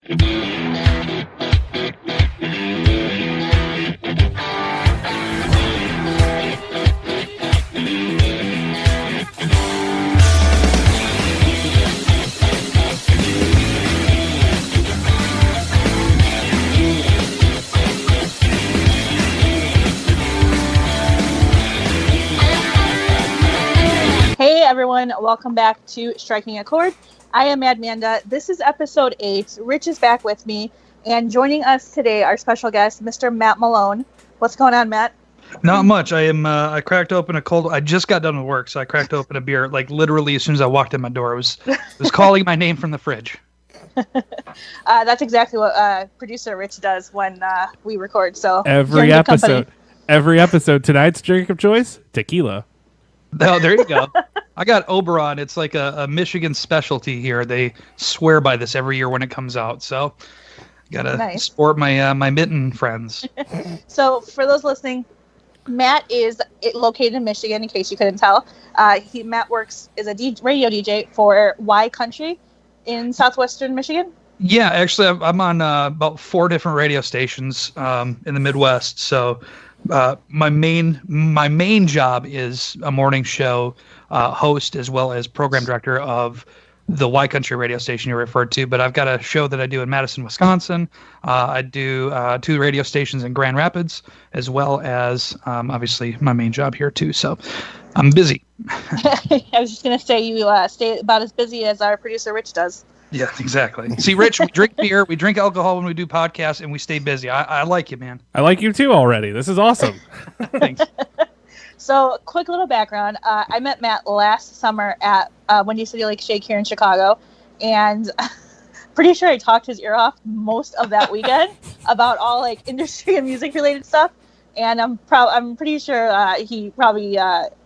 Hey everyone, welcome back to Striking A Chord. I am Manda. This is episode 8. Rich is back with me, and joining us today, our special guest, Mr. Matt Malone. What's going on, Matt? Not much. I cracked open a cold. I just got done with work, so I cracked open a beer like literally as soon as I walked in my door. It was calling my name from the fridge. That's exactly what producer Rich does when we record. So every episode, tonight's drink of choice, tequila. Oh, there you go. I got Oberon. It's like a Michigan specialty here. They swear by this every year when it comes out. So gotta sport my my mitten friends. So for those listening, Matt is located in Michigan, in case you couldn't tell. Matt works as a radio DJ for Y Country in southwestern Michigan. Yeah, actually, I'm on about 4 different radio stations in the Midwest. So my main job is a morning show host as well as program director of the Y Country radio station you referred to. But I've got a show that I do in Madison, Wisconsin. I do 2 radio stations in Grand Rapids, as well as obviously my main job here too. So I'm busy. I was just gonna say you stay about as busy as our producer Rich does. Yeah, exactly. See, Rich, we drink beer, we drink alcohol when we do podcasts, and we stay busy. I like you, man. I like you too already. This is awesome. Thanks. So, quick little background. I met Matt last summer at Windy City Lake Shake here in Chicago, and pretty sure I talked his ear off most of that weekend about all like industry and music related stuff. And I'm pretty sure he probably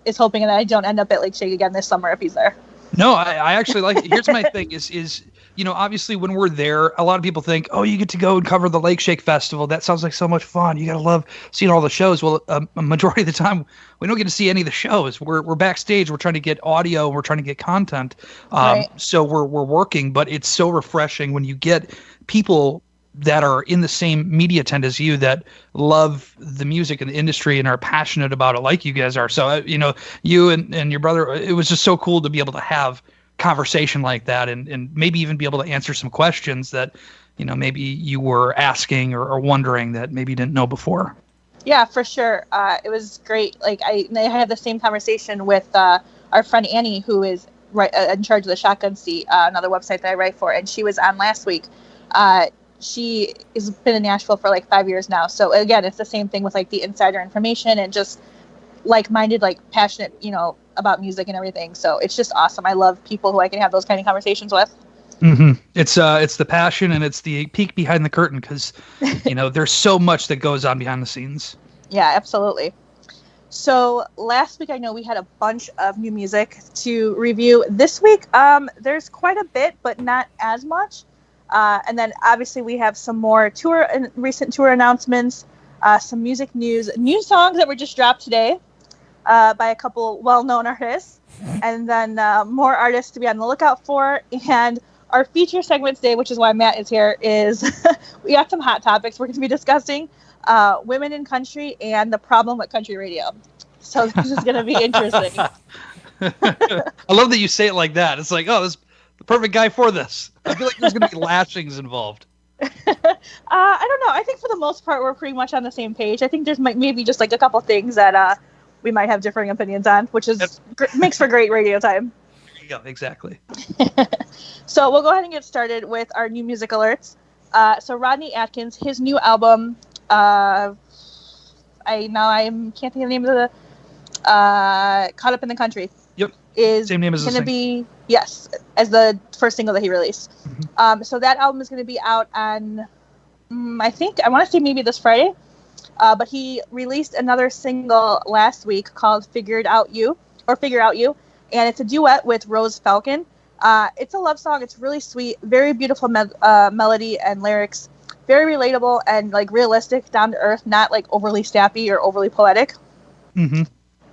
is hoping that I don't end up at Lake Shake again this summer if he's there. No, I actually like it. Here's my thing is, you know, obviously when we're there, a lot of people think, oh, you get to go and cover the Lake Shake Festival. That sounds like so much fun. You got to love seeing all the shows. Well, a majority of the time, we don't get to see any of the shows. We're backstage. We're trying to get audio. We're trying to get content. Right. So we're working, but it's so refreshing when you get people that are in the same media tent as you that love the music and the industry and are passionate about it like you guys are. So, you know, you and your brother, it was just so cool to be able to have conversation like that and maybe even be able to answer some questions that, you know, maybe you were asking or wondering that maybe you didn't know before. Yeah, for sure. It was great. Like I had the same conversation with our friend Annie, who is in charge of the Shotgun Seat, another website that I write for, and she was on last week. She has been in Nashville for like 5 years now. So again, it's the same thing with like the insider information and just like-minded, like passionate, you know, about music and everything. So it's just awesome. I love people who I can have those kind of conversations with. Mm-hmm. It's the passion and it's the peek behind the curtain because, you know, there's so much that goes on behind the scenes. Yeah, absolutely. So last week, I know we had a bunch of new music to review. This week, there's quite a bit, but not as much. And then obviously we have some more recent tour announcements, some music news, new songs that were just dropped today by a couple well-known artists, and then more artists to be on the lookout for. And our feature segment today, which is why Matt is here, is we got some hot topics we're going to be discussing, women in country and the problem with country radio. So this is going to be interesting. I love that you say it like that. It's like, oh, this the perfect guy for this. I feel like there's going to be lashings involved. I don't know. I think for the most part, we're pretty much on the same page. I think there's maybe just like a couple things that we might have differing opinions on, which is makes for great radio time. There you go. Exactly. So we'll go ahead and get started with our new music alerts. So Rodney Atkins, his new album, I can't think of the name of the Caught Up in the Country. Yep. Is same name as going to be as the first single that he released. Mm-hmm. So that album is going to be out on I want to say maybe this Friday. But he released another single last week called Figure Out You, and it's a duet with Rose Falcon. It's a love song. It's really sweet, very beautiful melody and lyrics, very relatable and like realistic, down to earth, not like overly sappy or overly poetic. Mm-hmm.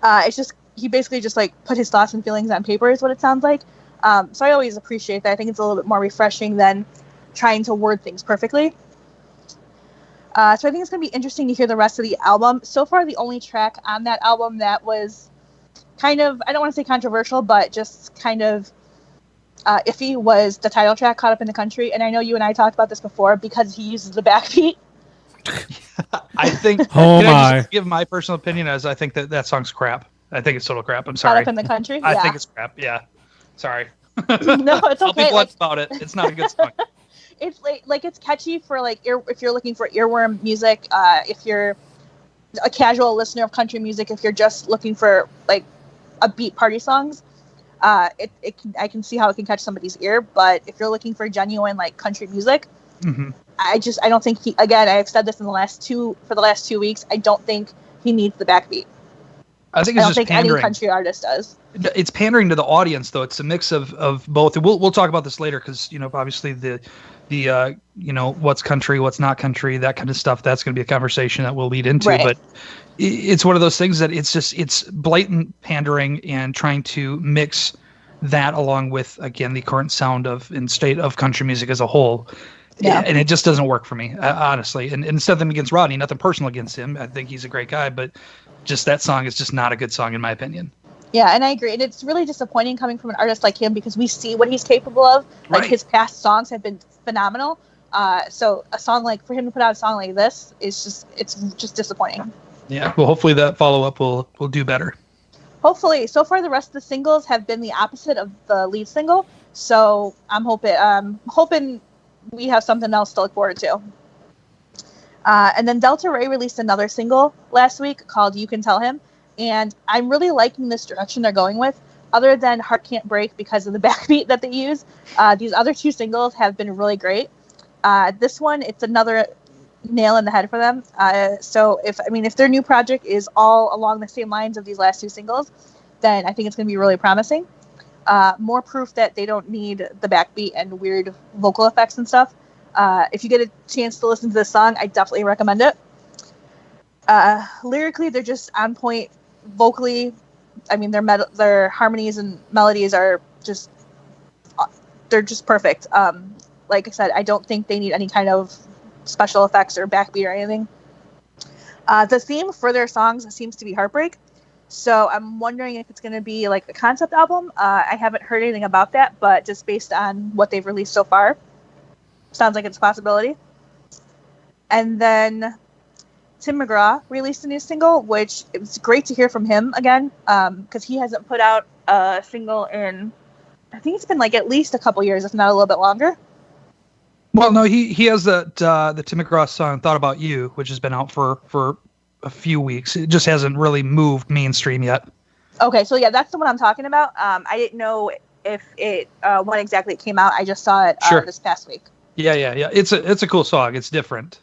It's just he basically just like put his thoughts and feelings on paper is what it sounds like. So I always appreciate that. I think it's a little bit more refreshing than trying to word things perfectly. So I think it's going to be interesting to hear the rest of the album. So far, the only track on that album that was kind of, I don't want to say controversial, but just kind of iffy was the title track, Caught Up in the Country. And I know you and I talked about this before because he uses the backbeat. I think, oh can my. I just give my personal opinion as I think that song's crap. I think it's total crap. I'm sorry. Caught Up in the Country? I think it's crap. Yeah. Sorry. No, it's okay. I'll be blunt about it. It's not a good song. It's like it's catchy for like if you're looking for earworm music, if you're a casual listener of country music, if you're just looking for like upbeat party songs, I can see how it can catch somebody's ear. But if you're looking for genuine like country music, I don't think I've said this in the last 2 weeks. I don't think he needs the backbeat. I don't think pandering. any country artist does. It's pandering to the audience, though. It's a mix of both. We'll talk about this later because obviously the what's country, what's not country, that kind of stuff. That's going to be a conversation that we'll lead into. Right. But it's one of those things that it's blatant pandering and trying to mix that along with, again, the current sound and state of country music as a whole. Yeah. And it just doesn't work for me, honestly. And it's nothing against Rodney, nothing personal against him. I think he's a great guy, but just that song is just not a good song in my opinion. Yeah, and I agree. And it's really disappointing coming from an artist like him because we see what he's capable of. Like his past songs have been phenomenal. So a song for him to put out a song like this it's just disappointing. Yeah. Well, hopefully that follow-up will do better. Hopefully. So far, the rest of the singles have been the opposite of the lead single. So I'm hoping we have something else to look forward to. And then Delta Ray released another single last week called You Can Tell Him. And I'm really liking this direction they're going with. Other than Heart Can't Break because of the backbeat that they use, these other 2 singles have been really great. This one, it's another nail in the head for them. So if their new project is all along the same lines of these last 2 singles, then I think it's going to be really promising. More proof that they don't need the backbeat and weird vocal effects and stuff. If you get a chance to listen to this song, I definitely recommend it. Lyrically, they're just on point. Vocally, their harmonies and melodies are just perfect. Like I said, I don't think they need any kind of special effects or backbeat or anything. The theme for their songs seems to be heartbreak. So I'm wondering if it's going to be like a concept album. I haven't heard anything about that, but just based on what they've released so far, sounds like it's a possibility. And then Tim McGraw released a new single, which it was great to hear from him again, because he hasn't put out a single in, I think it's been like at least a couple years, if not a little bit longer. Well, no, he has the Tim McGraw song "Thought About You," which has been out for a few weeks. It just hasn't really moved mainstream yet. Okay, so yeah, that's the one I'm talking about. I didn't know if it when exactly it came out. I just saw it this past week. Yeah. It's a cool song. It's different.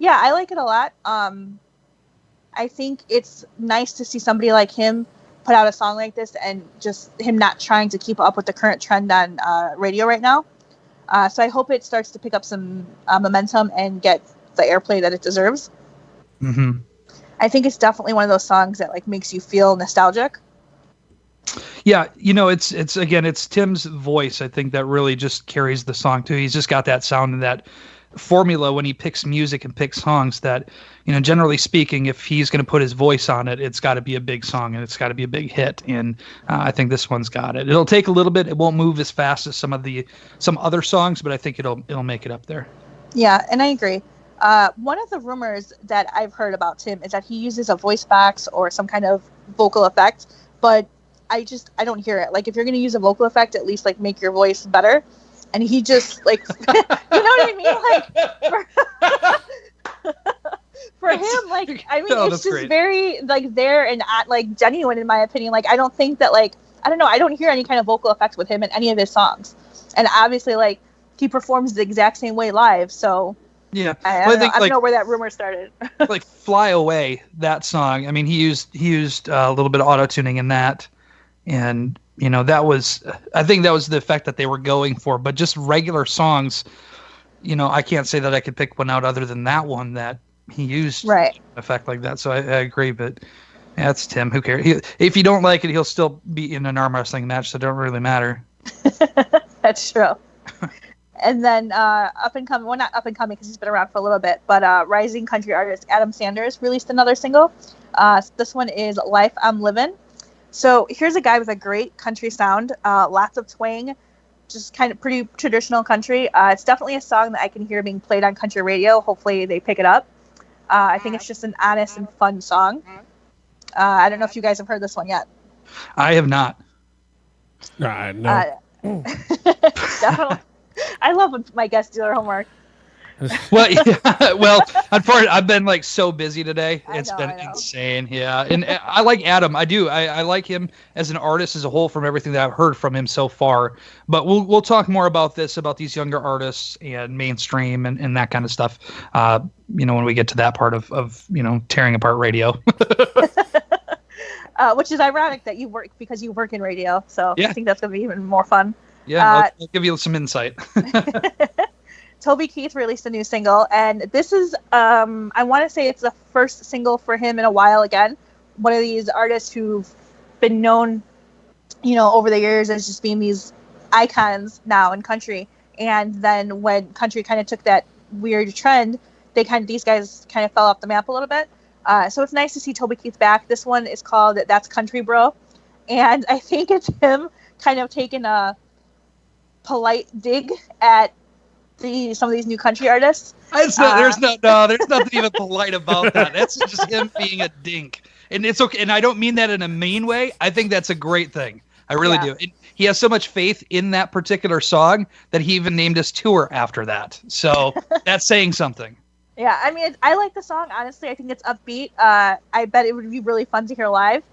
Yeah, I like it a lot. I think it's nice to see somebody like him put out a song like this and just him not trying to keep up with the current trend on radio right now. So I hope it starts to pick up some momentum and get the airplay that it deserves. Mm-hmm. I think it's definitely one of those songs that like makes you feel nostalgic. Yeah, it's Tim's voice, I think, that really just carries the song too. He's just got that sound and that formula when he picks music and picks songs that, generally speaking, if he's going to put his voice on it, it's got to be a big song and it's got to be a big hit. And I think this one's got it. It'll take a little bit. It won't move as fast as some other songs, but I think it'll make it up there. Yeah, and I agree. One of the rumors that I've heard about Tim is that he uses a voice box or some kind of vocal effect, but I don't hear it. Like, if you're going to use a vocal effect, at least like make your voice better. And he just like, you know what I mean? Like for him, like, I mean, it's just great. Very like there and like genuine in my opinion. Like, I don't think that like, I don't know. I don't hear any kind of vocal effects with him in any of his songs. And obviously like he performs the exact same way live. So yeah, I don't know where that rumor started. Like Fly Away, that song. I mean, he used a little bit of auto-tuning in that. And, I think that was the effect that they were going for. But just regular songs, I can't say that I could pick one out other than that one that he used an effect like that. So I agree. But yeah, it's Tim. Who cares? If you don't like it, he'll still be in an arm wrestling match. So it don't really matter. That's true. And then up and coming, well, not up and coming because he's been around for a little bit, but rising country artist Adam Sanders released another single. This one is Life I'm Livin'. So here's a guy with a great country sound, lots of twang, just kind of pretty traditional country. It's definitely a song that I can hear being played on country radio. Hopefully they pick it up. I think it's just an honest and fun song. I don't know if you guys have heard this one yet. I have not. No. Definitely. I love when my guests do their homework. Well, yeah, well, unfortunately, I've been like so busy today. It's been I know. insane. Yeah, and I like Adam. I do. I like him as an artist as a whole from everything that I've heard from him so far. But we'll talk more about these younger artists and mainstream and that kind of stuff. When we get to that part of tearing apart radio. Which is ironic that you work in radio. So yeah. I think that's going to be even more fun. Yeah, I'll give you some insight. Toby Keith released a new single, and this is, I want to say it's the first single for him in a while again. One of these artists who've been known, over the years as just being these icons now in country. And then when country kind of took that weird trend, these guys kind of fell off the map a little bit. So it's nice to see Toby Keith back. This one is called That's Country Bro. And I think it's him kind of taking a polite dig at some of these new country artists. There's nothing even polite about that. That's just him being a dink, and it's okay. And I don't mean that in a mean way. I think that's a great thing. I really do. He has so much faith in that particular song that he even named his tour after that. So that's saying something. Yeah, I mean, I like the song. Honestly, I think it's upbeat. I bet it would be really fun to hear live.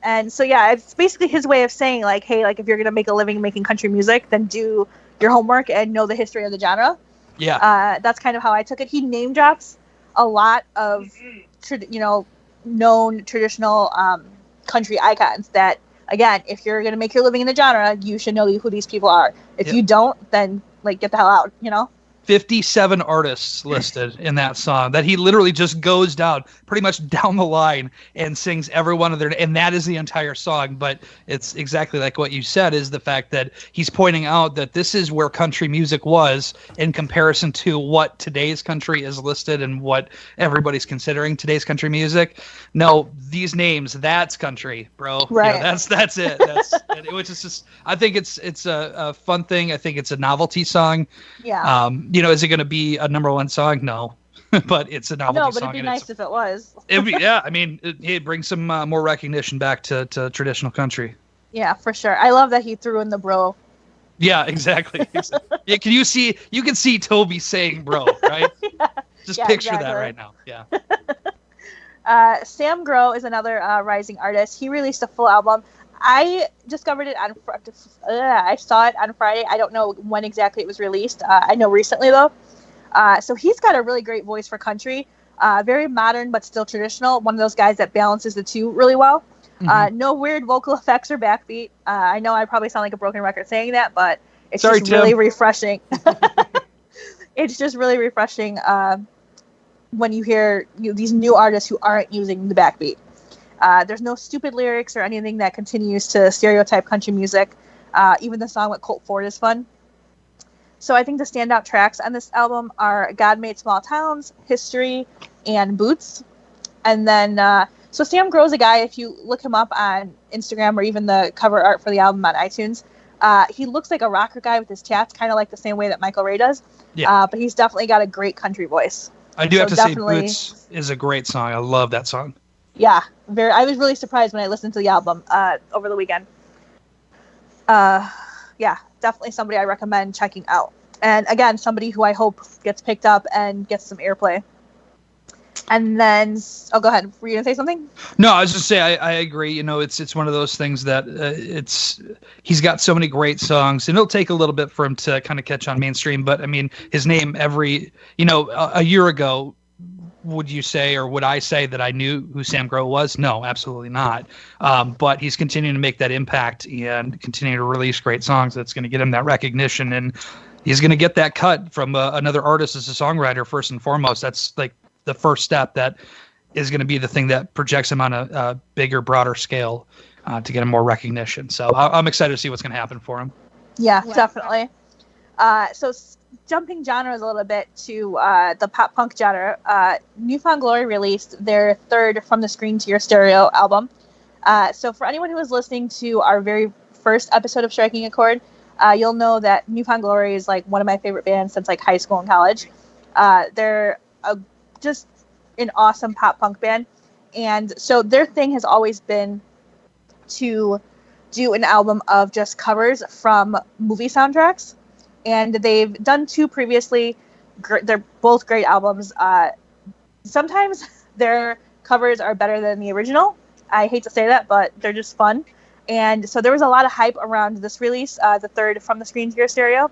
And so, yeah, it's basically his way of saying, like, hey, like, if you're going to make a living making country music, then do your homework and know the history of the genre. Yeah. That's kind of how I took it. He name drops a lot of, known traditional country icons that, again, if you're going to make your living in the genre, you should know who these people are. If you don't, then, like, get the hell out, 57 artists listed in that song that he literally just goes down pretty much down the line and sings every one of their, and that is the entire song. But it's exactly like what you said, is the fact that he's pointing out that this is where country music was in comparison to what today's country is listed and what everybody's considering today's country music. No, these names, that's country, bro. Right. That's it. Which is just, I think it's a fun thing. I think it's a novelty song. Yeah. Is it going to be a number one song? No, but it's a novelty song. No, but it'd be nice if it was. I mean, it brings some more recognition back to traditional country. Yeah, for sure. I love that he threw in the bro. Yeah, exactly. Yeah, you can see Toby saying bro, right? Yeah. Just picture that right now. Yeah. Sam Grow is another rising artist. He released a full album. I discovered it I saw it on Friday. I don't know when exactly it was released. I know recently though. So he's got a really great voice for country. Very modern but still traditional. One of those guys that balances the two really well. Mm-hmm. No weird vocal effects or backbeat. I know I probably sound like a broken record saying that, but it's really refreshing. It's just really refreshing when you hear these new artists who aren't using the backbeat. There's no stupid lyrics or anything that continues to stereotype country music. Even the song with Colt Ford is fun. So I think the standout tracks on this album are God Made Small Towns, History, and Boots. And then, so Sam Gro's a guy, if you look him up on Instagram or even the cover art for the album on iTunes, he looks like a rocker guy with his tats, kind of like the same way that Michael Ray does. Yeah. But he's definitely got a great country voice. I do have to say Boots is a great song. I love that song. Yeah, I was really surprised when I listened to the album over the weekend. Yeah, definitely somebody I recommend checking out. And again, somebody who I hope gets picked up and gets some airplay. And then, go ahead. Were you gonna say something? No, I was just say I agree. It's one of those things that he's got so many great songs, and it'll take a little bit for him to kind of catch on mainstream. But I mean, his name a year ago. Would you say, or would I say that I knew who Sam Grow was? No, absolutely not. But he's continuing to make that impact and continuing to release great songs. That's going to get him that recognition, and he's going to get that cut from another artist as a songwriter first and foremost. That's like the first step that is going to be the thing that projects him on a bigger, broader scale to get him more recognition. So I'm excited to see what's going to happen for him. Yeah, definitely. Jumping genres a little bit to the pop punk genre, New Found Glory released their third From the Screen to Your Stereo album. So for anyone who was listening to our very first episode of Striking a Chord, you'll know that New Found Glory is like one of my favorite bands since like high school and college. They're just an awesome pop punk band. And so their thing has always been to do an album of just covers from movie soundtracks. And they've done 2 previously. They're both great albums. Sometimes their covers are better than the original. I hate to say that, but they're just fun. And so there was a lot of hype around this release, the third From the Screen to Your Stereo.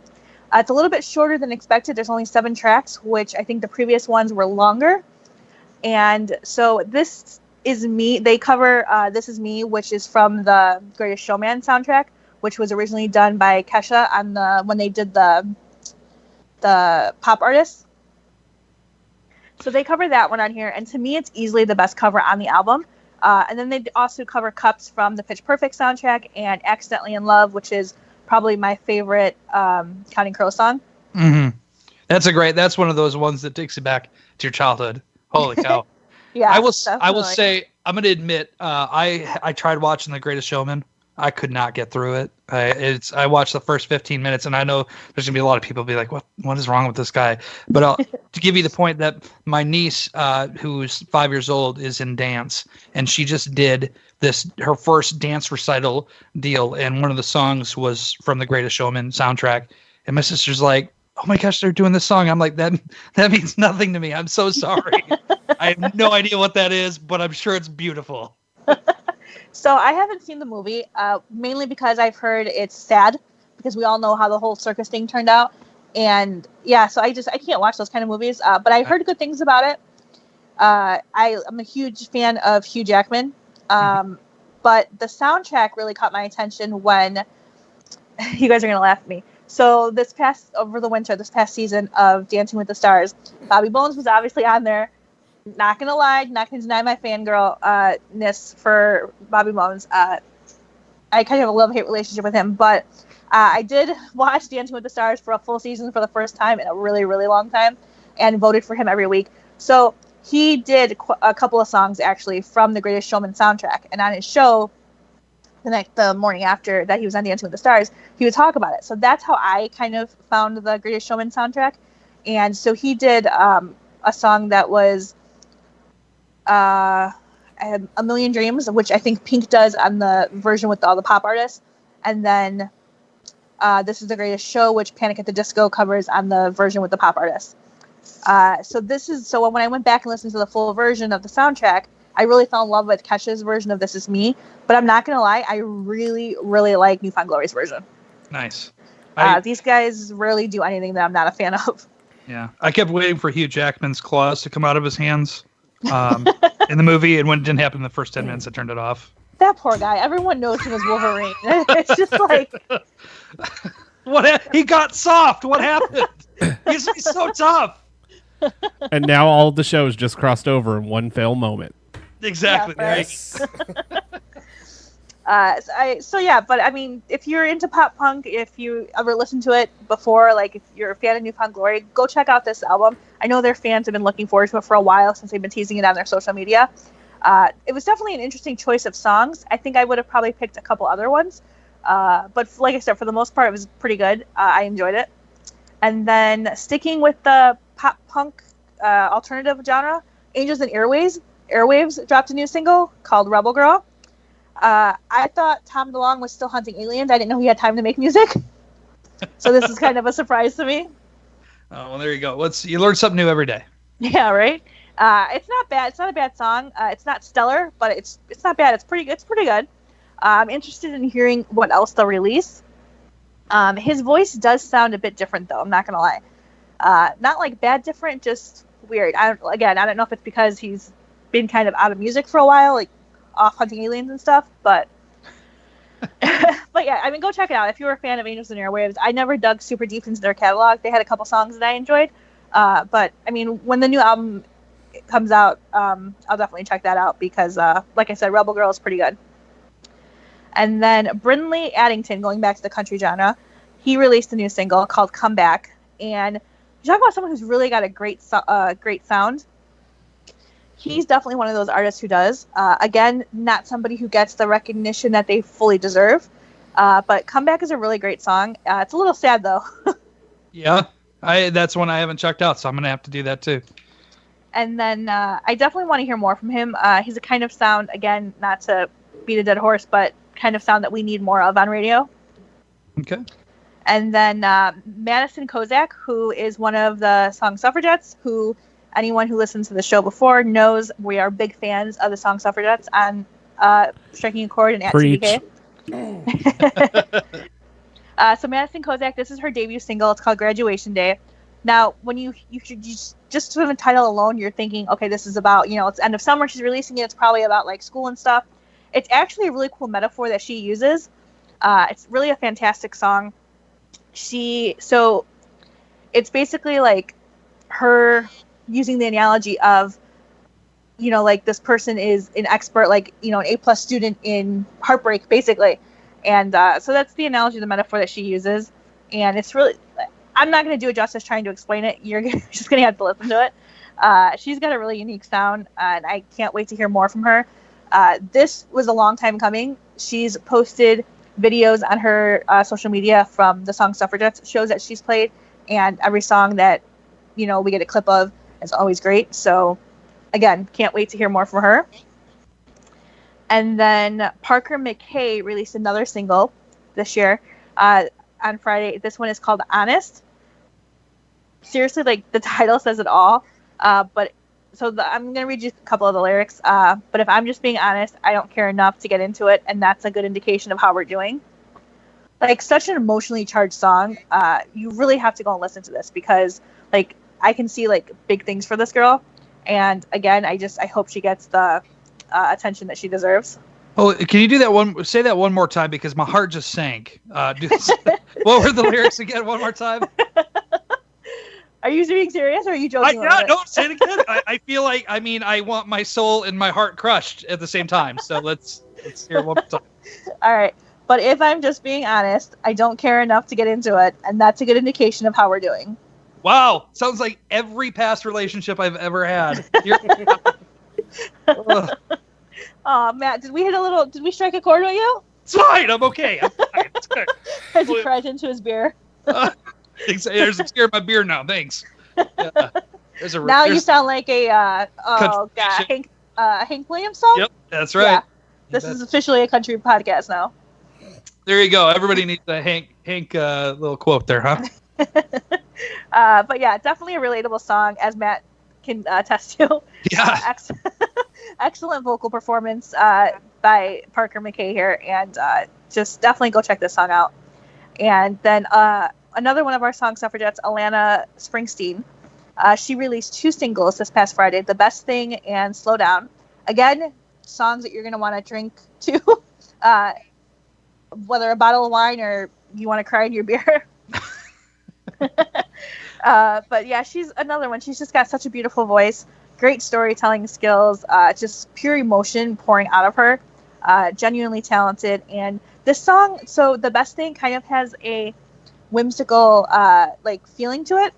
It's a little bit shorter than expected. There's only 7 tracks, which I think the previous ones were longer. And so This Is Me. They cover This Is Me, which is from the Greatest Showman soundtrack, which was originally done by Kesha when they did the pop artists. So they cover that one on here, and to me, it's easily the best cover on the album. And then they also cover Cups from the Pitch Perfect soundtrack and Accidentally in Love, which is probably my favorite Counting Crows song. Mm-hmm. That's one of those ones that takes you back to your childhood. Holy cow. Yeah, I will say, I'm going to admit, I tried watching The Greatest Showman. I could not get through it. I watched the first 15 minutes, and I know there's gonna be a lot of people be like, "What is wrong with this guy?" But to give you the point that my niece, who's 5 years old, is in dance, and she just did her first dance recital deal, and one of the songs was from the Greatest Showman soundtrack. And my sister's like, "Oh my gosh, they're doing this song." I'm like, that means nothing to me. I'm so sorry. I have no idea what that is, but I'm sure it's beautiful. So I haven't seen the movie, mainly because I've heard it's sad, because we all know how the whole circus thing turned out. And yeah, so I can't watch those kind of movies, but I heard good things about it. I'm a huge fan of Hugh Jackman, but the soundtrack really caught my attention when, you guys are going to laugh at me. So this past season of Dancing with the Stars, Bobby Bones was obviously on there. Not gonna lie, not gonna deny my fangirl-ness for Bobby Bones. I kind of have a love-hate relationship with him, but I did watch Dancing with the Stars for a full season for the first time in a really, really long time, and voted for him every week. So he did a couple of songs actually from the Greatest Showman soundtrack, and on his show the morning after that he was on Dancing with the Stars, he would talk about it. So that's how I kind of found the Greatest Showman soundtrack. And so he did a song that was I had A Million Dreams, which I think Pink does on the version with all the pop artists. And then This Is the Greatest Show, which Panic at the Disco covers on the version with the pop artists. So when I went back and listened to the full version of the soundtrack, I really fell in love with Kesha's version of This Is Me. But I'm not going to lie, I really, really like New Found Glory's version. Nice. These guys rarely do anything that I'm not a fan of. Yeah. I kept waiting for Hugh Jackman's claws to come out of his hands in the movie, and when it didn't happen in the first 10 minutes, I turned it off. That poor guy. Everyone knows him as Wolverine. It's just like... He got soft. What happened? He's so tough. And now all the shows just crossed over in one fell moment. Exactly. Yeah, right. But I mean, if you're into pop punk, if you ever listened to it before, like if you're a fan of New Found Glory, go check out this album. I know their fans have been looking forward to it for a while since they've been teasing it on their social media. It was definitely an interesting choice of songs. I think I would have probably picked a couple other ones. But like I said, for the most part, it was pretty good. I enjoyed it. And then sticking with the pop punk alternative genre, Angels and Airwaves dropped a new single called Rebel Girl. I thought Tom DeLonge was still hunting aliens. I didn't know he had time to make music. So this is kind of a surprise to me. Oh, well, there you go. You learn something new every day. Yeah, right? It's not bad. It's not a bad song. It's not stellar, but it's not bad. It's pretty good. I'm interested in hearing what else they'll release. His voice does sound a bit different, though. I'm not going to lie. Not like bad different, just weird. I don't know if it's because he's been kind of out of music for a while, like off hunting aliens and stuff, but but yeah, I mean, go check it out if you're a fan of Angels and Airwaves. I never dug super deep into their catalog. They had a couple songs that I enjoyed, but I mean, when the new album comes out, I'll definitely check that out because like I said, Rebel Girl is pretty good. And then Brinley Addington, going back to the country genre, he released a new single called Comeback. And you talk about someone who's really got a great sound. He's definitely one of those artists who does. Again, not somebody who gets the recognition that they fully deserve. But Comeback is a really great song. It's a little sad, though. Yeah, that's one I haven't checked out, so I'm going to have to do that, too. And then I definitely want to hear more from him. He's a kind of sound, again, not to beat a dead horse, but kind of sound that we need more of on radio. Okay. And then Madison Kozak, who is one of the Song Suffragettes, who anyone who listens to the show before knows we are big fans of the Song Suffragettes on Striking A Chord and at TBK. So Madison Kozak, this is her debut single. It's called Graduation Day. Now, when you just from the title alone, you're thinking, okay, this is about, it's end of summer. She's releasing it. It's probably about like school and stuff. It's actually a really cool metaphor that she uses. It's really a fantastic song. So it's basically like her using the analogy of, like this person is an expert, like, an A+ student in heartbreak, basically. And so that's the analogy, the metaphor that she uses. And it's really, I'm not going to do it justice trying to explain it. You're just going to have to listen to it. She's got a really unique sound, and I can't wait to hear more from her. This was a long time coming. She's posted videos on her social media from the Song Suffragettes shows that she's played, and every song that, we get a clip of is always great. So, again, can't wait to hear more from her. And then Parker McKay released another single this year on Friday. This one is called Honest. Seriously, like, the title says it all. I'm going to read you a couple of the lyrics. But if I'm just being honest, I don't care enough to get into it, and that's a good indication of how we're doing. Like, such an emotionally charged song. You really have to go and listen to this because, like, I can see, like, big things for this girl. And, again, I hope she gets the attention that she deserves. Oh, can you do that one? Say that one more time because my heart just sank. What were the lyrics again? One more time. Are you being serious or are you joking? No, say it again. I feel like, I want my soul and my heart crushed at the same time. So let's hear it one more time. All right. But if I'm just being honest, I don't care enough to get into it. And that's a good indication of how we're doing. Wow. Sounds like every past relationship I've ever had. Oh, Matt, did we strike a chord with you? It's fine. I'm okay. It's good. As he cries into his beer. There's a scare my beer now. Thanks. Yeah. You sound like a Hank Williams song. Yep, that's right. Yeah. This is officially a country podcast now. There you go. Everybody needs a Hank little quote there, huh? But yeah, definitely a relatable song, as Matt can attest to. Yeah. Excellent vocal performance by Parker McKay here, and just definitely go check this song out. And then another one of our Song Suffragettes, Alana Springsteen, she released 2 singles this past Friday, The Best Thing and Slow Down. Again, songs that you're going to want to drink to, whether a bottle of wine or you want to cry in your beer. But yeah, she's another one. She's just got such a beautiful voice, great storytelling skills, just pure emotion pouring out of her, genuinely talented. And this song, so The Best Thing kind of has a whimsical feeling to it,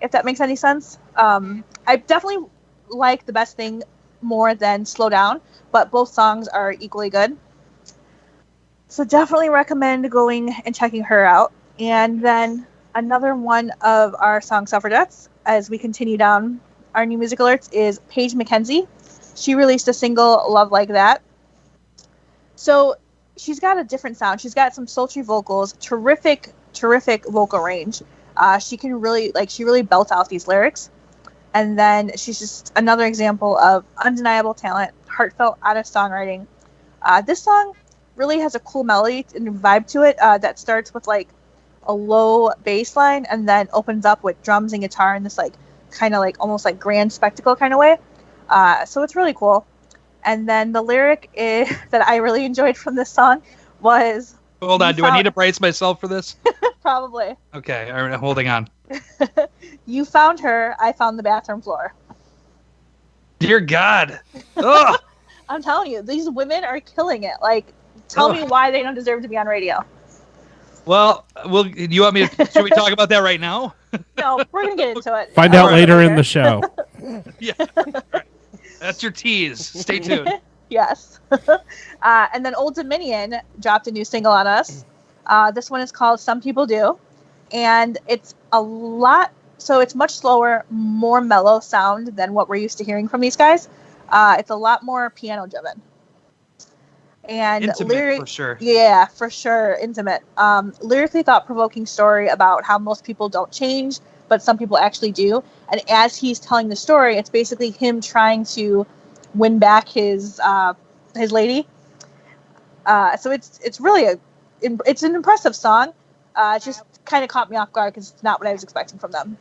if that makes any sense. I definitely like The Best Thing more than Slow Down, but both songs are equally good. So definitely recommend going and checking her out. And then another one of our Song Suffragettes, as we continue down our new music alerts, is Paige McKenzie. She released a single, Love Like That. So she's got a different sound. She's got some sultry vocals, terrific vocal range. She really belts out these lyrics. And then she's just another example of undeniable talent, heartfelt, honest songwriting. This song really has a cool melody and vibe to it that starts with like a low bass line and then opens up with drums and guitar in this like kind of like almost like grand spectacle kind of way. So it's really cool. And then the lyric that I really enjoyed from this song was... Hold on, do I need to brace myself for this? Probably. Okay, all right, holding on. You found her, I found the bathroom floor. Dear God. Ugh. I'm telling you, these women are killing it. Like, tell me why they don't deserve to be on radio. Well, you want me to? Should we talk about that right now? No, we're gonna get into it. Find out later in the show. Yeah. Right. That's your tease. Stay tuned. Yes. And then Old Dominion dropped a new single on us. This one is called Some People Do. And it's it's much slower, more mellow sound than what we're used to hearing from these guys. It's a lot more piano driven. And intimate, for sure. Yeah, for sure. Intimate. Lyrically thought-provoking story about how most people don't change, but some people actually do. And as he's telling the story, it's basically him trying to win back his lady. So it's really it's an impressive song. It just kind of caught me off guard because it's not what I was expecting from them.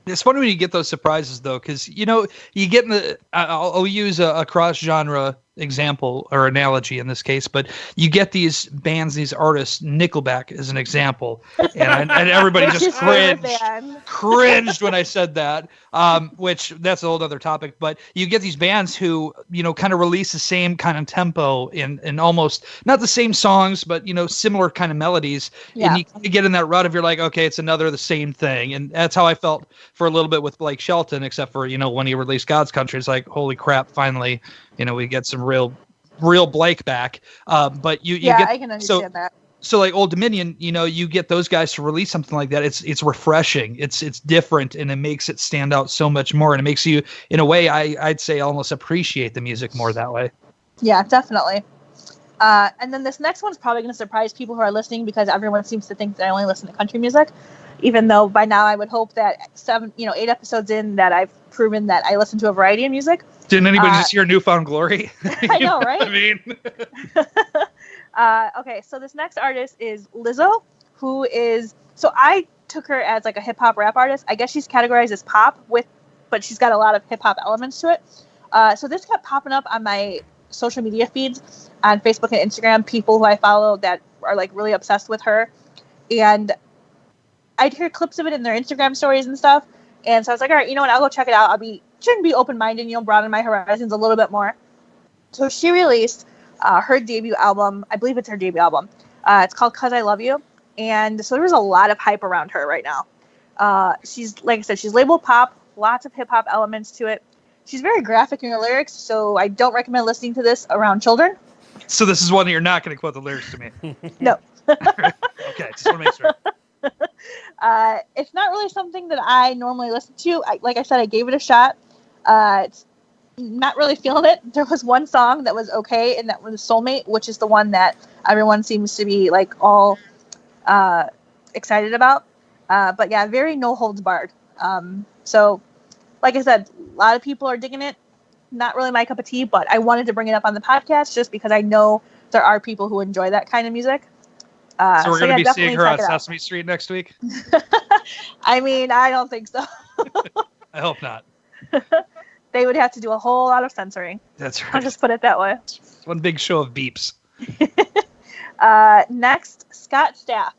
It's funny when you get those surprises, though, because, you get in the I'll use a cross-genre example or analogy in this case, but you get these bands, these artists, Nickelback is an example, and everybody just cringed when I said that, which that's a whole other topic, but you get these bands who, kind of release the same kind of tempo in almost, not the same songs, but, similar kind of melodies, and you kind of get in that rut of, you're like, okay, it's another the same thing, and that's how I felt for a little bit with Blake Shelton, except for, when he released God's Country, it's like, holy crap, finally, we get some real Blake back. But I can understand that. So like Old Dominion, you get those guys to release something like that. It's refreshing. It's different, and it makes it stand out so much more. And it makes you, in a way, I'd say almost appreciate the music more that way. Yeah, definitely. And then this next one's probably going to surprise people who are listening because everyone seems to think that I only listen to country music. Even though by now I would hope that 8 episodes in that I've proven that I listen to a variety of music. Didn't anybody just hear Newfound Glory? I know, right? I mean, okay, so this next artist is Lizzo, who is, so I took her as like a hip hop rap artist. I guess she's categorized as pop but she's got a lot of hip hop elements to it. So this kept popping up on my social media feeds on Facebook and Instagram, people who I follow that are like really obsessed with her. And I'd hear clips of it in their Instagram stories and stuff. And so I was like, all right, you know what? I'll go check it out. Trying to be open-minded, broaden my horizons a little bit more. So she released her debut album. I believe it's her debut album. It's called 'Cause I Love You. And so there's a lot of hype around her right now. She's, like I said, she's labeled pop, lots of hip-hop elements to it. She's very graphic in her lyrics, so I don't recommend listening to this around children. So this is one that you're not going to quote the lyrics to me. No. Okay, just want to make sure. It's not really something that I normally listen to. Like I said, I gave it a shot. It's not really feeling it. There was one song that was okay, and that was Soulmate, which is the one that everyone seems to be like all excited about. But yeah, very no holds barred. So like I said, a lot of people are digging it. Not really my cup of tea, but I wanted to bring it up on the podcast just because I know there are people who enjoy that kind of music. So we're going to be seeing her on Sesame Street next week? I mean, I don't think so. I hope not. They would have to do a whole lot of censoring. That's right. I'll just put it that way. One big show of beeps. Next, Scott Stapp,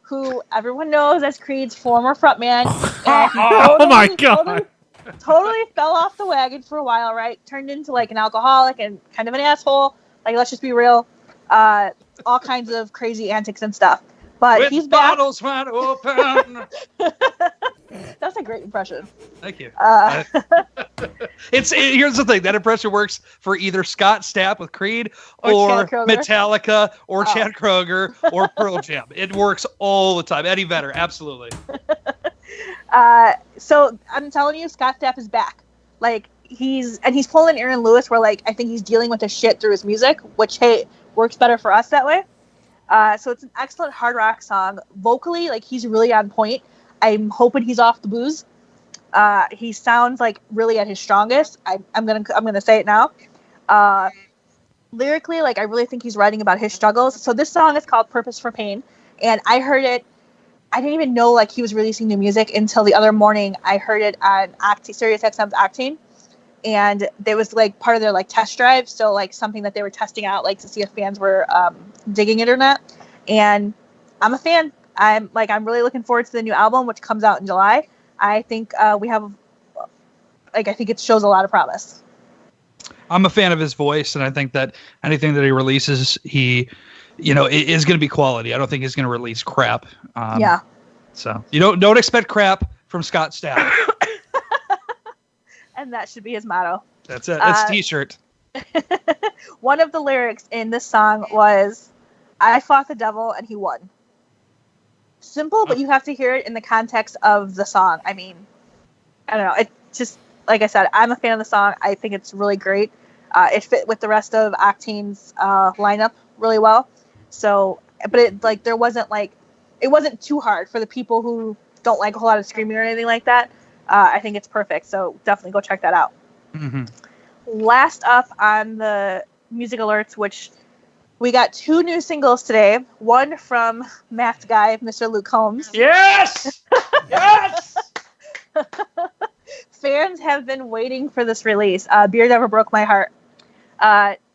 who everyone knows as Creed's former frontman. Oh my God. Totally fell off the wagon for a while, right? Turned into like an alcoholic and kind of an asshole. Like, let's just be real. All kinds of crazy antics and stuff. But with he's back. Bottles wide open. That's a great impression. Thank you. Here's the thing. That impression works for either Scott Stapp with Creed or Metallica or Chad Kroeger or Pearl Jam. It works all the time. Eddie Vedder, absolutely. So I'm telling you, Scott Stapp is back. Like he's pulling Aaron Lewis, where like I think he's dealing with his shit through his music, which works better for us that way. So it's an excellent hard rock song. Vocally, like he's really on point. I'm hoping he's off the booze. He sounds like really at his strongest. I'm gonna say it now. Lyrically, like I really think he's writing about his struggles. So this song is called Purpose for Pain, and I heard it. I didn't even know like he was releasing new music until the other morning. I heard it on Sirius XM's Octane, and there was like part of their like test drive, so like something that they were testing out, like to see if fans were digging it or not. And I'm a fan. I'm really looking forward to the new album, which comes out in July. I think I think it shows a lot of promise. I'm a fan of his voice, and I think that anything that he releases, he is going to be quality. I don't think he's going to release crap. Yeah. So you don't expect crap from Scott Stapp. And that should be his motto. That's it. That's a t-shirt. One of the lyrics in this song was, "I fought the devil and he won." Simple, but you have to hear it in the context of the song. I mean, I don't know. It just, like I said, I'm a fan of the song. I think it's really great. It fit with the rest of Octane's lineup really well. So, but it wasn't too hard for the people who don't like a whole lot of screaming or anything like that. I think it's perfect. So definitely go check that out. Mm-hmm. Last up on the music alerts, which we got 2 new singles today. One from Matt's guy, Mr. Luke Combs. Yes! Yes! Fans have been waiting for this release. Beer Never Broke My Heart.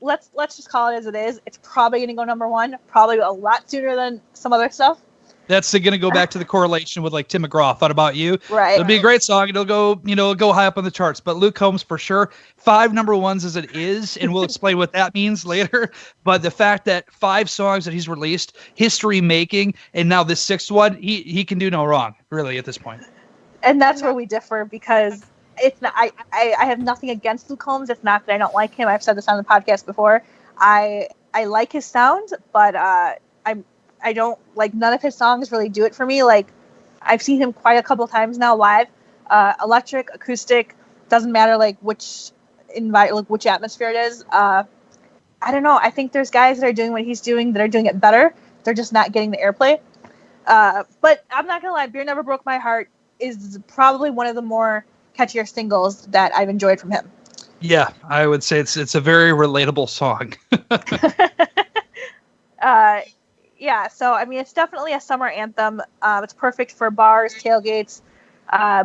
Let's just call it as it is. It's probably going to go number 1, probably a lot sooner than some other stuff. That's going to go back to the correlation with like Tim McGraw. Thought About You. Right. It'll be a great song. It'll go, go high up on the charts. But Luke Combs for sure, 5 number 1s as it is, and we'll explain what that means later. But the fact that 5 songs that he's released, history making, and now this 6th one, he can do no wrong, really, at this point. And that's where we differ, because it's not. I have nothing against Luke Combs. It's not that I don't like him. I've said this on the podcast before. I like his sound, but I don't like, none of his songs really do it for me. Like, I've seen him quite a couple times now live, electric, acoustic, doesn't matter like which atmosphere it is. I don't know. I think there's guys that are doing what he's doing that are doing it better. They're just not getting the airplay. But I'm not gonna lie, Beer Never Broke My Heart is probably one of the more catchier singles that I've enjoyed from him. Yeah, I would say it's a very relatable song. Yeah, so I mean, it's definitely a summer anthem. It's perfect for bars, tailgates,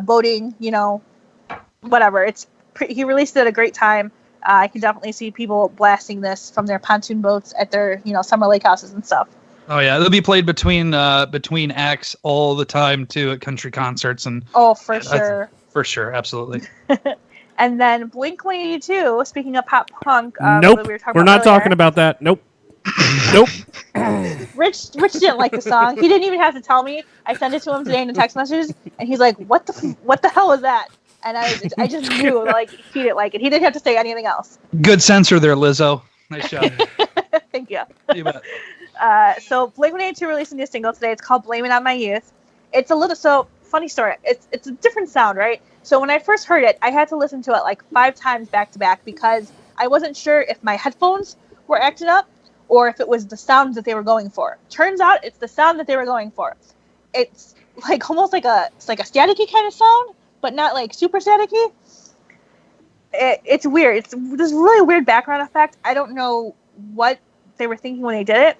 boating, whatever. He released it at a great time. I can definitely see people blasting this from their pontoon boats at their, summer lake houses and stuff. Oh yeah, it'll be played between acts all the time too at country concerts and. Oh, for sure. For sure, absolutely. And then Blink-182. Speaking of pop punk, nope, we're not talking about that. Nope. Nope. Rich didn't like the song. He didn't even have to tell me. I sent it to him today in the text messages, and he's like, "What the hell was that?" And I just knew like he didn't like it. He didn't have to say anything else. Good censor there, Lizzo. Nice job. Thank you. You bet. So Blink-182 released a new single today. It's called "Blame It on My Youth." It's funny story. It's a different sound, right? So when I first heard it, I had to listen to it like 5 times back to back because I wasn't sure if my headphones were acting up or if it was the sound that they were going for. Turns out it's the sound that they were going for. It's like almost like a staticky kind of sound, but not like super staticky. It's weird. It's this really weird background effect. I don't know what they were thinking when they did it.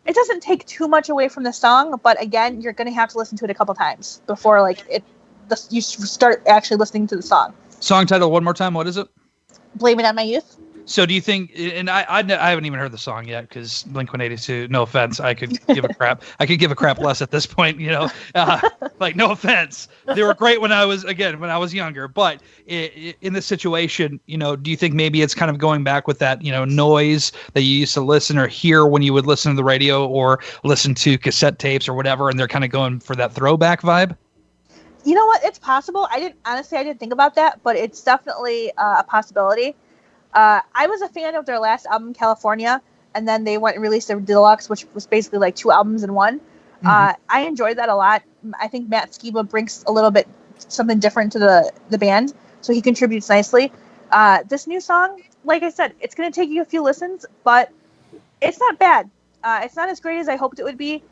It doesn't take too much away from the song, but again, you're going to have to listen to it a couple times before you start actually listening to the song. Song title one more time. What is it? Blame It on My Youth. So do you think, and I haven't even heard the song yet because Blink-182, no offense, I could give a crap. I could give a crap less at this point, like no offense. They were great when I was younger, but in this situation, do you think maybe it's kind of going back with that, noise that you used to listen or hear when you would listen to the radio or listen to cassette tapes or whatever, and they're kind of going for that throwback vibe? You know what? It's possible. I didn't think about that, but it's definitely a possibility. I was a fan of their last album, California, and then they went and released their deluxe, which was basically like 2 albums in one. Mm-hmm. I enjoyed that a lot. I think Matt Skiba brings a little bit something different to the band, so he contributes nicely. This new song, like I said, it's going to take you a few listens, but it's not bad. It's not as great as I hoped it would be.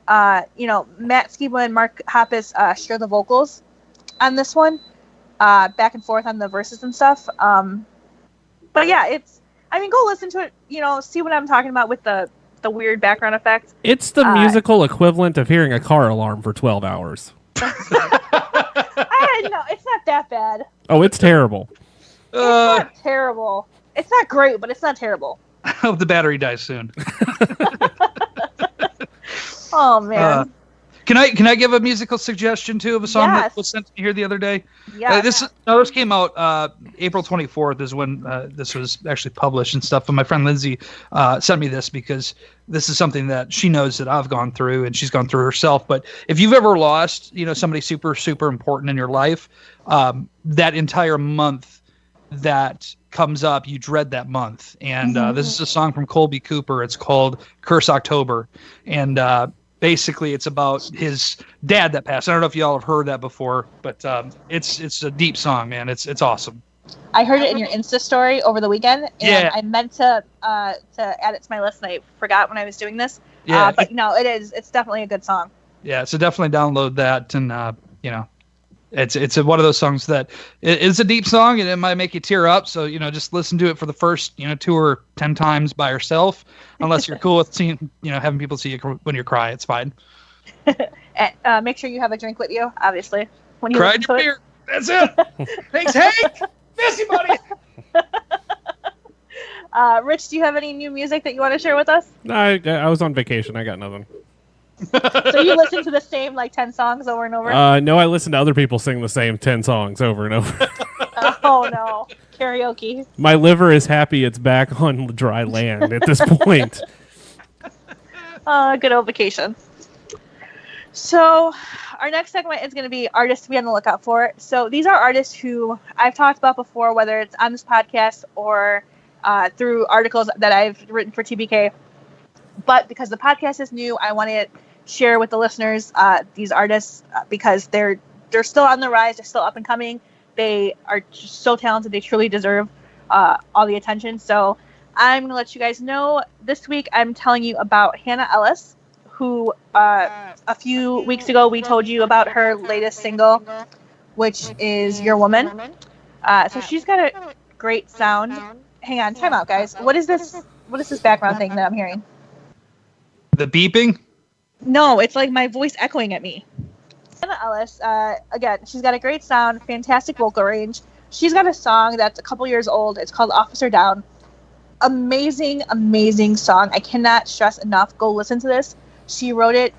Matt Skiba and Mark Hoppus share the vocals on this one, back and forth on the verses and stuff. But yeah, go listen to it, see what I'm talking about with the weird background effect. It's the musical equivalent of hearing a car alarm for 12 hours. I don't know. It's not that bad. Oh, it's terrible. It's not terrible. It's not great, but it's not terrible. I hope the battery dies soon. Oh, man. Can I give a musical suggestion too of a song that was sent to me here the other day? Yeah. This came out April 24th is when this was actually published and stuff. But my friend Lindsay sent me this because this is something that she knows that I've gone through and she's gone through herself. But if you've ever lost, somebody super, super important in your life, that entire month that comes up, you dread that month. And this is a song from Colby Cooper. It's called Curse October. And basically, it's about his dad that passed. I don't know if y'all have heard that before, but it's a deep song, man. It's awesome. I heard it in your Insta story over the weekend, and I meant to add it to my list, and I forgot when I was doing this. Yeah, but no, it is. It's definitely a good song. Yeah, so definitely download that, and it's one of those songs that it's a deep song, and it might make you tear up. So just listen to it for the first 2 or 10 times by yourself, unless you're cool with seeing having people see you when you cry. It's fine. And make sure you have a drink with you, obviously. When you cry your beer. That's it. Thanks, Hank. Miss you, buddy. Rich, do you have any new music that you want to share with us? No, I was on vacation. I got nothing. So you listen to the same 10 songs over and over? No, I listen to other people sing the same 10 songs over and over. Oh no, karaoke. My liver is happy it's back on dry land at this point. Good old vacation. So our next segment is going to be artists to be on the lookout for. So these are artists who I've talked about before, whether it's on this podcast or through articles that I've written for TBK. But because the podcast is new, I want to share with the listeners these artists because they're still on the rise. They're still up and coming. They are just so talented. They truly deserve all the attention. So I'm going to let you guys know. This week, I'm telling you about Hannah Ellis, who a few weeks ago we told you about her latest single, which is Your Woman. So she's got a great sound. Hang on, time out, guys. What is this background thing that I'm hearing? The beeping? No, it's like my voice echoing at me. Hannah Ellis, again, she's got a great sound, fantastic vocal range. She's got a song that's a couple years old. It's called Officer Down. Amazing, amazing song. I cannot stress enough. Go listen to this. She wrote it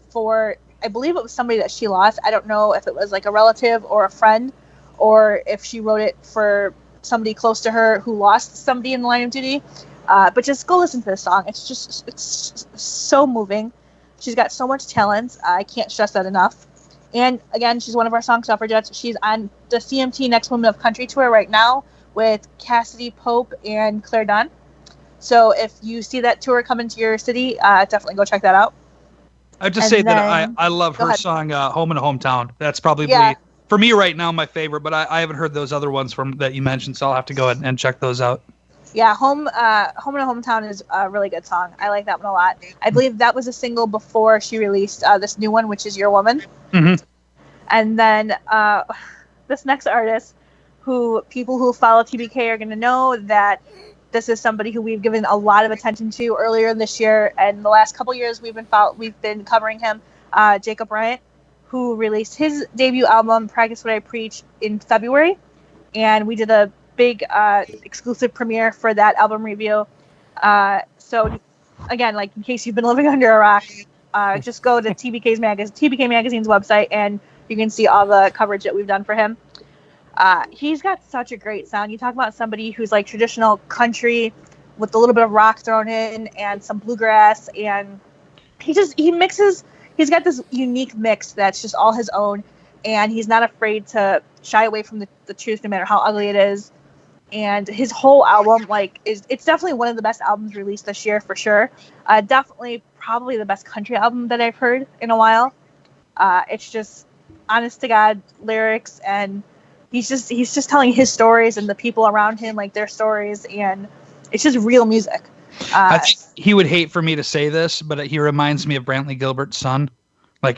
for, I believe it was somebody that she lost. I don't know if it was like a relative or a friend, or if she wrote it for somebody close to her who lost somebody in the line of duty. But just go listen to this song. It's so moving. She's got so much talent. I can't stress that enough. And again, she's one of our song suffragettes. She's on the CMT Next Women of Country tour right now with Cassidy Pope and Claire Dunn. So if you see that tour coming to your city, definitely go check that out. I'd just say that I love her song Home and Hometown. That's probably for me right now my favorite, but I haven't heard those other ones that you mentioned, so I'll have to go ahead and check those out. Yeah, Home and Hometown is a really good song. I like that one a lot. I believe that was a single before she released this new one, which is Your Woman. Mm-hmm. And then this next artist, who people who follow TBK are going to know that this is somebody who we've given a lot of attention to earlier this year, and the last couple years we've been covering him. Jacob Bryant, who released his debut album Practice What I Preach in February, and we did a big exclusive premiere for that album review. So again, in case you've been living under a rock, just go to TBK Magazine's website and you can see all the coverage that we've done for him. He's got such a great sound. You talk about somebody who's like traditional country with a little bit of rock thrown in and some bluegrass, and he mixes. He's got this unique mix that's just all his own, and he's not afraid to shy away from the truth no matter how ugly it is. And his whole album, it's definitely one of the best albums released this year for sure. Definitely probably the best country album that I've heard in a while. It's just honest to God lyrics, and he's just telling his stories and the people around him, their stories, and it's just real music. I think he would hate for me to say this, but he reminds me of Brantley Gilbert's son.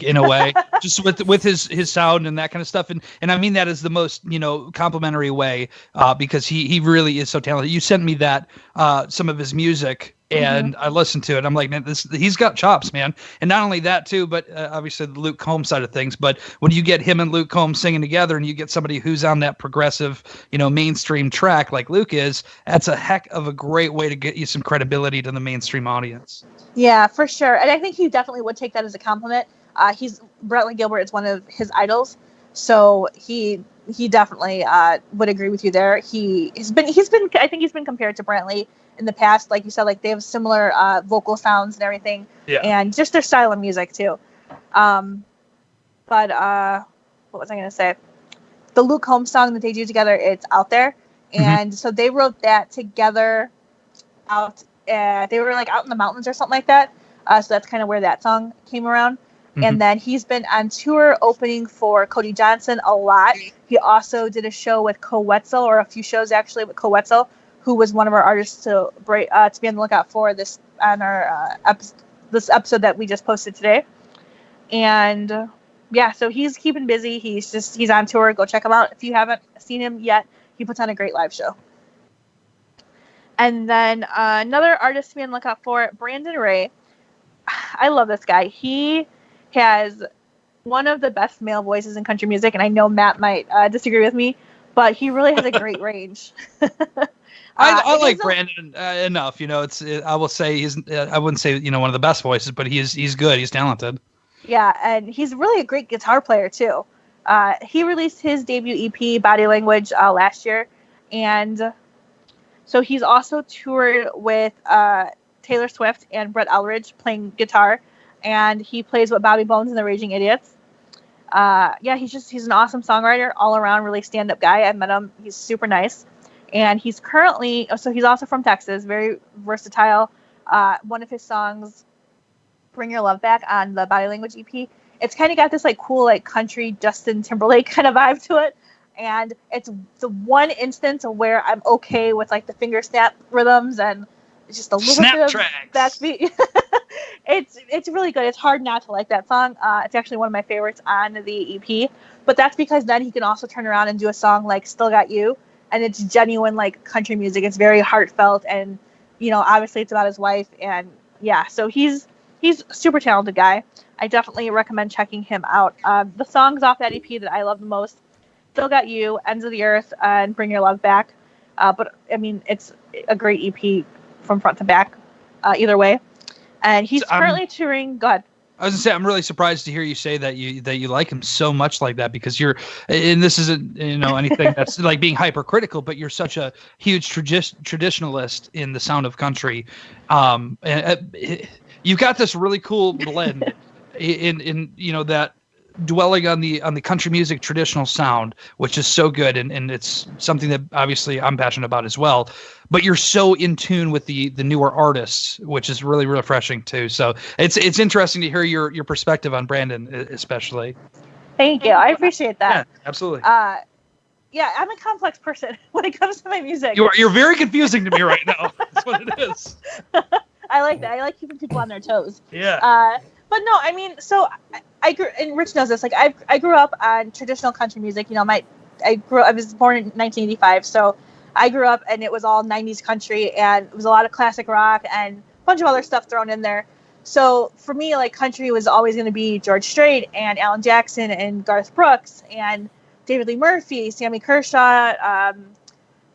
In a way, just with his sound and that kind of stuff. And I mean that as the most, complimentary way, because he really is so talented. You sent me that, some of his music, and I listened to it. I'm like, man, he's got chops, man. And not only that too, but obviously the Luke Combs side of things. But when you get him and Luke Combs singing together, and you get somebody who's on that progressive, mainstream track like Luke is, that's a heck of a great way to get you some credibility to the mainstream audience. Yeah, for sure. And I think he definitely would take that as a compliment. He's Brantley Gilbert is one of his idols, so he definitely would agree with you there. He's been I think he's been compared to Brantley in the past, like you said, like they have similar vocal sounds and everything, and just their style of music too. But what was I gonna say? The Luke Combs song that they do together, it's Out There, and so they wrote that together. They were like out in the mountains or something like that. So that's kind of where that song came around. And then he's been on tour opening for Cody Johnson a lot. He also did a show with Co Wetzel, or a few shows actually with Co Wetzel, who was one of our artists to be on the lookout for this on our this episode that we just posted today. And yeah, so he's keeping busy. He's on tour. Go check him out if you haven't seen him yet. He puts on a great live show. And then another artist to be on the lookout for, Brandon Ray. I love this guy. He has one of the best male voices in country music, and I know Matt might disagree with me, but he really has a great range. I like Brandon enough. I will say I wouldn't say one of the best voices, but he's good. He's talented. Yeah, and he's really a great guitar player too. He released his debut EP, Body Language, last year, and so he's also toured with Taylor Swift and Brett Eldredge playing guitar, and he plays with Bobby Bones and the Raging Idiots. He's an awesome songwriter, all around really stand up guy. I met him; he's super nice, and he's also from Texas, very versatile. One of his songs, Bring Your Love Back, on the Body Language EP, it's kind of got this like cool like country Justin Timberlake kind of vibe to it. And it's the one instance where I'm okay with like the finger snap rhythms and just a little bit of backbeat. It's really good. It's hard not to like that song. It's actually one of my favorites on the EP. But that's because then he can also turn around and do a song like Still Got You, and it's genuine like country music. It's very heartfelt, and obviously it's about his wife, and yeah, so he's a super talented guy. I definitely recommend checking him out. The songs off that EP that I love the most: Still Got You, Ends of the Earth, and Bring Your Love Back. But I mean, it's a great EP from front to back, either way. And he's currently touring. Go ahead. I was gonna say, I'm really surprised to hear you say that you like him so much like that, because and this isn't anything that's like being hypercritical, but you're such a huge traditionalist in the sound of country. You've got this really cool blend in that dwelling on the country music traditional sound, which is so good, and it's something that obviously I'm passionate about as well. But you're so in tune with the newer artists, which is really refreshing too. So it's interesting to hear your perspective on Brandon, especially. Thank you. I appreciate that. Yeah, absolutely. Yeah, I'm a complex person when it comes to my music. You're very confusing to me right now. That's what it is. I like that. I like keeping people on their toes. Yeah. But no, I mean, so I grew, and Rich knows this. Like I grew up on traditional country music. I was born in 1985, so I grew up and it was all 90s country, and it was a lot of classic rock and a bunch of other stuff thrown in there. So for me, like country was always going to be George Strait and Alan Jackson and Garth Brooks and David Lee Murphy, Sammy Kershaw,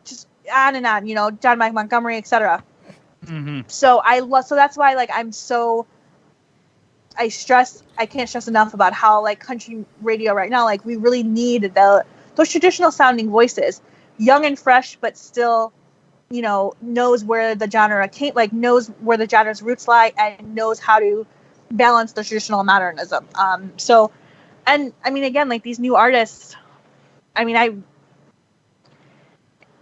just on and on. John Mike Montgomery, etc. Mm-hmm. So that's why like I can't stress enough about how like country radio right now, like we really need those traditional sounding voices, young and fresh, but still, knows where the genre knows where the genre's roots lie, and knows how to balance the traditional modernism. And I mean, again, like these new artists, I mean,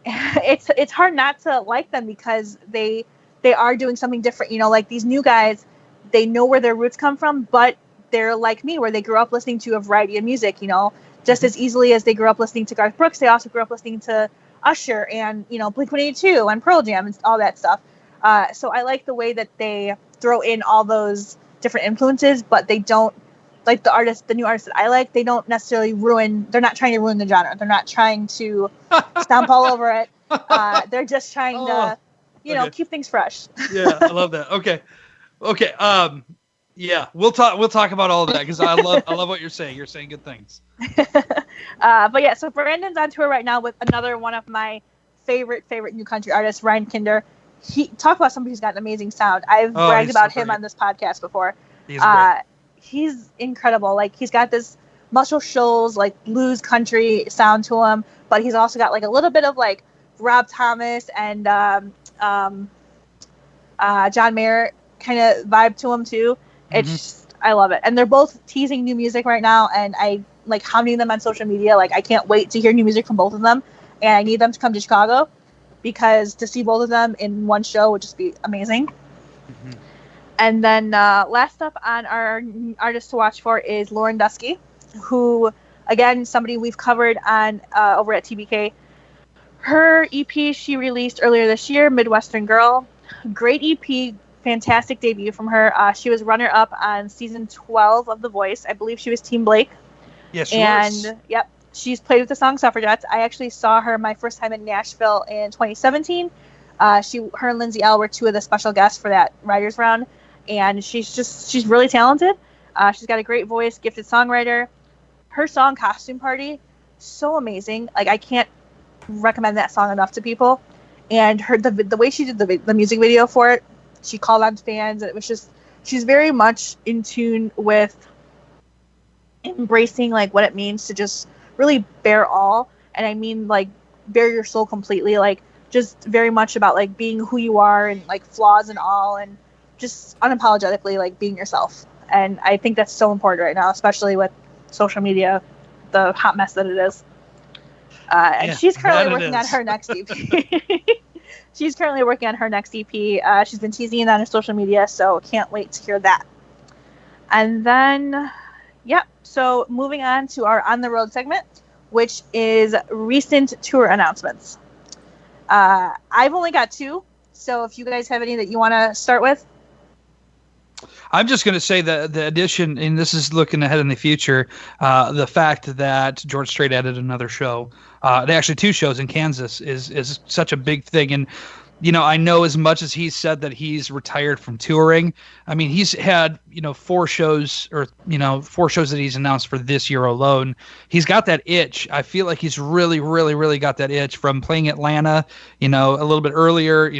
it's hard not to like them because they are doing something different. Like these new guys, they know where their roots come from, but they're like me, where they grew up listening to a variety of music, just as easily as they grew up listening to Garth Brooks, they also grew up listening to Usher and, Blink-182 and Pearl Jam and all that stuff. So I like the way that they throw in all those different influences, but they don't, like the new artists that I like, they don't necessarily they're not trying to ruin the genre. They're not trying to stomp all over it. They're just trying to, keep things fresh. Yeah, I love that. Okay. Yeah, we'll talk about all of that, because I love what you're saying. You're saying good things. But yeah, so Brandon's on tour right now with another one of my favorite new country artists, Ryan Kinder. Talk about somebody who's got an amazing sound. I've bragged about him on this podcast before. He's great. he's incredible. Like, he's got this Muscle Shoals, like, blues country sound to him, but he's also got, like, a little bit of, like, Rob Thomas and John Mayer kind of vibe to him, too. It's just, I love it. And they're both teasing new music right now, and I like hounding them on social media. Like, I can't wait to hear new music from both of them, and I need them to come to Chicago, because to see both of them in one show would just be amazing. And then last up on our artist to watch for is Lauren Dusky, who, again, somebody we've covered on over at TBK. Her EP she released earlier this year, Midwestern Girl. Great EP, fantastic debut from her. She was runner-up on season 12 of The Voice. I believe she was Team Blake. Yes, she was. And, yep, she's played with the song Suffragettes. I actually saw her my first time in Nashville in 2017. Her and Lindsay L were two of the special guests for that writers round, and she's really talented. She's got a great voice, gifted songwriter. Her song Costume Party, so amazing. Like, I can't recommend that song enough to people. And the way she did the music video for it, she called on fans, and it was just, she's very much in tune with embracing, like, what it means to just really bear all. And I mean, like, bare your soul completely, like, just very much about, like, being who you are and, like, flaws and all, and just unapologetically, like, being yourself. And I think that's so important right now, especially with social media, the hot mess that it is. And she's currently working on her next EP. She's currently working on her next EP. She's been teasing it on her social media, so can't wait to hear that. And then, yep, so moving on to our On the Road segment, which is recent tour announcements. I've only got two, so if you guys have any that you want to start with. I'm just going to say that the addition, and this is looking ahead in the future, the fact that George Strait added another show, actually two shows in Kansas, is such a big thing. And, you know, I know as much as he's said that he's retired from touring, I mean, he's had, four shows that he's announced for this year alone. He's got that itch. I feel like he's really, really, really got that itch from playing Atlanta, a little bit earlier,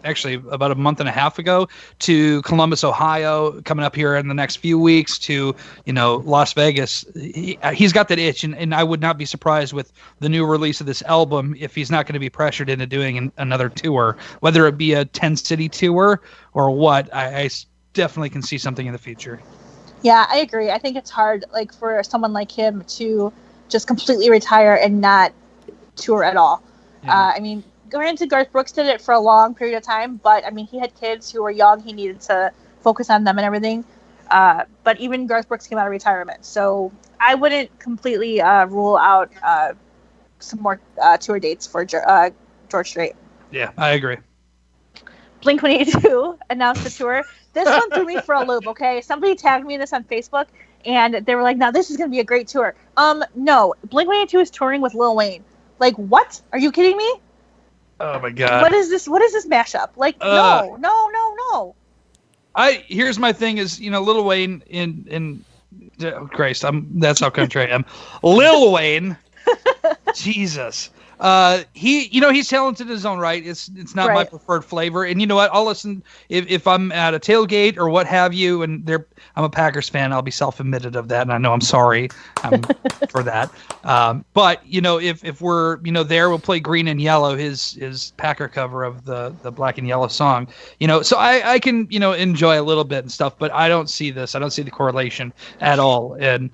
about a month and a half ago, to Columbus, Ohio, coming up here in the next few weeks, to, Las Vegas. He's got that itch, and I would not be surprised with the new release of this album if he's not going to be pressured into doing another tour, whether it be a 10-city tour or what. I definitely can see something in the future. Yeah, I agree. I think it's hard, like, for someone like him to just completely retire and not tour at all. Yeah. I mean, granted, Garth Brooks did it for a long period of time, but I mean, he had kids who were young. He needed to focus on them and everything. But even Garth Brooks came out of retirement, so I wouldn't completely rule out some more tour dates for George Strait. Yeah, I agree. Blink-182 announced a tour. This one threw me for a loop. Okay, somebody tagged me in this on Facebook, and they were like, "Now this is going to be a great tour." No, Blink-182 is touring with Lil Wayne. Like, what? Are you kidding me? Oh my God! What is this? What is this mashup? Like, no. Here's my thing: is Lil Wayne in Christ, that's how country I am. Lil Wayne, Jesus. He's talented in his own right. It's not my preferred flavor. And you know what? I'll listen if I'm at a tailgate or what have you, and I'm a Packers fan. I'll be self-admitted of that, and I know I'm sorry for that. But if we're there, we'll play Green and Yellow, his Packer cover of the Black and Yellow song. So I can enjoy a little bit and stuff, but I don't see this. I don't see the correlation at all. And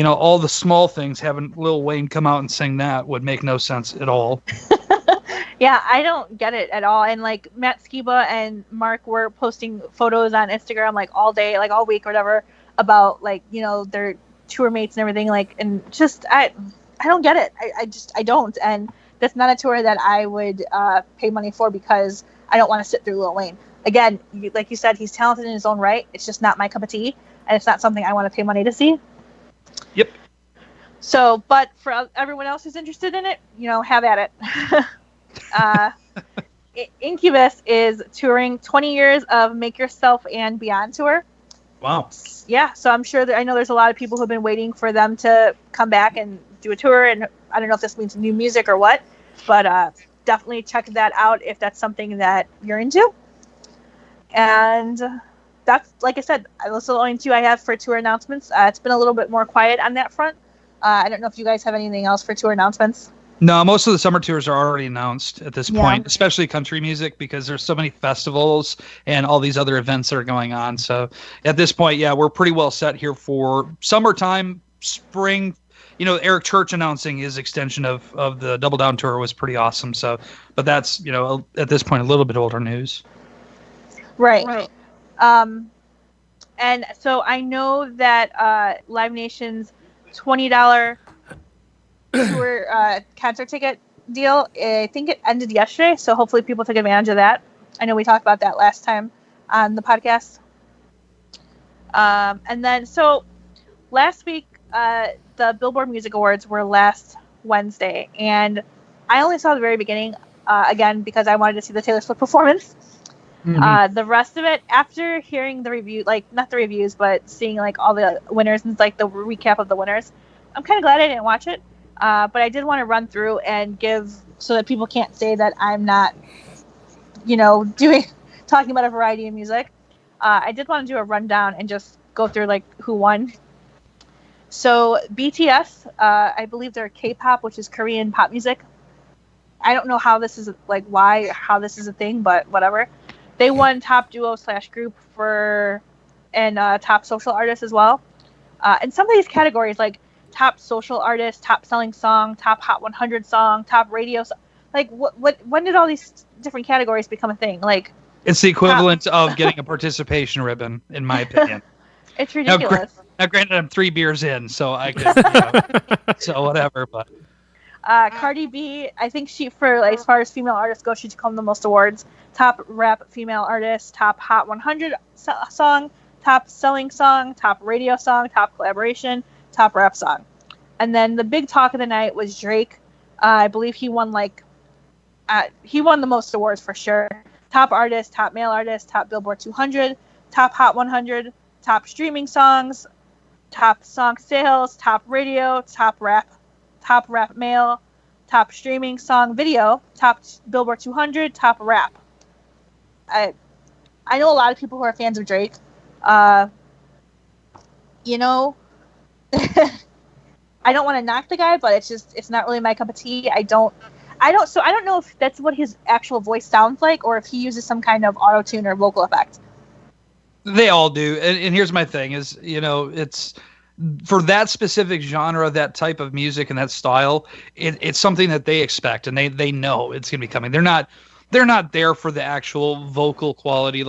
all the small things, having Lil Wayne come out and sing that would make no sense at all. Yeah, I don't get it at all. And like Matt Skiba and Mark were posting photos on Instagram like all day, like all week or whatever, about like, their tour mates and everything. Like, and just, I don't get it. I don't. And that's not a tour that I would pay money for, because I don't want to sit through Lil Wayne. Again, like you said, he's talented in his own right. It's just not my cup of tea, and it's not something I want to pay money to see. Yep. So, but for everyone else who's interested in it, have at it. Incubus is touring 20 years of Make Yourself and Beyond tour. Wow. Yeah, so I'm sure I know there's a lot of people who've been waiting for them to come back and do a tour, and I don't know if this means new music or what, but definitely check that out if that's something that you're into. And that's, like I said, those are the only two I have for tour announcements. It's been a little bit more quiet on that front. I don't know if you guys have anything else for tour announcements. No, most of the summer tours are already announced at this point, especially country music, because there's so many festivals and all these other events that are going on. So at this point, yeah, we're pretty well set here for summertime, spring. Eric Church announcing his extension of the Double Down tour was pretty awesome. So, but that's, at this point, a little bit older news. Right. And so I know that Live Nation's $20 tour concert ticket deal, I think it ended yesterday, so hopefully people took advantage of that. I know we talked about that last time on the podcast. And then, so last week, the Billboard Music Awards were last Wednesday, and I only saw the very beginning, again, because I wanted to see the Taylor Swift performance. Mm-hmm. The rest of it, after hearing the review, not the reviews, but seeing all the winners and the recap of the winners, I'm kind of glad I didn't watch it. But I did want to run through and give, so that people can't say that I'm not, talking about a variety of music. I did want to do a rundown and just go through who won. So BTS, I believe they're K-pop, which is Korean pop music. I don't know how this is how this is a thing, but whatever. They won top duo/group and top social artist as well. And some of these categories, top social artist, top selling song, top Hot 100 song, top radio song. When did all these different categories become a thing? It's the equivalent of getting a participation ribbon, in my opinion. It's ridiculous. Now, granted, I'm 3 beers in, so I could, so whatever. But Cardi B, I think she, for as far as female artists go, she took home the most awards. Top rap female artist, top Hot 100 song, top selling song, top radio song, top collaboration, top rap song. And then the big talk of the night was Drake. I believe he won he won the most awards for sure. Top artist, top male artist, top Billboard 200, top Hot 100, top streaming songs, top song sales, top radio, top rap male, top streaming song video, top Billboard 200, top rap. I know a lot of people who are fans of Drake. I don't want to knock the guy, but it's not really my cup of tea. I don't know if that's what his actual voice sounds like, or if he uses some kind of auto-tune or vocal effect. They all do. And here's my thing is, it's for that specific genre, that type of music and that style, it's something that they expect and they know it's going to be coming. They're not there for the actual vocal quality,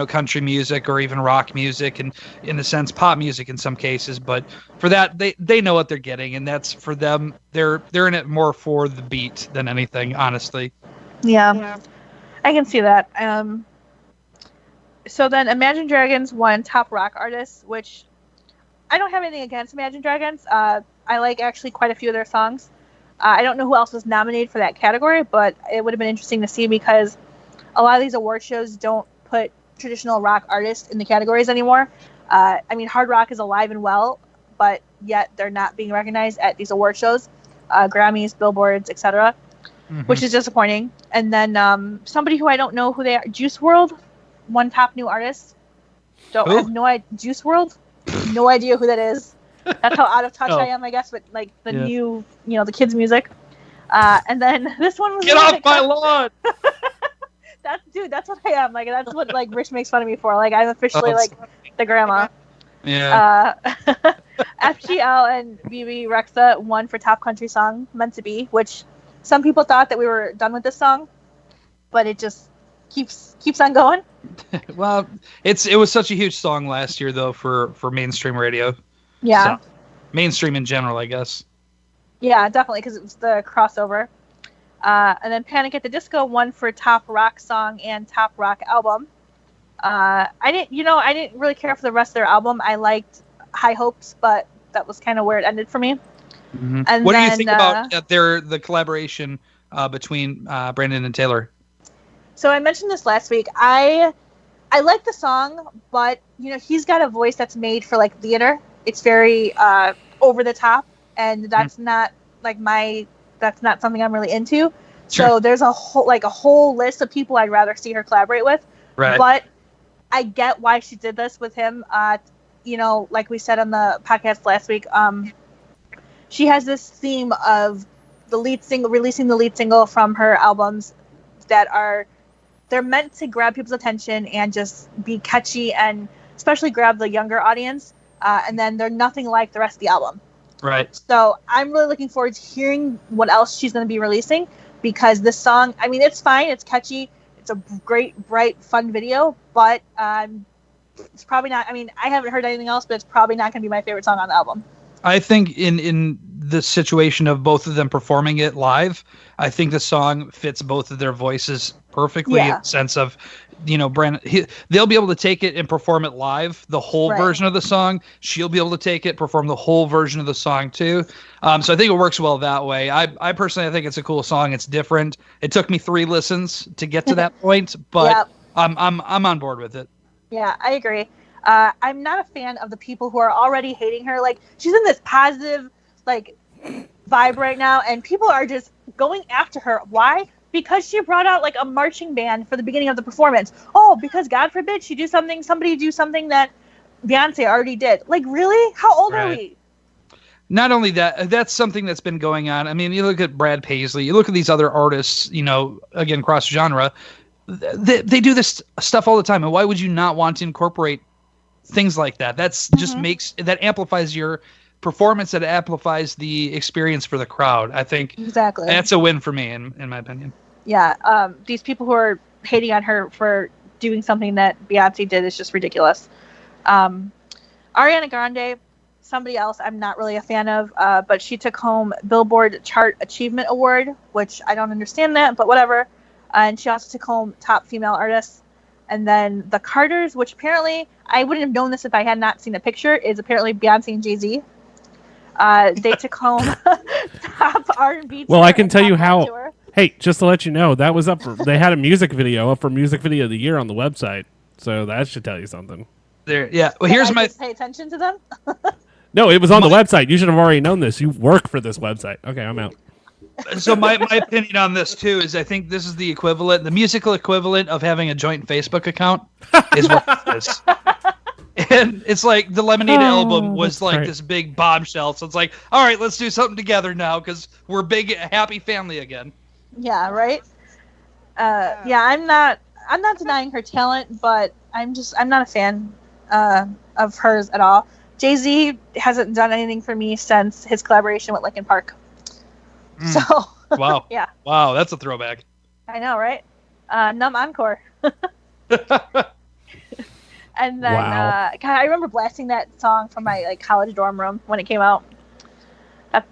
country music or even rock music, and in a sense pop music in some cases. But for that, they know what they're getting, and that's for them. They're in it more for the beat than anything, honestly. Yeah. I can see that. So then Imagine Dragons won top rock artist, which I don't have anything against Imagine Dragons. I like actually quite a few of their songs. I don't know who else was nominated for that category, but it would have been interesting to see because a lot of these award shows don't put traditional rock artists in the categories anymore. Hard rock is alive and well, but yet they're not being recognized at these award shows, Grammys, Billboards, etc., which is disappointing. And then somebody who I don't know who they are, Juice WRLD, won top new artist. Have no idea. Juice WRLD, no idea who that is. That's how out of touch I am, I guess, with new, the kids' music. And then this one was... Get off my lawn! That's what I am. That's what, Rich makes fun of me for. I'm officially, the grandma. Yeah. FGL and BB Rexa won for top country song, Meant to Be, which some people thought that we were done with this song, but it just keeps on going. Well, it was such a huge song last year, though, for mainstream radio. Yeah. So, mainstream in general, I guess. Yeah, definitely, because it was the crossover. And then Panic at the Disco won for top rock song and top rock album. I didn't really care for the rest of their album. I liked High Hopes, but that was kind of where it ended for me. Mm-hmm. And what do you think about the collaboration between Brandon and Taylor? So I mentioned this last week. I like the song, but he's got a voice that's made for theater. It's very over the top, and that's not that's not something I'm really into. Sure. So there's a whole list of people I'd rather see her collaborate with. Right. But I get why she did this with him. You know, like we said on the podcast last week, she has this theme of releasing the lead single from her albums that they're meant to grab people's attention and just be catchy and especially grab the younger audience. And then they're nothing like the rest of the album. Right. So I'm really looking forward to hearing what else she's going to be releasing, because this song, I mean, it's fine. It's catchy. It's a great, bright, fun video, but it's probably not, I mean, I haven't heard anything else, but it's probably not going to be my favorite song on the album. I think in the situation of both of them performing it live, I think the song fits both of their voices perfectly in the sense of, you know, Brandon, they'll be able to take it and perform it live, the whole version of the song. She'll be able to take it, perform the whole version of the song too. So I think it works well that way. I personally, I think it's a cool song. It's different. It took me 3 listens to get to that point, but I'm on board with it. Yeah, I agree. I'm not a fan of the people who are already hating her. Like, she's in this positive, like, vibe right now, and people are just going after her. Why? Because she brought out, like, a marching band for the beginning of the performance. Oh, because God forbid somebody do something that Beyonce already did. Like, really? How old are we? Not only that, that's something that's been going on. I mean, you look at Brad Paisley, you look at these other artists, you know, again, cross genre. They do this stuff all the time. And why would you not want to incorporate things like that? That's just that amplifies your performance, that amplifies the experience for the crowd. I think exactly that's a win for me, in my opinion. Yeah. These people who are hating on her for doing something that Beyonce did is just ridiculous. Ariana Grande, somebody else I'm not really a fan of, but she took home Billboard Chart Achievement Award, which I don't understand that, but whatever. And she also took home Top Female Artist. And then the Carters, which apparently, I wouldn't have known this if I had not seen a picture, is apparently Beyonce and Jay-Z. They took home Top R&B. Well, I can tell you how. Tour. Hey, just to let you know, that was up for. They had a music video up for Music Video of the Year on the website, so that should tell you something. There, yeah. Well, here's my. Pay attention to them. No, it was on the website. You should have already known this. You work for this website. Okay, I'm out. So my opinion on this too is I think this is the equivalent, the musical equivalent of having a joint Facebook account is what it is. And it's like the Lemonade album was like this big bombshell. So it's like, all right, let's do something together now because we're big, happy family again. Yeah, right. Yeah, I'm not denying her talent, but I'm not a fan of hers at all. Jay-Z hasn't done anything for me since his collaboration with Linkin Park. So wow. Yeah. Wow, that's a throwback. I know, right? Numb Encore. And then I remember blasting that song from my college dorm room when it came out.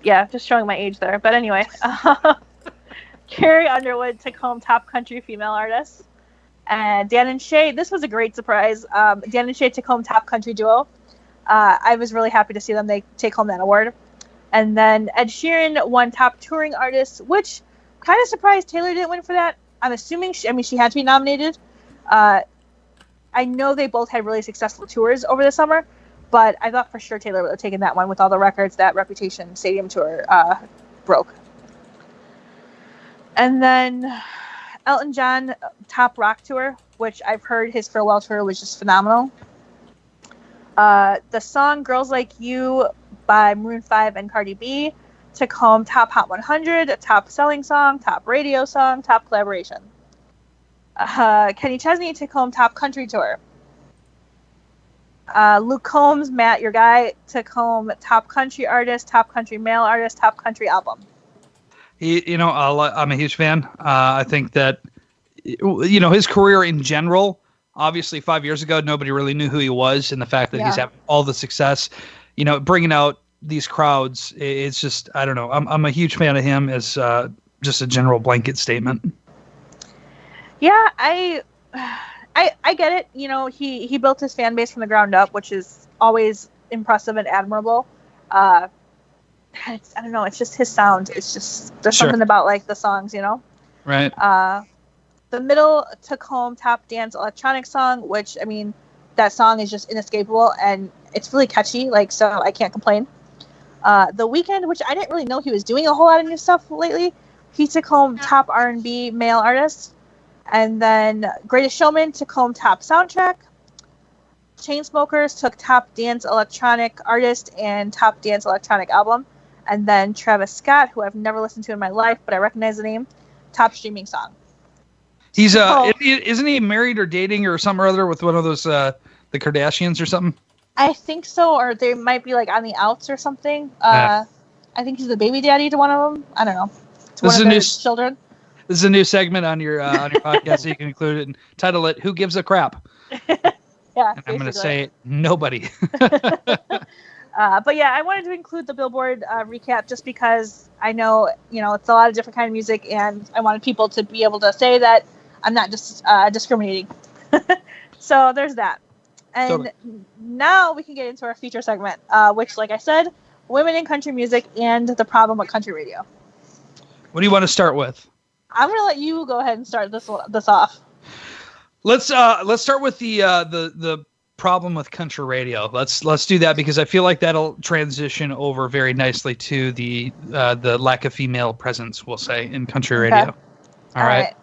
Just showing my age there. But anyway, Carrie Underwood took home Top Country Female Artist. And Dan and Shay, this was a great surprise. Dan and Shay took home Top Country Duo. I was really happy to see them take home that award. And then Ed Sheeran won Top Touring Artist, which kind of surprised Taylor didn't win for that. I'm assuming she had to be nominated. I know they both had really successful tours over the summer, but I thought for sure Taylor would have taken that one with all the records that Reputation Stadium Tour broke. And then Elton John Top Rock Tour, which I've heard his farewell tour was just phenomenal. The song Girls Like You by Maroon 5 and Cardi B took home Top Hot 100, Top Selling Song, Top Radio Song, Top Collaboration. Kenny Chesney took home Top Country Tour. Luke Combs, Matt, your guy, took home Top Country Artist, Top Country Male Artist, Top Country Album. I'm a huge fan. I think that, his career in general, obviously 5 years ago, nobody really knew who he was, and the fact that he's having all the success, bringing out these crowds, it's just, I don't know. I'm a huge fan of him as just a general blanket statement. Yeah, I get it. He built his fan base from the ground up, which is always impressive and admirable. I don't know. It's just his sound. It's just there's something about the songs, Right. The Middle took home Top Dance Electronic Song, which that song is just inescapable and it's really catchy. So I can't complain. The Weeknd, which I didn't really know he was doing a whole lot of new stuff lately, he took home Top R&B Male Artist. And then Greatest Showman took home Top Soundtrack. Chainsmokers took Top Dance Electronic Artist and Top Dance Electronic Album. And then Travis Scott, who I've never listened to in my life, but I recognize the name, Top Streaming Song. He's isn't he married or dating or something or other with one of those the Kardashians or something? I think so, or they might be like on the outs or something. I think he's the baby daddy to one of them. I don't know. To one of their children. This is a new segment on your podcast, so you can include it and title it "Who Gives a Crap." Yeah, and I'm going to say nobody. But yeah, I wanted to include the Billboard recap just because I know, it's a lot of different kind of music, and I wanted people to be able to say that I'm not just discriminating. So there's that. And now we can get into our feature segment, which, like I said, women in country music and the problem with country radio. What do you want to start with? I'm going to let you go ahead and start this off. Let's start with the problem with country radio. Let's do that because I feel like that'll transition over very nicely to the lack of female presence, we'll say, in country radio. All right.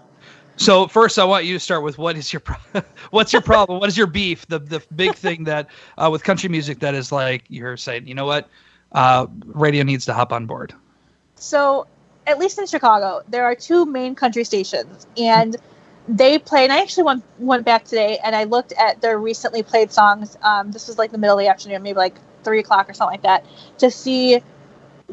So first, I want you to start with what's your problem? What is your beef? The big thing that with country music that is like you're saying, you know what, radio needs to hop on board. So at least in Chicago, there are two main country stations, and they play. And I actually went back today and I looked at their recently played songs. This was like the middle of the afternoon, maybe like 3:00 or something like that, to see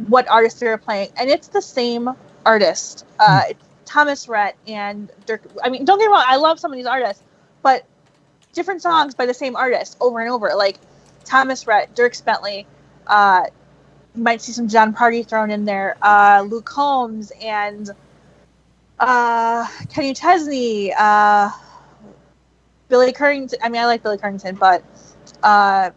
what artists they were playing, and it's the same artist. It's Thomas Rhett and Dirk. I mean, don't get me wrong, I love some of these artists, but different songs by the same artist over and over. Like Thomas Rhett, Dierks Bentley, you might see some John Party thrown in there, Luke Combs, and Kenny Chesney, Billy Currington. I mean, I like Billy Currington, but I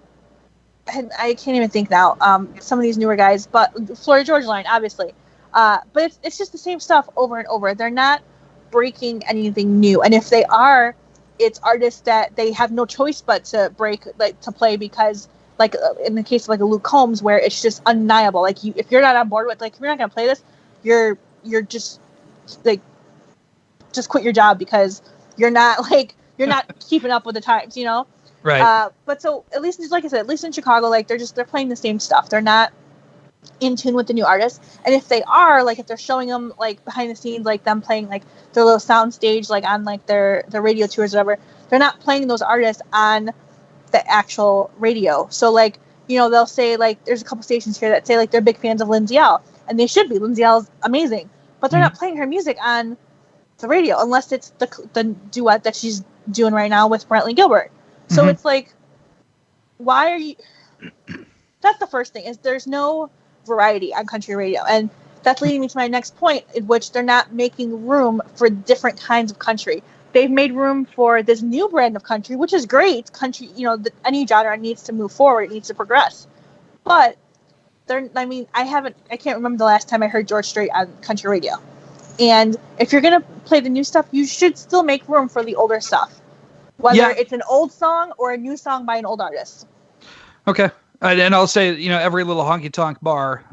can't even think now. Some of these newer guys, but Florida Georgia Line, obviously. But it's just the same stuff over and over. They're not breaking anything new. And if they are, it's artists that they have no choice but to play because, like in the case of like a Luke Combs, where it's just undeniable. Like if you're not on board with, like, if you're not going to play this, you're just like, just quit your job because you're not keeping up with the times, Right. But so at least, like I said, at least in Chicago, like they're playing the same stuff. They're not in tune with the new artists, and if they are, like if they're showing them like behind the scenes, like them playing like their little sound stage, like on like their radio tours or whatever, they're not playing those artists on the actual radio. So like, they'll say like there's a couple stations here that say like they're big fans of Lindsay L, and they should be. Lindsay L's amazing, but they're not playing her music on the radio unless it's the duet that she's doing right now with Brantley Gilbert. So it's like, why are you? That's the first thing, is there's no variety on country radio, and that's leading me to my next point, in which they're not making room for different kinds of country. They've made room for this new brand of country, which is great. Country, any genre needs to move forward, it needs to progress, but I can't remember the last time I heard George Strait on country radio. And if you're gonna play the new stuff, you should still make room for the older stuff, whether it's an old song or a new song by an old artist. Okay. And I'll say, every little honky-tonk bar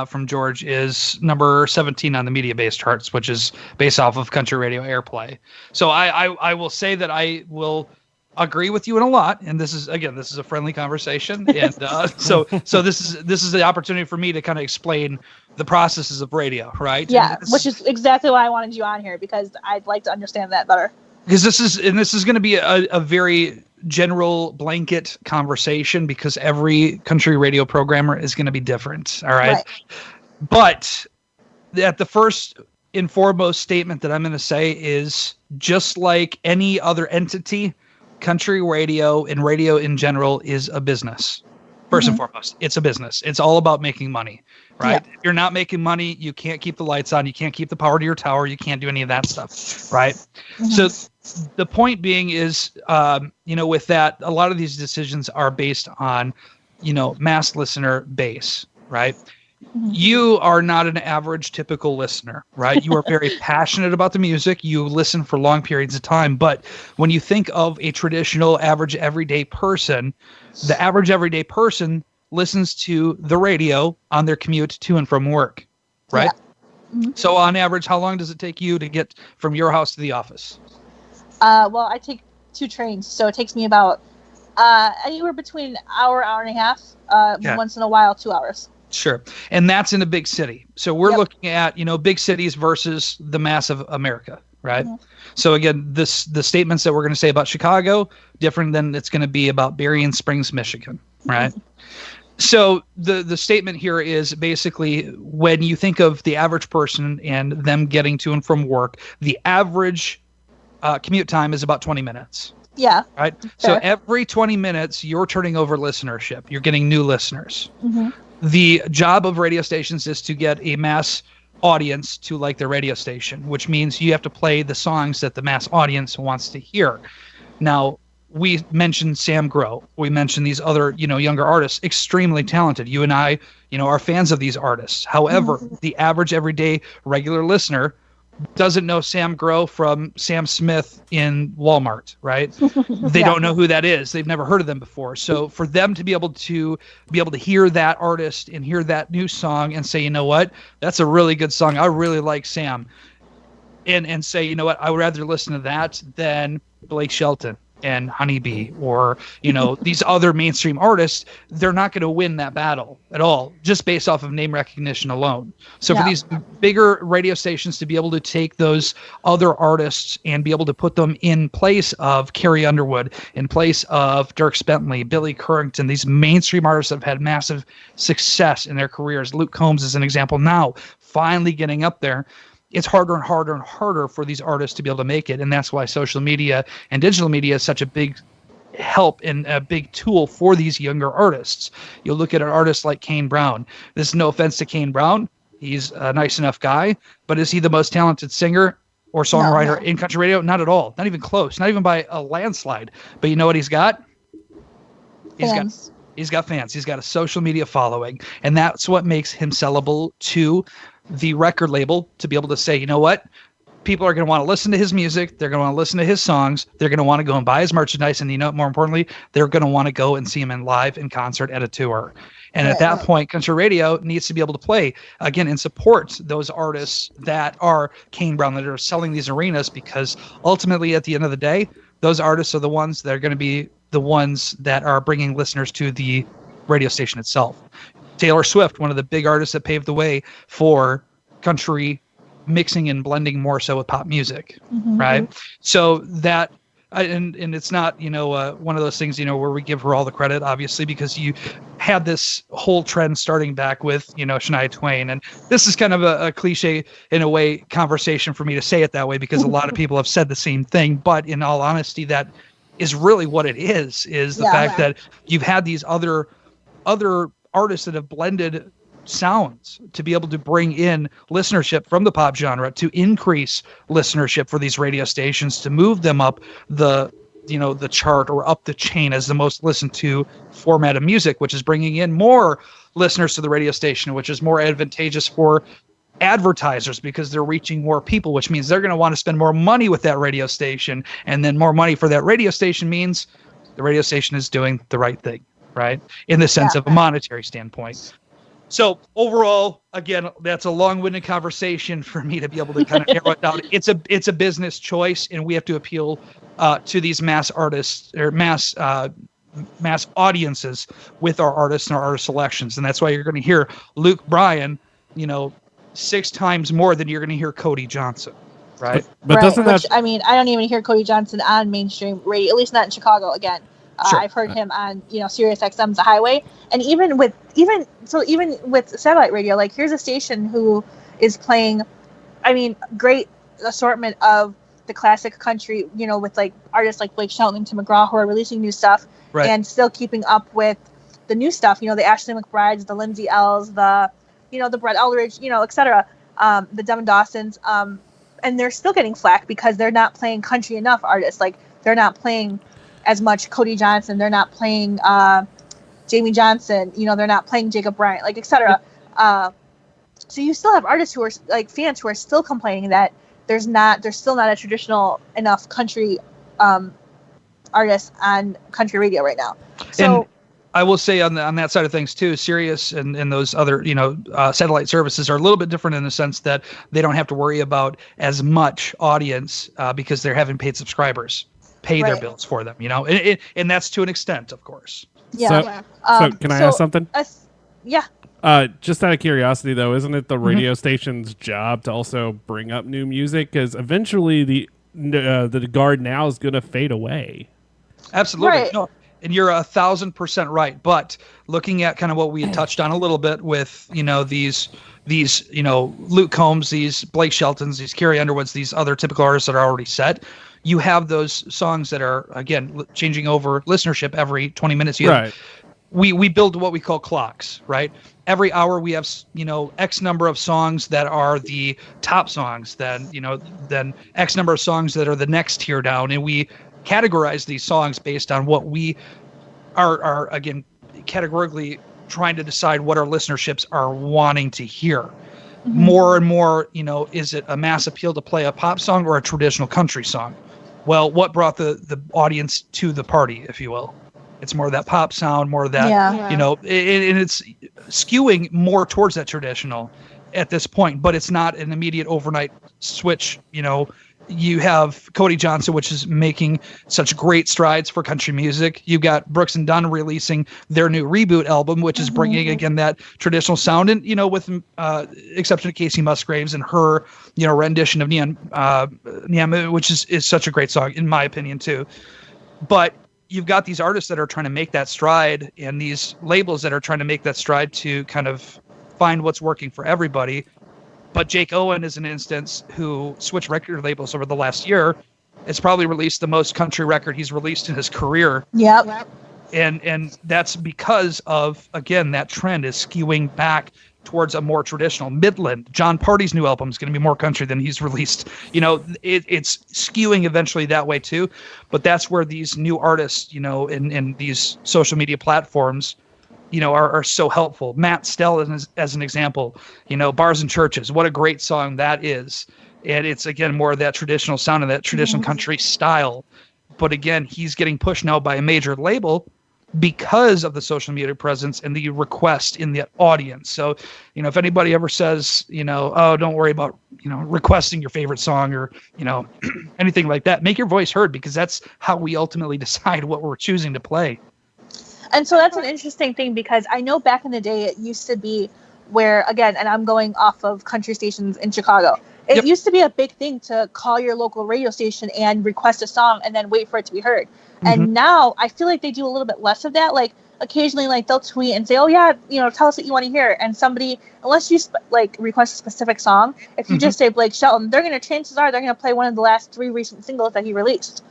from George is number 17 on the media-based charts, which is based off of country radio airplay. So I will say that I will agree with you in a lot. And this is a friendly conversation. And so this is the opportunity for me to kind of explain the processes of radio, right? Yeah, which is exactly why I wanted you on here, because I'd like to understand that better. Because this is going to be a very general blanket conversation, because every country radio programmer is going to be different. All right. But at the first and foremost statement that I'm going to say is, just like any other entity, country radio and radio in general is a business. First and foremost, it's a business. It's all about making money, right? Yeah. If you're not making money, you can't keep the lights on. You can't keep the power to your tower. You can't do any of that stuff, right? So the point being is, with that, a lot of these decisions are based on, mass listener base, right? You are not an average typical listener, right? You are very passionate about the music. You listen for long periods of time. But when you think of a traditional average everyday person, the average everyday person listens to the radio on their commute to and from work, right? Yeah. So on average, how long does it take you to get from your house to the office? Well, I take 2 trains, so it takes me about Anywhere between an hour, hour and a half. Yeah. Once in a while, 2 hours. Sure. And that's in a big city. So we're looking at, big cities versus the mass of America, right? Mm-hmm. So again, the statements that we're going to say about Chicago, different than it's going to be about Berrien Springs, Michigan, right? So the statement here is basically when you think of the average person and them getting to and from work, the average commute time is about 20 minutes. Yeah. Right. Fair. So every 20 minutes, you're turning over listenership. You're getting new listeners. Mm-hmm. The job of radio stations is to get a mass audience to like their radio station, which means you have to play the songs that the mass audience wants to hear. Now, we mentioned Sam Grow. We mentioned these other, younger artists, extremely talented. You and I, are fans of these artists. However, the average everyday regular listener doesn't know Sam Grow from Sam Smith in Walmart, right? They don't know who that is. They've never heard of them before. So for them to be able to hear that artist and hear that new song and say, you know what, that's a really good song. I really like Sam. And say, you know what, I would rather listen to that than Blake Shelton and Honeybee or, these other mainstream artists. They're not going to win that battle at all, just based off of name recognition alone. So for these bigger radio stations to be able to take those other artists and be able to put them in place of Carrie Underwood, in place of Dierks Bentley, Billy Currington, these mainstream artists that have had massive success in their careers. Luke Combs is an example now, finally getting up there. It's harder and harder and harder for these artists to be able to make it. And that's why social media and digital media is such a big help and a big tool for these younger artists. You'll look at an artist like Kane Brown. This is no offense to Kane Brown. He's a nice enough guy, but is he the most talented singer or songwriter in country radio? Not at all. Not even close. Not even by a landslide. But you know what he's got? He's got fans. He's got a social media following. And that's what makes him sellable to the record label, to be able to say, you know what, people are going to want to listen to his music. They're going to want to listen to his songs. They're going to want to go and buy his merchandise. And more importantly, they're going to want to go and see him in live, in concert, at a tour. And at that point, country radio needs to be able to play again and support those artists that are Kane Brown, that are selling these arenas, because ultimately at the end of the day, those artists are the ones that are going to be the ones that are bringing listeners to the radio station itself. Taylor Swift, one of the big artists that paved the way for country mixing and blending more so with pop music, right? So that, and it's not, one of those things, where we give her all the credit, obviously, because you had this whole trend starting back with, Shania Twain. And this is kind of a cliche, in a way, conversation for me to say it that way, because a lot of people have said the same thing. But in all honesty, that is really what it is the fact that you've had these other artists that have blended sounds to be able to bring in listenership from the pop genre, to increase listenership for these radio stations, to move them up the chart or up the chain as the most listened to format of music, which is bringing in more listeners to the radio station, which is more advantageous for advertisers because they're reaching more people, which means they're going to want to spend more money with that radio station. And then more money for that radio station means the radio station is doing the right thing, right? In the sense of a monetary standpoint. So overall, again, that's a long-winded conversation for me to be able to kind of narrow it down. It's a business choice, and we have to appeal to these mass artists or mass audiences with our artists and our artist selections. And that's why you're going to hear Luke Bryan, 6 times more than you're going to hear Cody Johnson, right? But doesn't that? I don't even hear Cody Johnson on mainstream radio, at least not in Chicago. Again, sure. I've heard him on Sirius XM's The Highway, and even with satellite radio. Like, here's a station who is playing, great assortment of the classic country, with like artists like Blake Shelton and Tim McGraw who are releasing new stuff, and still keeping up with the new stuff. The Ashley McBrides, the Lindsay Ells, the Brett Eldridge, etc. The Devin Dawsons, and they're still getting flack because they're not playing country enough artists. Like, they're not playing as much Cody Johnson. They're not playing Jamie Johnson. They're not playing Jacob Bryant, like, etc. So you still have artists who are like fans who are still complaining that there's still not a traditional enough country artist on country radio right now. So. And I will say on that side of things too, Sirius and those other satellite services are a little bit different in the sense that they don't have to worry about as much audience because they're having paid subscribers. pay their bills for them, and that's to an extent, of course. Yeah. So can I ask something? Yeah. Just out of curiosity, though, isn't it the radio station's job to also bring up new music? Because eventually the guard now is going to fade away. Absolutely. Right. No, and you're 1,000% right. But looking at kind of what we had touched on a little bit with, these Luke Combs, these Blake Sheltons, these Carrie Underwoods, these other typical artists that are already set, you have those songs that are, again, changing over listenership every 20 minutes. Right. We build what we call clocks, right? Every hour we have, X number of songs that are the top songs, then X number of songs that are the next tier down. And we categorize these songs based on what we are again, categorically trying to decide what our listenerships are wanting to hear. More and more, is it a mass appeal to play a pop song or a traditional country song? Well, what brought the audience to the party, if you will? It's more of that pop sound, more of that, and it's skewing more towards that traditional at this point, but it's not an immediate overnight switch. You have Cody Johnson, which is making such great strides for country music. You've got Brooks and Dunn releasing their new Reboot album, which is bringing, again, that traditional sound. And, with exception of Casey Musgraves and her, rendition of Neon, which is such a great song, in my opinion, too. But you've got these artists that are trying to make that stride and these labels that are trying to make that stride to kind of find what's working for everybody. But Jake Owen is an instance who switched record labels over the last year. It's probably released the most country record he's released in his career. Yep. And that's because of, again, that trend is skewing back towards a more traditional Midland. John Party's new album is going to be more country than he's released. It's skewing eventually that way too. But that's where these new artists, in these social media platforms, are so helpful. Matt Stell as an example, Bars and Churches, what a great song that is. And it's, again, more of that traditional sound and that traditional country style. But again, he's getting pushed now by a major label because of the social media presence and the request in the audience. So, if anybody ever says, oh, don't worry about, requesting your favorite song or, anything like that, make your voice heard, because that's how we ultimately decide what we're choosing to play. And so that's an interesting thing, because I know back in the day it used to be where, again, and I'm going off of country stations in Chicago, it used to be a big thing to call your local radio station and request a song and then wait for it to be heard. And now I feel like they do a little bit less of that. Like occasionally, like they'll tweet and say, oh yeah, tell us what you want to hear. And somebody, unless you request a specific song, if you just say Blake Shelton, chances are they're going to play one of the last 3 recent singles that he released.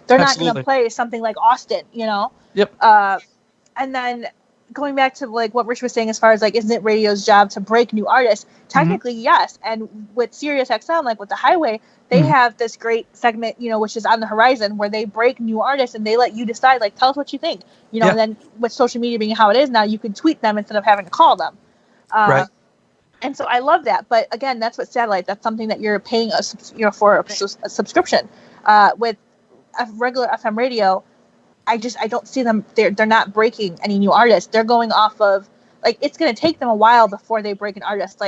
They're not going to play something like Austin, Yep. And then going back to what Rich was saying, as far as isn't it radio's job to break new artists? Technically, yes. And with Sirius XM, with the Highway, they have this great segment, which is On the Horizon, where they break new artists and they let you decide, tell us what you think, and then with social media being how it is now, you can tweet them instead of having to call them. Right. And so I love that. But again, that's what satellite, that's something that you're paying for a subscription. With a regular FM radio, I don't see them. They're not breaking any new artists. They're going off of it's going to take them a while before they break an artist.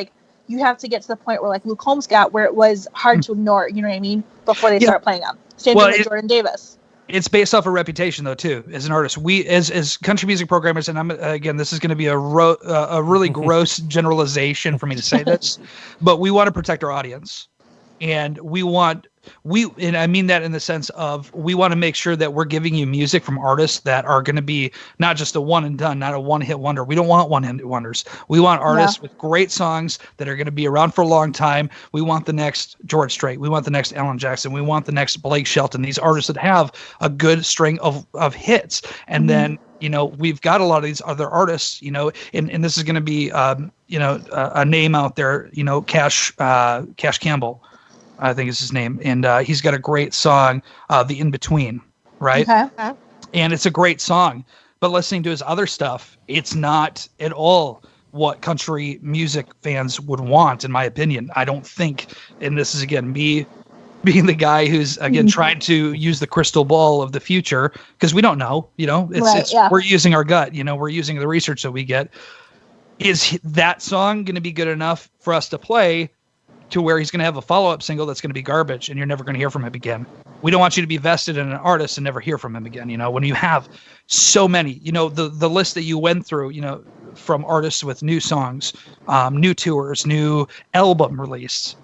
You have to get to the point where Luke Combs got, where it was hard to ignore. You know what I mean? Before they start playing them. Same thing with Jordan Davis. It's based off a reputation, though, too, as an artist. We, as country music programmers, and this is going to be a really gross generalization for me to say this, but we want to protect our audience, and and I mean that in the sense of we want to make sure that we're giving you music from artists that are going to be not just a one and done, not a one-hit wonder. We don't want one-hit wonders. We want artists with great songs that are going to be around for a long time. We want the next George Strait. We want the next Alan Jackson. We want the next Blake Shelton. These artists that have a good string of hits. And then, we've got a lot of these other artists, and this is going to be, a name out there, Cash Campbell, I think is his name. And he's got a great song, The In-Between, right? Okay. And it's a great song. But listening to his other stuff, it's not at all what country music fans would want, in my opinion. I don't think, and this is, again, me being the guy who's, again, trying to use the crystal ball of the future, because we don't know, we're using our gut, we're using the research that we get. Is that song going to be good enough for us to play? to where he's going to have a follow-up single that's going to be garbage and you're never going to hear from him again. We don't want you to be vested in an artist and never hear from him again. When you have so many, the list that you went through, from artists with new songs, new tours, new album release,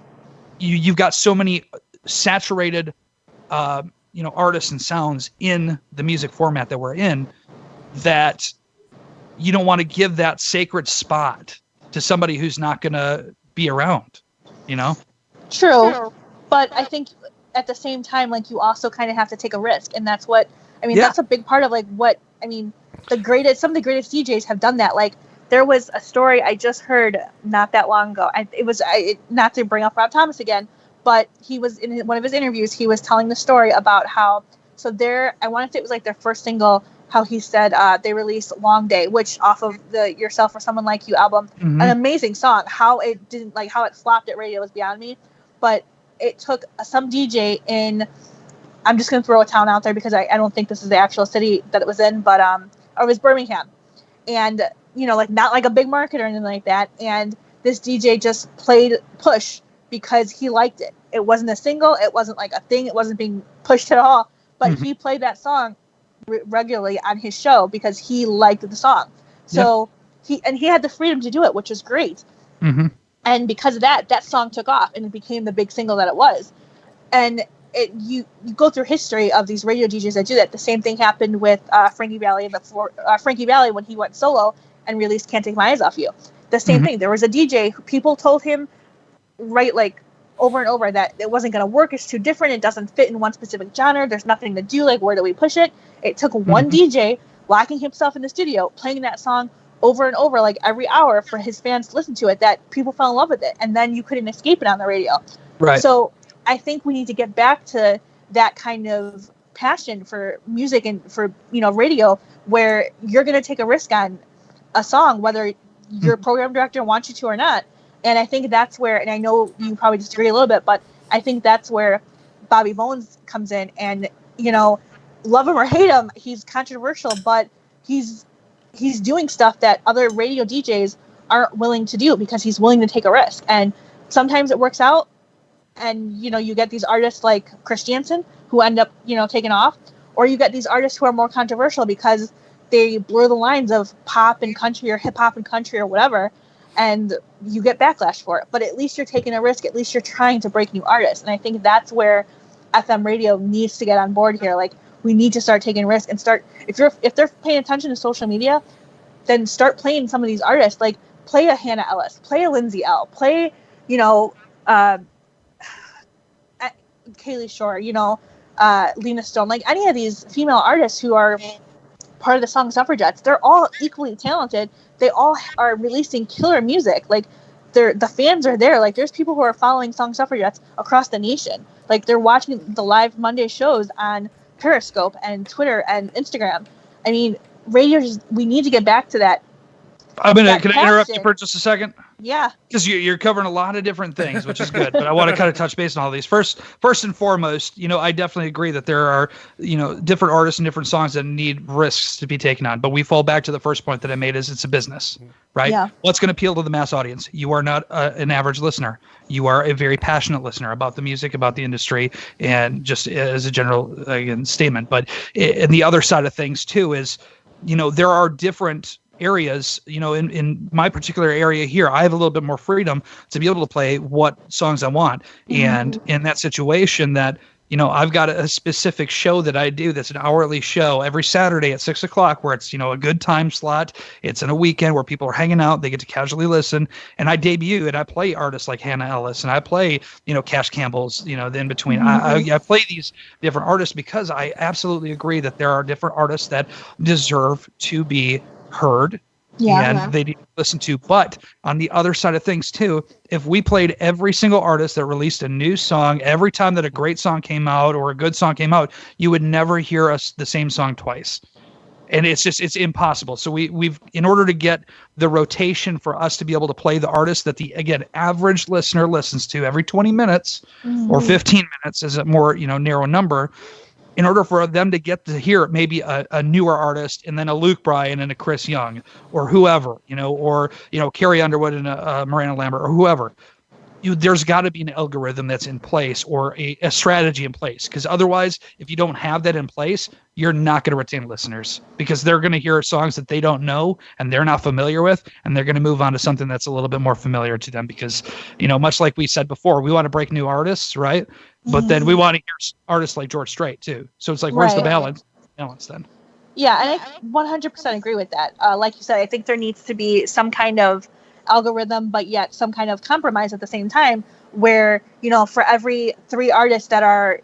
you've got so many saturated, artists and sounds in the music format that we're in, that you don't want to give that sacred spot to somebody who's not going to be around, True. But I think at the same time, like, you also kind of have to take a risk. And that's what, that's a big part of some of the greatest DJs have done that. Like, there was a story I just heard not that long ago. Not to bring up Rob Thomas again, but he was in one of his interviews, he was telling the story about how, I want to say it was like their first single, how he said they released Long Day, which off of the Yourself or Someone Like You album, an amazing song. How it flopped at radio was beyond me. But it took some DJ in, I'm just going to throw a town out there because I don't think this is the actual city that it was in, but it was Birmingham. And, not like a big market or anything like that. And this DJ just played Push because he liked it. It wasn't a single. It wasn't like a thing. It wasn't being pushed at all. But he played that song regularly on his show because he liked the song. So he had the freedom to do it, which is great. And because of that song took off and it became the big single that it was. And you go through history of these radio DJs that do that. The same thing happened with Frankie Valli when he went solo and released Can't Take My Eyes Off You. The same thing. There was a DJ who people told him over and over that it wasn't going to work. It's too different. It doesn't fit in one specific genre. There's nothing to do. Like, where do we push it? It took one DJ locking himself in the studio, playing that song over and over, like every hour, for his fans to listen to it, that people fell in love with it. And then you couldn't escape it on the radio. Right. So I think we need to get back to that kind of passion for music and for, radio, where you're going to take a risk on a song, whether your program director wants you to or not. And I think that's where, and I know you probably disagree a little bit, but I think that's where Bobby Bones comes in. And, love him or hate him, he's controversial, but he's doing stuff that other radio DJs aren't willing to do because he's willing to take a risk. And sometimes it works out, and, you get these artists like Chris Jansen who end up, taking off, or you get these artists who are more controversial because they blur the lines of pop and country or hip hop and country or whatever, and you get backlash for it. But at least you're taking a risk. At least you're trying to break new artists. And I think that's where FM radio needs to get on board here. Like, we need to start taking risks and start, if they're paying attention to social media, then start playing some of these artists. Like, play a Hannah Ellis, play a Lindsay L, play, Kaylee Shore, Lena Stone, like any of these female artists who are part of the Song Suffragettes. They're all equally talented. They all are releasing killer music. Like, the fans are there. Like, there's people who are following Song Suffragettes across the nation. Like, they're watching the live Monday shows on Periscope and Twitter and Instagram. I mean, radio, we need to get back to that. Can I interrupt you for just a second? Yeah. Because you're covering a lot of different things, which is good. But I want to kind of touch base on all these. First and foremost, I definitely agree that there are, different artists and different songs that need risks to be taken on. But we fall back to the first point that I made, is it's a business, right? Yeah. What's going to appeal to the mass audience? You are not an average listener. You are a very passionate listener about the music, about the industry, and just as a general statement. But and the other side of things too is, there are different areas, in my particular area here, I have a little bit more freedom to be able to play what songs I want. And in that situation that, I've got a specific show that I do that's an hourly show every Saturday at 6:00 where it's, a good time slot. It's in a weekend where people are hanging out. They get to casually listen. And I debut and I play artists like Hannah Ellis, and I play, Cash Campbell's, the in between. I play these different artists because I absolutely agree that there are different artists that deserve to be heard and they need to listen to. But on the other side of things too, if we played every single artist that released a new song every time that a great song came out or a good song came out, you would never hear the same song twice. And it's impossible. So we've in order to get the rotation for us to be able to play the artist that the, again, average listener listens to every 20 minutes or 15 minutes is a more, narrow number. In order for them to get to hear maybe a newer artist and then a Luke Bryan and a Chris Young or whoever, or, Carrie Underwood and a Miranda Lambert or whoever, there's got to be an algorithm that's in place or a strategy in place, because otherwise, if you don't have that in place, you're not going to retain listeners, because they're going to hear songs that they don't know and they're not familiar with, and they're going to move on to something that's a little bit more familiar to them, because, much like we said before, we want to break new artists, right? But then we want to hear artists like George Strait too. So it's like, where's the balance then? Yeah, and I 100% agree with that. Like you said, I think there needs to be some kind of algorithm, but yet some kind of compromise at the same time, where, for every 3 artists that are,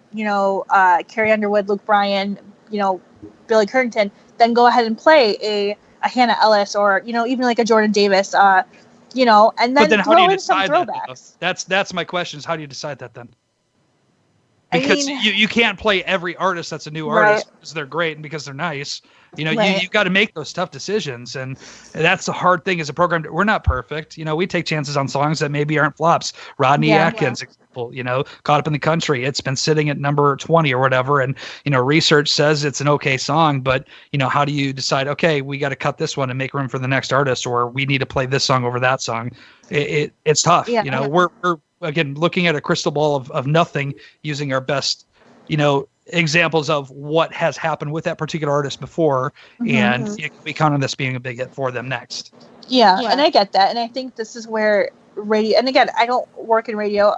Carrie Underwood, Luke Bryan, Billy Currington, then go ahead and play a Hannah Ellis, or, even like a Jordan Davis, and then throw in some throwbacks. That's my question, is how do you decide that then? Because you can't play every artist that's a new artist because they're great and because they're nice. You've got to make those tough decisions, and that's the hard thing as a program. We're not perfect. We take chances on songs that maybe aren't flops. Rodney Atkins, example, Caught Up in the Country. It's been sitting at number 20 or whatever, and research says it's an okay song, but how do you decide? Okay, we got to cut this one and make room for the next artist, or we need to play this song over that song. It's tough. We're again looking at a crystal ball of nothing, using our best examples of what has happened with that particular artist before, and we count on this being a big hit for them next. Yeah, and I get that, and I think this is where radio, and again, I don't work in radio,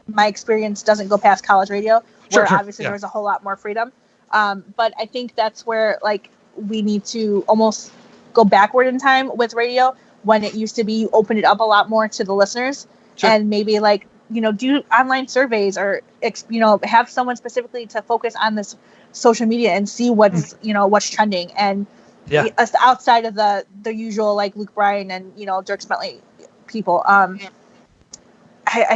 my experience doesn't go past college radio, where obviously there's a whole lot more freedom, but I think that's where, like, we need to almost go backward in time with radio, when it used to be you open it up a lot more to the listeners, and maybe like, do online surveys, or, have someone specifically to focus on this social media and see what's, what's trending. And outside of the usual, like Luke Bryan and, Dirk Bentley people, I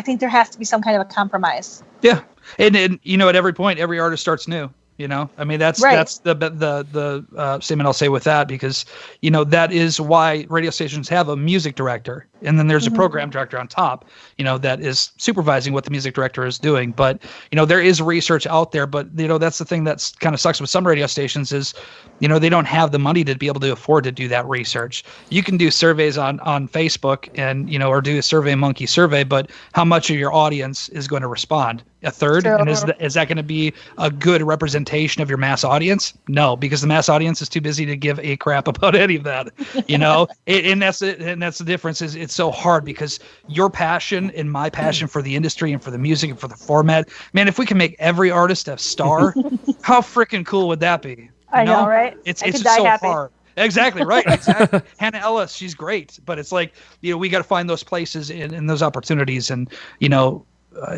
think there has to be some kind of a compromise. Yeah. And at every point, every artist starts new. That's the statement I'll say with that, because that is why radio stations have a music director, and then there's a program director on top, that is supervising what the music director is doing. But there is research out there, but that's the thing that's kind of sucks with some radio stations is they don't have the money to be able to afford to do that research. You can do surveys on Facebook and or do a Survey Monkey survey, but how much of your audience is going to respond? A third? Sure. And is that going to be a good representation of your mass audience? No, because the mass audience is too busy to give a crap about any of that. And that's it. And that's the difference. Is it's so hard, because your passion and my passion for the industry and for the music and for the format, man, if we can make every artist a star, how freaking cool would that be? I know, right? It's just so happy. Hard. Exactly, right. Exactly. Hannah Ellis, she's great, but it's like, we got to find those places and those opportunities, and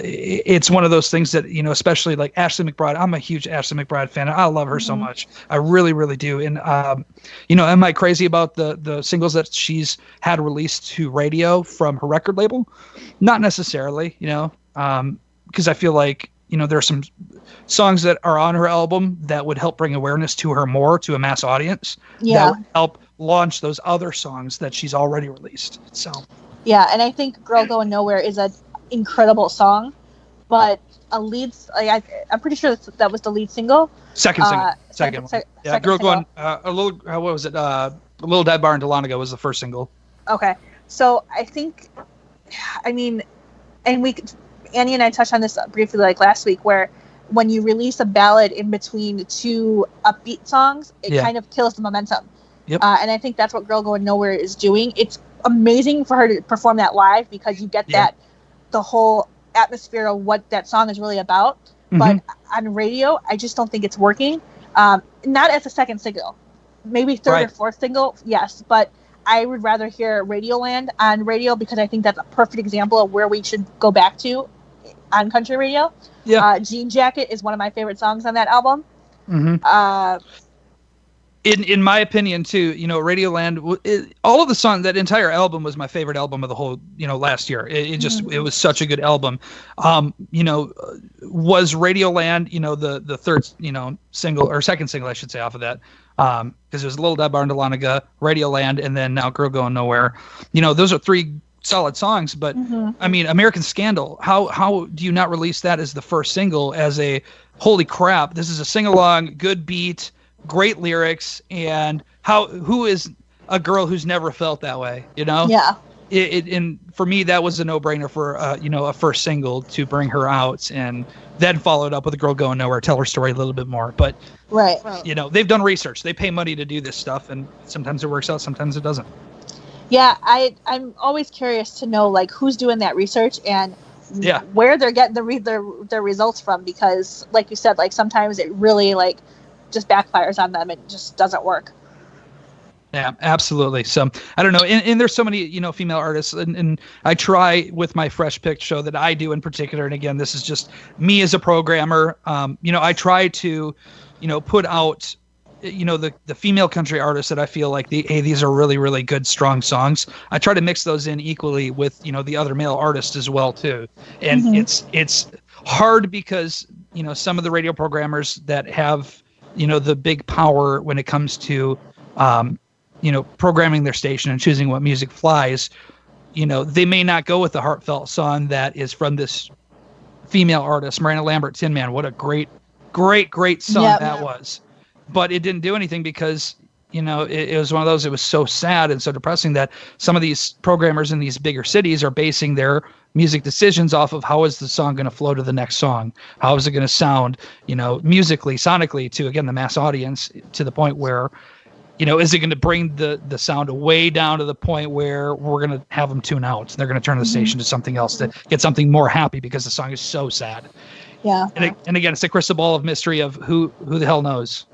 it's one of those things that, especially like Ashley McBride. I'm a huge Ashley McBride fan. I love her so much. I really, really do. And, am I crazy about the singles that she's had released to radio from her record label? Not necessarily, because I feel like, there are some songs that are on her album that would help bring awareness to her more to a mass audience. Yeah. That would help launch those other songs that she's already released. So. Yeah. And I think Girl Going Nowhere is an incredible song, but I'm pretty sure that was the lead single. Second one. Yeah. Girl Going, a little, what was it? A Little Dead Bar in Dahlonega was the first single. Okay. So I think, and Annie and I touched on this briefly like last week, where when you release a ballad in between 2 upbeat songs, it kind of kills the momentum. Yep. And I think that's what Girl Going Nowhere is doing. It's amazing for her to perform that live, because you get the whole atmosphere of what that song is really about. But on radio, I just don't think it's working. Not as a second single, maybe third or fourth single, yes, but I would rather hear Radioland on radio, because I think that's a perfect example of where we should go back to on country radio. Yeah. Jean Jacket is one of my favorite songs on that album. In my opinion too, Radioland, all of the songs, that entire album was my favorite album of the whole, last year. It was such a good album. Was Radioland, the third, single, or second single, I should say, off of that. Because it was Little Dead Bar in Dahlonega, Radioland, and then now Girl Going Nowhere. Those are 3 solid songs, but American Scandal, how do you not release that as the first single, as a holy crap, this is a sing-along, good beat, great lyrics, and who is a girl who's never felt that way, Yeah. and for me, that was a no-brainer for a first single to bring her out, and then followed up with a girl going nowhere, tell her story a little bit more. But right, they've done research, they pay money to do this stuff, and sometimes it works out, sometimes it doesn't. Yeah, I'm always curious to know like who's doing that research and where they're getting their results from, because like you said, like sometimes it really like just backfires on them. It just doesn't work. Yeah, absolutely. So I don't know. And there's so many, female artists, and I try with my Fresh Picked show that I do in particular. And again, this is just me as a programmer. I try to, put out, the female country artists that I feel like these are really, really good, strong songs. I try to mix those in equally with, the other male artists as well too. And it's hard because, some of the radio programmers that have, the big power when it comes to, programming their station and choosing what music flies, they may not go with the heartfelt song that is from this female artist, Miranda Lambert, Tin Man. What a great song that was. But it didn't do anything because, it was one of those, it was so sad and so depressing that some of these programmers in these bigger cities are basing their music decisions off of how is the song going to flow to the next song? How is it going to sound, musically, sonically to, again, the mass audience, to the point where, is it going to bring the sound way down to the point where we're going to have them tune out? They're going to turn the station to something else to get something more happy because the song is so sad. Yeah. And again, it's a crystal ball of mystery of who the hell knows.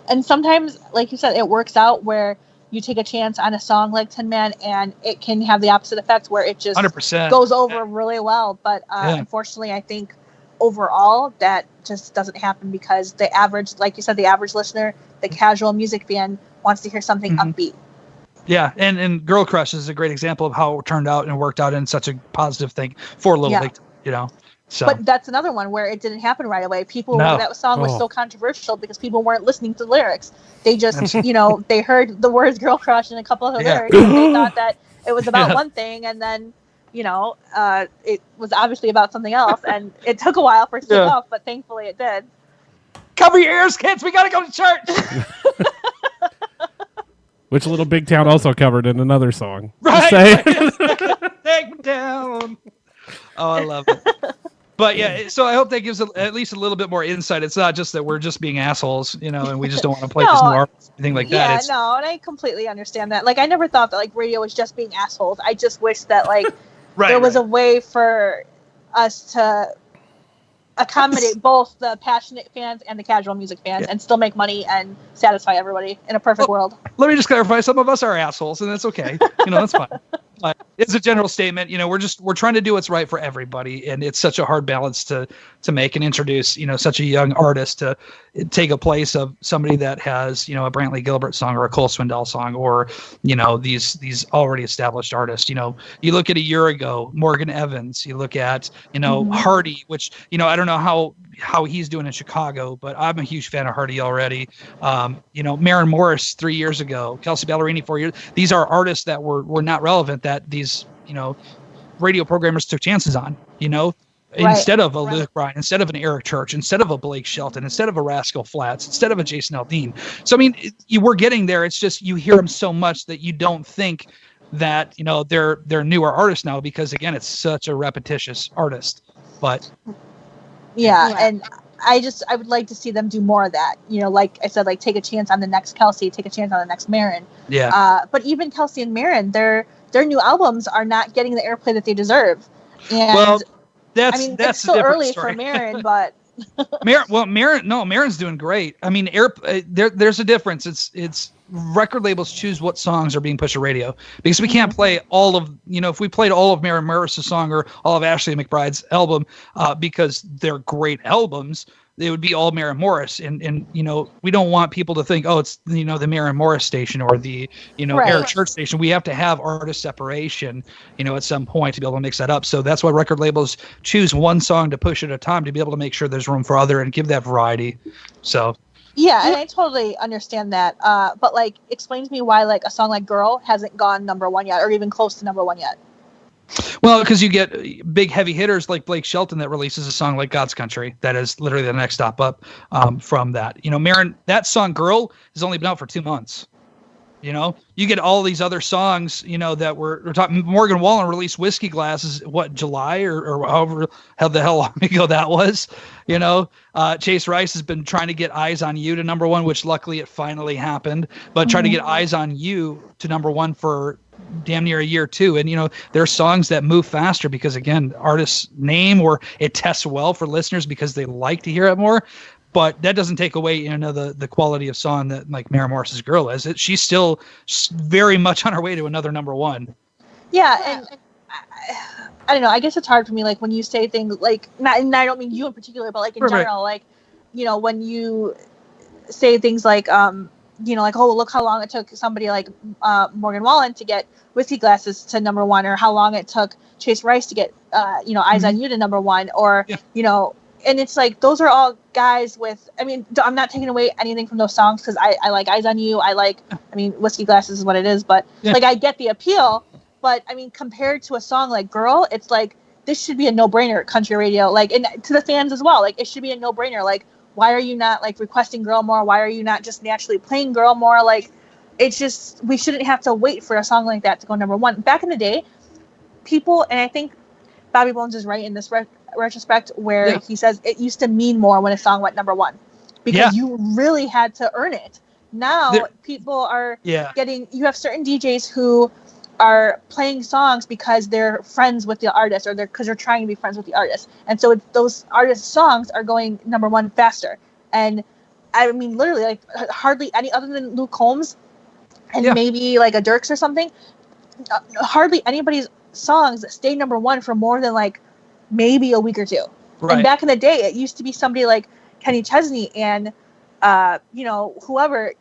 And sometimes, like you said, it works out where you take a chance on a song like Tin Man and it can have the opposite effect where it just 100%. goes over really well. But unfortunately, I think overall that just doesn't happen because the average, like you said, the average listener, the casual music fan wants to hear something upbeat. Yeah, and Girl Crush is a great example of how it turned out and worked out in such a positive thing for Little Big, So. But that's another one where it didn't happen right away. That song was so controversial because people weren't listening to the lyrics. They just, they heard the words Girl Crush and a couple of the lyrics, and they thought that it was about one thing, and then, it was obviously about something else, and it took a while for it to take off, but thankfully it did. Cover your ears, kids! We gotta go to church! Which Little Big Town also covered in another song. Right! Take me down! Oh, I love it. But yeah, so I hope that gives at least a little bit more insight. It's not just that we're just being assholes, and we just don't want to play this new art, anything like that. And I completely understand that. Like, I never thought that, like, radio was just being assholes. I just wish that, like, there was a way for us to accommodate both the passionate fans and the casual music fans and still make money and satisfy everybody in a perfect world. Let me just clarify. Some of us are assholes, and that's okay. That's fine. It's a general statement. We're trying to do what's right for everybody, and it's such a hard balance to make and introduce, such a young artist to take a place of somebody that has, a Brantley Gilbert song or a Cole Swindell song, or, these already established artists. You look at a year ago, Morgan Evans. You look at, Hardy, which, I don't know how he's doing in Chicago, but I'm a huge fan of Hardy already. Maren Morris 3 years ago, Kelsey Ballerini 4 years. These are artists that were not relevant that these, radio programmers took chances on, instead of a Luke Bryan, instead of an Eric Church, instead of a Blake Shelton, instead of a Rascal Flatts, instead of a Jason Aldean. So, I mean, we're getting there. It's just you hear them so much that you don't think that, they're newer artists now because, again, it's such a repetitious artist. But and I would like to see them do more of that. Like I said, like take a chance on the next Kelsey, take a chance on the next Maren. Yeah. But even Kelsey and Maren, their new albums are not getting the airplay that they deserve. And it's still early story. for Maren, but Maren's doing great. I mean, there's a difference. It's record labels choose what songs are being pushed to radio because we can't play all of, if we played all of Maren Morris's song or all of Ashley McBride's album, because they're great albums, they would be all Maren Morris. And we don't want people to think, oh, it's, the Maren Morris station or the, Eric Church station. We have to have artist separation, at some point to be able to mix that up. So that's why record labels choose one song to push at a time to be able to make sure there's room for other and give that variety. So. Yeah, and I totally understand that. But like, explain to me why like a song like "Girl" hasn't gone number one yet, or even close to number one yet. Well, because you get big heavy hitters like Blake Shelton that releases a song like "God's Country" that is literally the next stop up from that. Maren, that song "Girl" has only been out for 2 months. You know, you get all these other songs, you know, that we're talking. Morgan Wallen released Whiskey Glasses, what, July or however how the hell long ago that was, you know. Chase Rice has been trying to get Eyes on You to number one, which luckily it finally happened, but trying to get Eyes on You to number one for damn near a year too. And, you know, there are songs that move faster because, again, artists name, or it tests well for listeners because they like to hear it more. But that doesn't take away, you know, the quality of song that like Maren Morris's Girl is. She's still very much on her way to another number one. Yeah, and I don't know. I guess it's hard for me, like when you say things like, not, and I don't mean you in particular, but like in general, like, you know, when you say things like, you know, like, oh, look how long it took somebody like Morgan Wallen to get Whiskey Glasses to number one, or how long it took Chase Rice to get, you know, Eyes on You to number one, or, you know. And it's like, those are all guys with, I mean, I'm not taking away anything from those songs because I like Eyes on You. I mean, Whiskey Glasses is what it is, but like, I get the appeal. But I mean, compared to a song like Girl, it's like, this should be a no-brainer at country radio. Like, and to the fans as well, like, it should be a no-brainer. Like, why are you not like requesting Girl more? Why are you not just naturally playing Girl more? Like, it's just, we shouldn't have to wait for a song like that to go number one. Back in the day, people, and I think Bobby Bones is right in this retrospect, where he says it used to mean more when a song went number one because you really had to earn it. Now people are getting, you have certain DJs who are playing songs because they're friends with the artist, or because they're trying to be friends with the artist, and so those artists' songs are going number one faster. And I mean, literally, like, hardly any other than Luke Combs and maybe like a Dirks or something, hardly anybody's songs stay number one for more than like maybe a week or two. And back in the day, it used to be somebody like Kenny Chesney and you know, whoever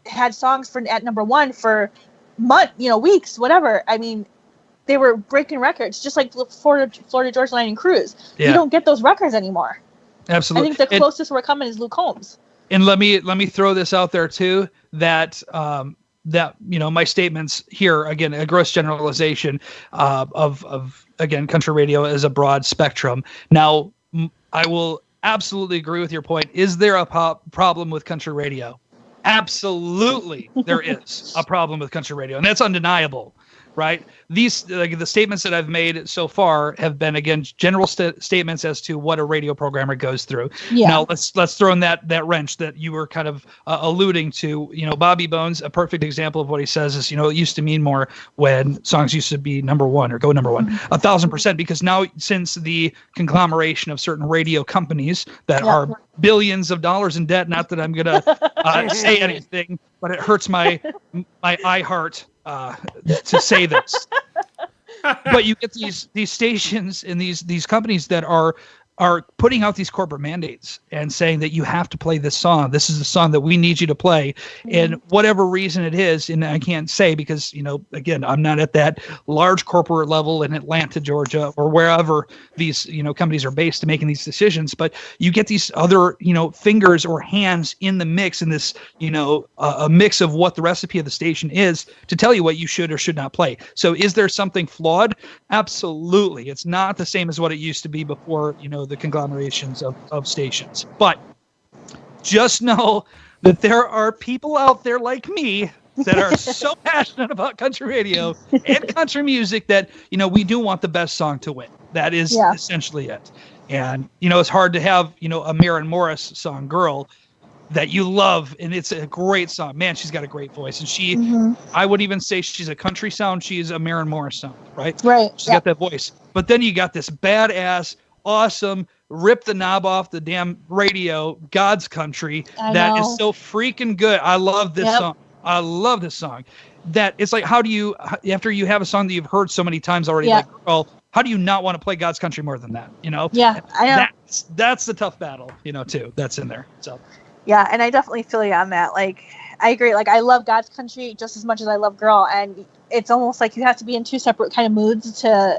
had songs at number one for weeks, whatever. I mean, they were breaking records, just like Florida Georgia Line and Cruise. You don't get those records anymore. Absolutely. I think the closest we're coming is Luke Combs. And let me throw this out there too, that that, you know, my statements here, again, a gross generalization of again, country radio is a broad spectrum. Now, I will absolutely agree with your point. Is there a problem with country radio? Absolutely, there is a problem with country radio, and that's undeniable, right? These, like, the statements that I've made so far have been, again, general statements as to what a radio programmer goes through. Now let's throw in that wrench that you were kind of alluding to. You know, Bobby Bones, a perfect example of what he says is, you know, it used to mean more when songs used to be number one or go number one, 1,000%, because now, since the conglomeration of certain radio companies that are billions of dollars in debt, not that I'm gonna say anything, but it hurts my iHeart to say this. But you get these stations and these companies that are putting out these corporate mandates and saying that you have to play this song. This is the song that we need you to play. And whatever reason it is, and I can't say because, you know, again, I'm not at that large corporate level in Atlanta, Georgia, or wherever these, you know, companies are based to making these decisions. But you get these other, you know, fingers or hands in the mix, in this, you know, a mix of what the recipe of the station is to tell you what you should or should not play. So is there something flawed? Absolutely. It's not the same as what it used to be before, you know, the conglomerations of stations. But just know that there are people out there like me that are so passionate about country radio and country music that, you know, we do want the best song to win. That is essentially it. And, you know, it's hard to have, you know, a Maren Morris song, Girl, that you love, and it's a great song. Man, she's got a great voice, and she, I would even say she's a country sound. She's a Maren Morris sound, right? She's got that voice. But then you got this badass, awesome, rip the knob off the damn radio, God's Country, that is so freaking good. I love this song. I love this song. That it's like, how do you, after you have a song that you've heard so many times already, like Girl, how do you not want to play God's Country more than that? You know? I know. That's the tough battle, you know, too. That's in there. So. Yeah, and I definitely feel you on that. Like, I agree. Like, I love God's Country just as much as I love Girl, and it's almost like you have to be in two separate kind of moods to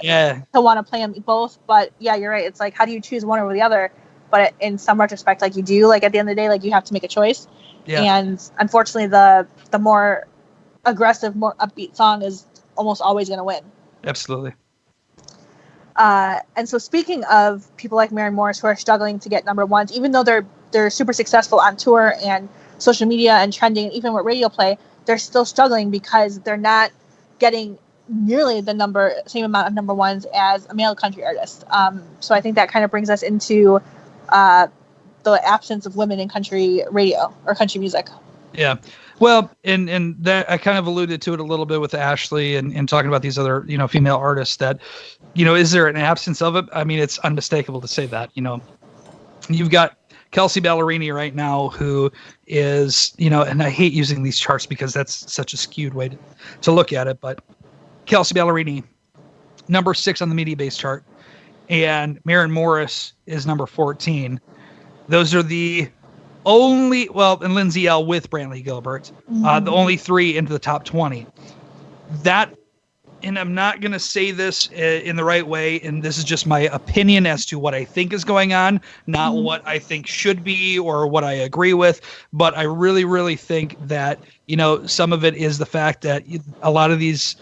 want to play them both. But yeah, you're right. It's like, how do you choose one over the other? But in some retrospect, like, you do. Like, at the end of the day, like, you have to make a choice. And unfortunately, the more aggressive, more upbeat song is almost always going to win. Absolutely. And so, speaking of people like Maren Morris who are struggling to get number ones, even though they're super successful on tour and social media and trending, even with radio play, they're still struggling because they're not getting nearly the same amount of number ones as a male country artist. So I think that kind of brings us into the absence of women in country radio or country music. Yeah. Well, and that I kind of alluded to it a little bit with Ashley and talking about these other, female artists that, is there an absence of it? I mean, it's unmistakable to say that, you've got Kelsey Ballerini right now, who is, and I hate using these charts because that's such a skewed way to look at it, but Kelsey Ballerini, number 6 on the media base chart, and Maren Morris is number 14. Those are the only, and Lindsay L with Brantley Gilbert, the only 3 into the top 20. That, and I'm not going to say this in the right way, and this is just my opinion as to what I think is going on, not what I think should be or what I agree with, but I really, really think that, some of it is the fact that a lot of these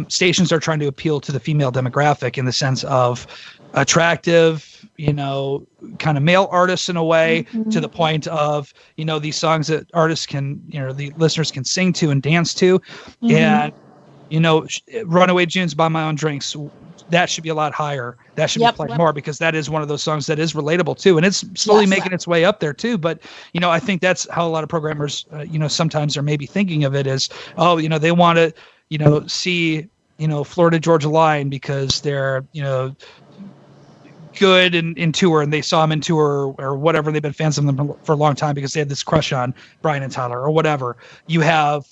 stations are trying to appeal to the female demographic in the sense of attractive, kind of male artists in a way, to the point of, these songs that artists can, the listeners can sing to and dance to. And, Runaway June's Buy My Own Drinks, that should be a lot higher. That should be played more, because that is one of those songs that is relatable too. And it's slowly making its way up there too. But, I think that's how a lot of programmers, sometimes are maybe thinking of it as, they want to, see, Florida Georgia Line because they're, good in tour, and they saw him in tour or whatever. They've been fans of them for a long time because they had this crush on Brian and Tyler or whatever. You have,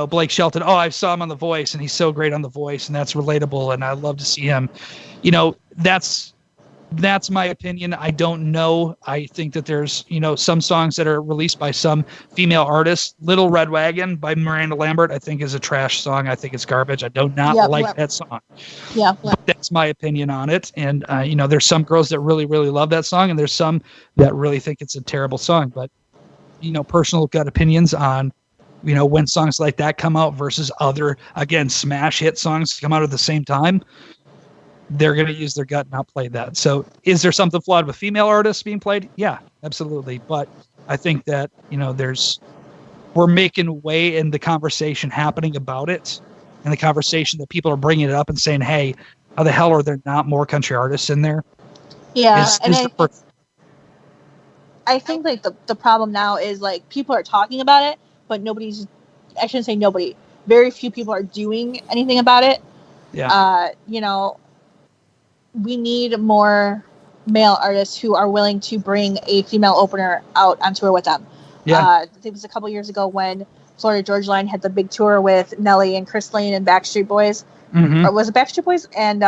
Blake Shelton. Oh, I saw him on The Voice and he's so great on The Voice, and that's relatable, and I love to see him. That's my opinion. I don't know. I think that there's, some songs that are released by some female artists. Little Red Wagon by Miranda Lambert, I think, is a trash song. I think it's garbage. I do not like that song. That's my opinion on it. And, there's some girls that really, really love that song, and there's some that really think it's a terrible song. But, personal gut opinions on, when songs like that come out versus other, again, smash hit songs come out at the same time. They're going to use their gut and not play that. So is there something flawed with female artists being played? Yeah, absolutely. But I think that, we're making way in the conversation happening about it, and the conversation that people are bringing it up and saying, hey, how the hell are there not more country artists in there? Yeah. I think like the problem now is like people are talking about it, but I shouldn't say nobody, very few people are doing anything about it. Yeah. We need more male artists who are willing to bring a female opener out on tour with them. Yeah. I think it was a couple years ago when Florida Georgia Line had the big tour with Nelly and Chris Lane and Backstreet Boys. Or was it Backstreet Boys? And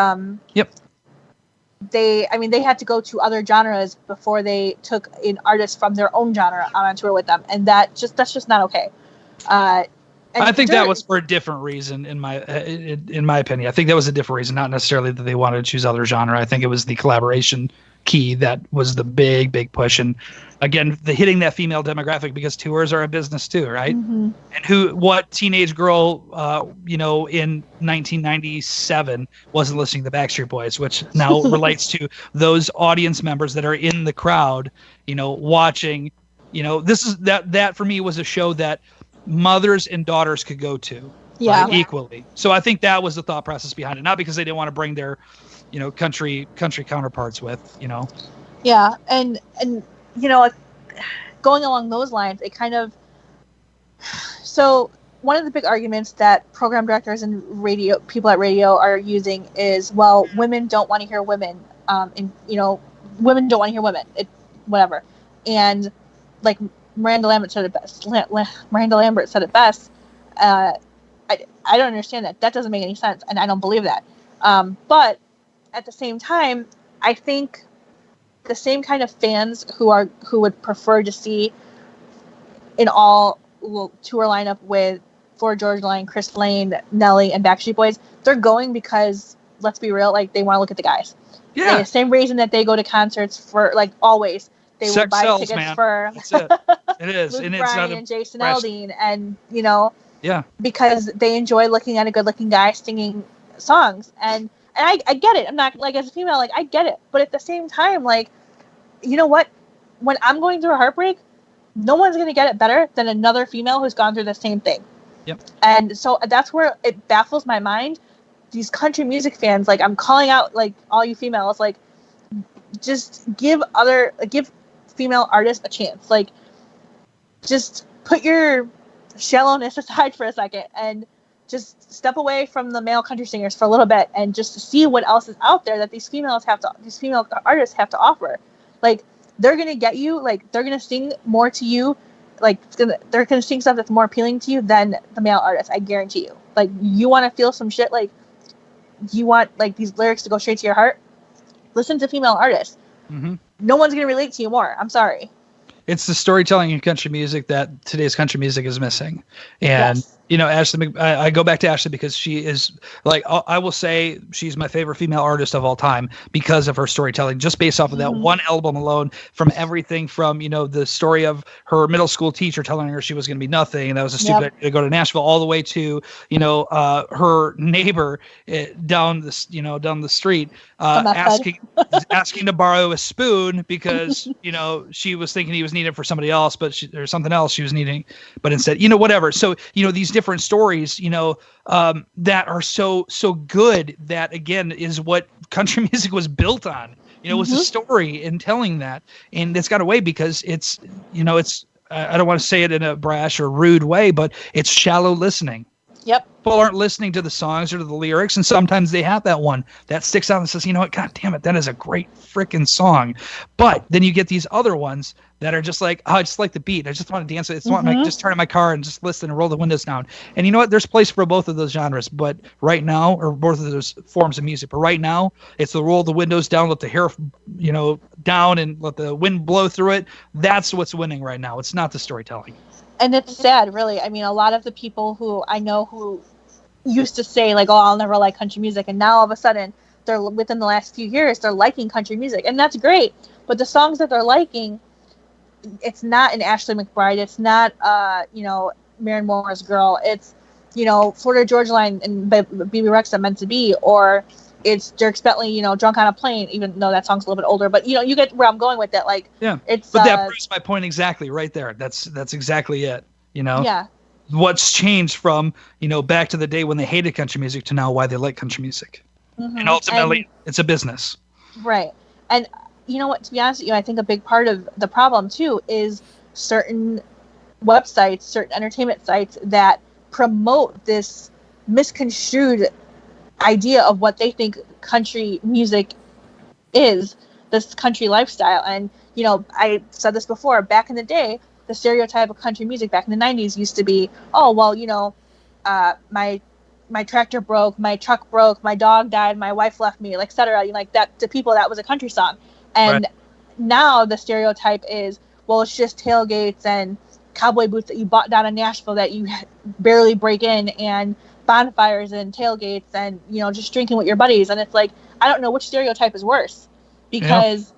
they had to go to other genres before they took an artist from their own genre out on tour with them, and that's just not okay. I think that was for a different reason, in my opinion. I think that was a different reason, not necessarily that they wanted to choose other genre. I think it was the collaboration key that was the big push. And again, the hitting that female demographic, because tours are a business too, right? And what teenage girl, in 1997 wasn't listening to Backstreet Boys, which now relates to those audience members that are in the crowd, watching. This is that for me was a show that mothers and daughters could go to equally. So I think that was the thought process behind it, not because they didn't want to bring their country counterparts with. Yeah, and going along those lines, it kind of, so one of the big arguments that program directors and people at radio are using is, well, women don't want to hear women, women don't want to hear women, whatever. And like Miranda Lambert said it best. I don't understand that. That doesn't make any sense, and I don't believe that. But at the same time, I think the same kind of fans who would prefer to see an all tour lineup with Florida Georgia Line, Chris Lane, Nelly, and Backstreet Boys, they're going because, let's be real, like they want to look at the guys. Yeah. The same reason that they go to concerts for, like, always. They will buy tickets, man. For That's it. It is. Luke and it's Bryan not and Jason Aldean, and because they enjoy looking at a good-looking guy singing songs, and I get it. I'm not, like, as a female, like, I get it, but at the same time, like, you know what? When I'm going through a heartbreak, no one's gonna get it better than another female who's gone through the same thing. Yep. And so that's where it baffles my mind. These country music fans, like, I'm calling out, like, all you females, like, just give female artists a chance. Like, just put your shallowness aside for a second and just step away from the male country singers for a little bit and just see what else is out there that these female artists have to offer. Like, they're gonna get you, like, they're gonna sing more to you, like, they're gonna sing stuff that's more appealing to you than the male artists. I guarantee you. Like, you want to feel some shit, like, you want, like, these lyrics to go straight to your heart, listen to female artists. Mm-hmm. No one's gonna relate to you more. I'm sorry. It's the storytelling in country music that today's country music is missing. And, Yes. you know, Ashley, I go back to Ashley because she is, like, I will say she's my favorite female artist of all time because of her storytelling, just based off of that one album alone, from everything from, you know, the story of her middle school teacher telling her she was going to be nothing, and that was a stupid idea to go to Nashville, all the way to, you know, her neighbor down the street asking to borrow a spoon because, you know, she was thinking he was needed for somebody else, or something else she was needing, but instead, you know, whatever. So, you know, these different stories, you know, that are so good, that again is what country music was built on. You know, it was a story in telling that, and it's got away because it's, you know, it's, I don't want to say it in a brash or rude way, but it's shallow listening. Yep. People aren't listening to the songs or to the lyrics, and sometimes they have that one that sticks out and says, you know what, God damn it, that is a great freaking song. But then you get these other ones that are just like, oh, I just like the beat. I just want to dance. I just want to just turn in my car and just listen and roll the windows down. And you know what? There's a place for both of those genres, but right now, or both of those forms of music. But right now, it's the roll the windows down, let the hair, you know, down, and let the wind blow through it. That's what's winning right now. It's not the storytelling. And it's sad, really. I mean, a lot of the people who I know who used to say, like, oh, I'll never like country music, and now all of a sudden, they're, within the last few years, they're liking country music, and that's great. But the songs that they're liking, it's not an Ashley McBryde, it's not, you know, Maren Moore's Girl, it's, you know, Florida Georgia Line and BB Rexa Meant to Be, or it's Dirk Bentley, you know, Drunk on a Plane, even though that song's a little bit older, but, you know, you get where I'm going with that. Like, yeah, it's, but that proves my point exactly right there. That's exactly it. You know, what's changed from, you know, back to the day when they hated country music to now why they like country music. And ultimately, it's a business. Right. And you know what, to be honest with you, I think a big part of the problem too is certain websites, certain entertainment sites that promote this misconstrued idea of what they think country music is, this country lifestyle. And, you know, I said this before, back in the day, the stereotype of country music back in the 90s used to be, oh, well, you know, my tractor broke, my truck broke, my dog died, my wife left me, et cetera. You know, like that, to people, that was a country song. And now the stereotype is, well, it's just tailgates and cowboy boots that you bought down in Nashville that you barely break in, and bonfires and tailgates and, you know, just drinking with your buddies. And it's like, I don't know which stereotype is worse, because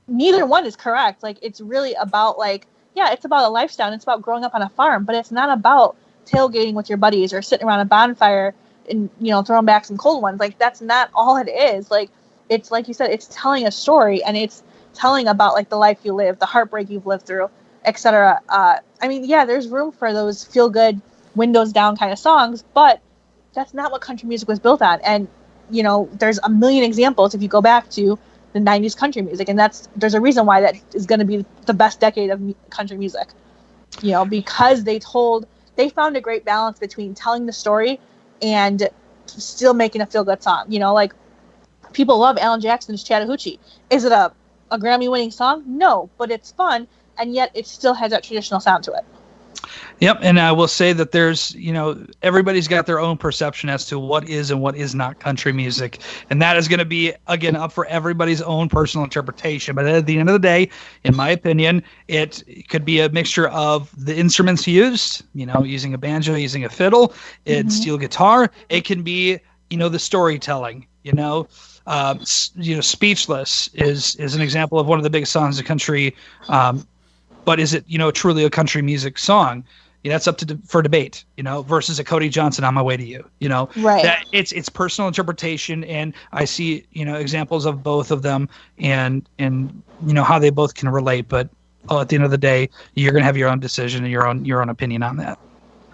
neither one is correct. Like, it's really about, like, yeah, it's about a lifestyle and it's about growing up on a farm, but it's not about tailgating with your buddies or sitting around a bonfire and, you know, throwing back some cold ones. Like, that's not all it is. Like, it's like you said, it's telling a story, and it's telling about, like, the life you live, the heartbreak you've lived through, etc. I mean, yeah, there's room for those feel good, windows down kind of songs, but that's not what country music was built on. And, you know, there's a million examples if you go back to the 90s country music, and there's a reason why that is going to be the best decade of country music, you know, because they found a great balance between telling the story and still making a feel good song. You know, like, people love Alan Jackson's Chattahoochee. Is it a Grammy winning song? No, but it's fun, and yet it still has that traditional sound to it. Yep, and I will say that there's, you know, everybody's got their own perception as to what is and what is not country music, and that is going to be, again, up for everybody's own personal interpretation. But at the end of the day, in my opinion, it could be a mixture of the instruments used, you know, using a banjo, using a fiddle, it's steel guitar. It can be, you know, the storytelling, you know. Speechless is an example of one of the biggest songs in country. But is it, you know, truly a country music song? Yeah, that's up for debate, you know, versus a Cody Johnson, On My Way to You, you know. Right. It's personal interpretation, and I see, you know, examples of both of them, and you know, how they both can relate. But at the end of the day, you're going to have your own decision and your own opinion on that.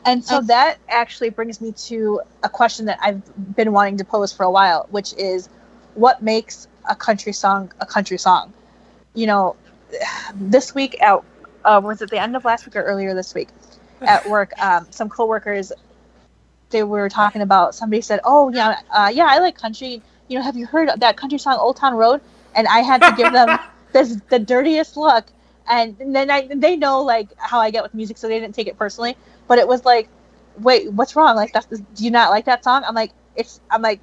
And so that actually brings me to a question that I've been wanting to pose for a while, which is, what makes a country song a country song? You know, this week was it the end of last week or earlier this week at work? Some coworkers, they were talking about, somebody said, "Oh yeah, I like country. Have you heard that country song Old Town Road?" And I had to give them the dirtiest look. And then they know like how I get with music, so they didn't take it personally. But it was like, wait, what's wrong? Like, do you not like that song? I'm like,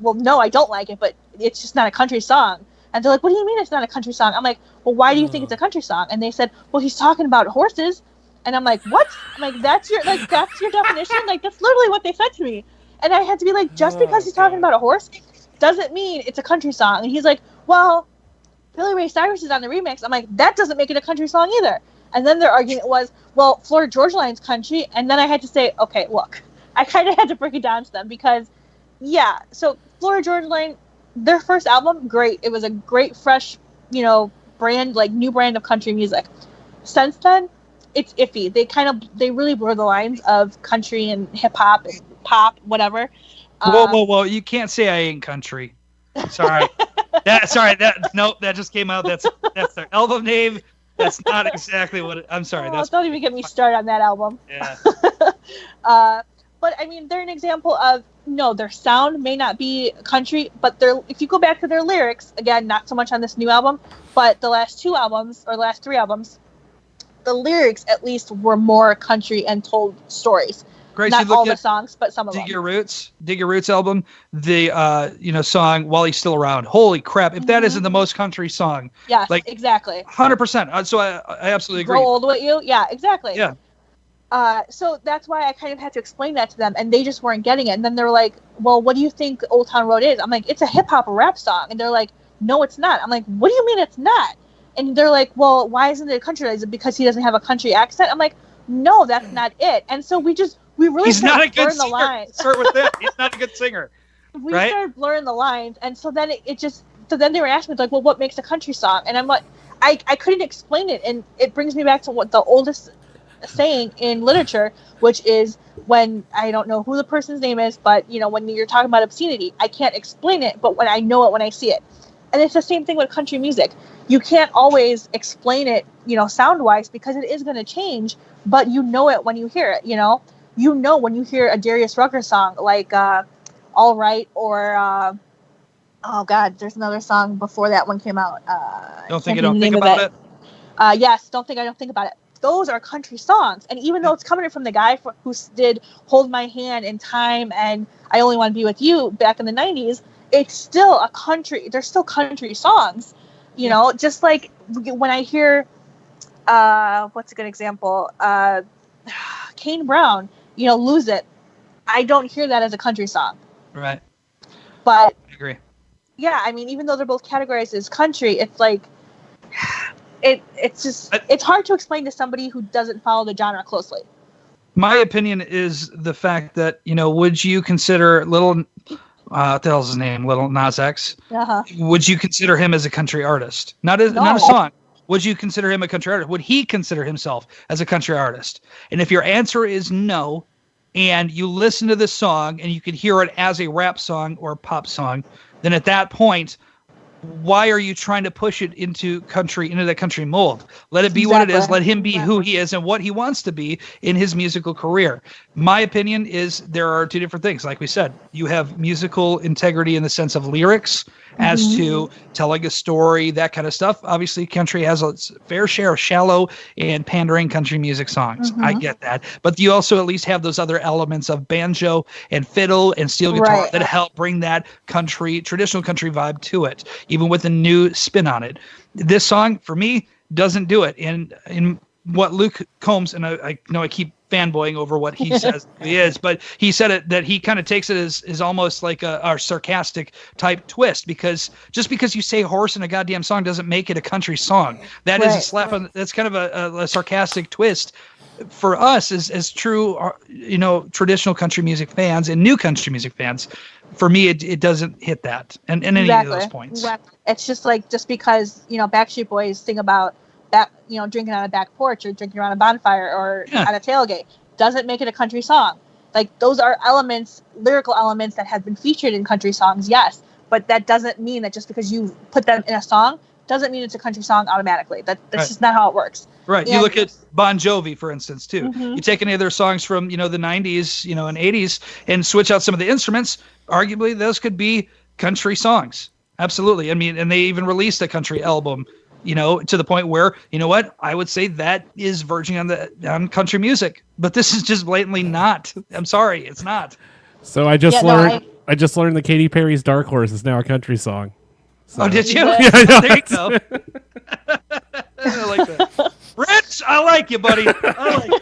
well, no, I don't like it, but it's just not a country song. And they're like, what do you mean it's not a country song? I'm like, well, why do you think it's a country song? And they said, well, he's talking about horses. And I'm like, what? I'm like, that's your definition? Like, that's literally what they said to me. And I had to be like, just because he's talking about a horse doesn't mean it's a country song. And he's like, well, Billy Ray Cyrus is on the remix. I'm like, that doesn't make it a country song either. And then their argument was, well, Florida Georgia Line's country. And then I had to say, okay, look, I kind of had to break it down to them because, yeah, so Florida Georgia Line, their first album, great. It was a great, fresh, brand, like new brand of country music. Since then, it's iffy. They really blur the lines of country and hip hop and pop, whatever. Whoa! You can't say I ain't country. Sorry. That just came out. That's their album name. That's not exactly what I'm sorry. Don't even get me started on that album. Yeah. But I mean, they're an example of, no, their sound may not be country, but if you go back to their lyrics, again, not so much on this new album, but the last three albums, the lyrics at least were more country and told stories. Great. Not all the songs, but some of them. Dig Your Roots album, the song While He's Still Around. Holy crap! If that isn't the most country song, yes, like exactly, 100%. So I absolutely agree. Grow Old With You, yeah, exactly. Yeah. So that's why I kind of had to explain that to them, and they just weren't getting it. And then they're like, "Well, what do you think Old Town Road is?" I'm like, "It's a hip hop rap song," and they're like, "No, it's not." I'm like, "What do you mean it's not?" And they're like, "Well, why isn't it a country? Is it because he doesn't have a country accent?" I'm like, "No, that's not it." And so we really started blurring the lines. Start with that. He's not a good singer. We started blurring the lines, and so then so then they were asking me like, well, what makes a country song? And I'm like, I couldn't explain it, and it brings me back to what the oldest saying in literature, which is, when I don't know who the person's name is, but when you're talking about obscenity, I can't explain it, but when I know it when I see it. And it's the same thing with country music. You can't always explain it, sound wise, because it is going to change, but you know it when you hear it. When you hear a Darius Rucker song like All Right, or oh god, there's another song before that one came out. Don't think about it. Yes, Don't Think I Don't Think About It. Those are country songs, and even though it's coming from the guy who did Hold My Hand and Time and I Only Want to Be With You back in the 90s, it's still a country. They're still country songs, just like when I hear what's a good example, Kane Brown, Lose It, I don't hear that as a country song. Right. But I agree. Yeah, I mean, even though they're both categorized as country, it's like it's hard to explain to somebody who doesn't follow the genre closely. My opinion is the fact that, would you consider what the hell's his name? Little Nas X? Uh-huh. Would you consider him as a country artist? Not a song. Would you consider him a country artist? Would he consider himself as a country artist? And if your answer is no, and you listen to this song and you can hear it as a rap song or a pop song, then at that point, why are you trying to push it into that country mold? Let it be what it is. Let him be who he is and what he wants to be in his musical career. My opinion is there are two different things. Like we said, you have musical integrity in the sense of lyrics as to telling a story, that kind of stuff. Obviously, country has its fair share of shallow and pandering country music songs. I get that. But you also at least have those other elements of banjo and fiddle and steel guitar that help bring that traditional country vibe to it, even with a new spin on it. This song, for me, doesn't do it. In what Luke Combs, and I know I keep fanboying over what he says he is, but he said it that he kind of takes it as almost like a sarcastic type twist, because just because you say horse in a goddamn song doesn't make it a country song. That is a slap on. That's kind of a sarcastic twist. For us, as true, traditional country music fans and new country music fans, for me, it doesn't hit that and any of those points. It's just like, just because Backstreet Boys sing about that, drinking on a back porch or drinking around a bonfire or on a tailgate, doesn't make it a country song. Like, those are elements, lyrical elements that have been featured in country songs, yes. But that doesn't mean that just because you put them in a song, doesn't mean it's a country song automatically. That's right. just not how it works. Right. And you look at Bon Jovi, for instance, too. Mm-hmm. You take any of their songs from, the 90s, and 80s and switch out some of the instruments. Arguably, those could be country songs. Absolutely. I mean, and they even released a country album, to the point where, I would say that is verging on country music. But this is just blatantly not. I'm sorry, it's not. So I just learned that Katy Perry's Dark Horse is now a country song. So. Oh, did you? Yeah, there you go. I like that. Rich, I like you, buddy. I like you.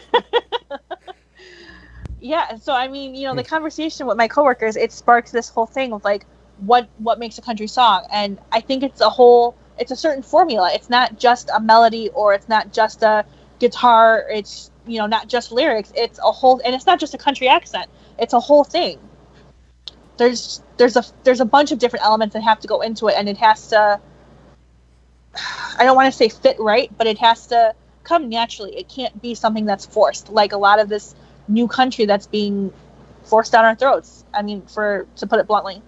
Yeah, so I mean, the conversation with my coworkers, it sparks this whole thing of like, what makes a country song? And I think it's a certain formula. It's not just a melody, or it's not just a guitar. It's, not just lyrics. It's a whole, and it's not just a country accent. It's a whole thing. There's a bunch of different elements that have to go into it, and it has to, I don't want to say fit right, but it has to come naturally. It can't be something that's forced, like a lot of this new country that's being forced down our throats. I mean, to put it bluntly.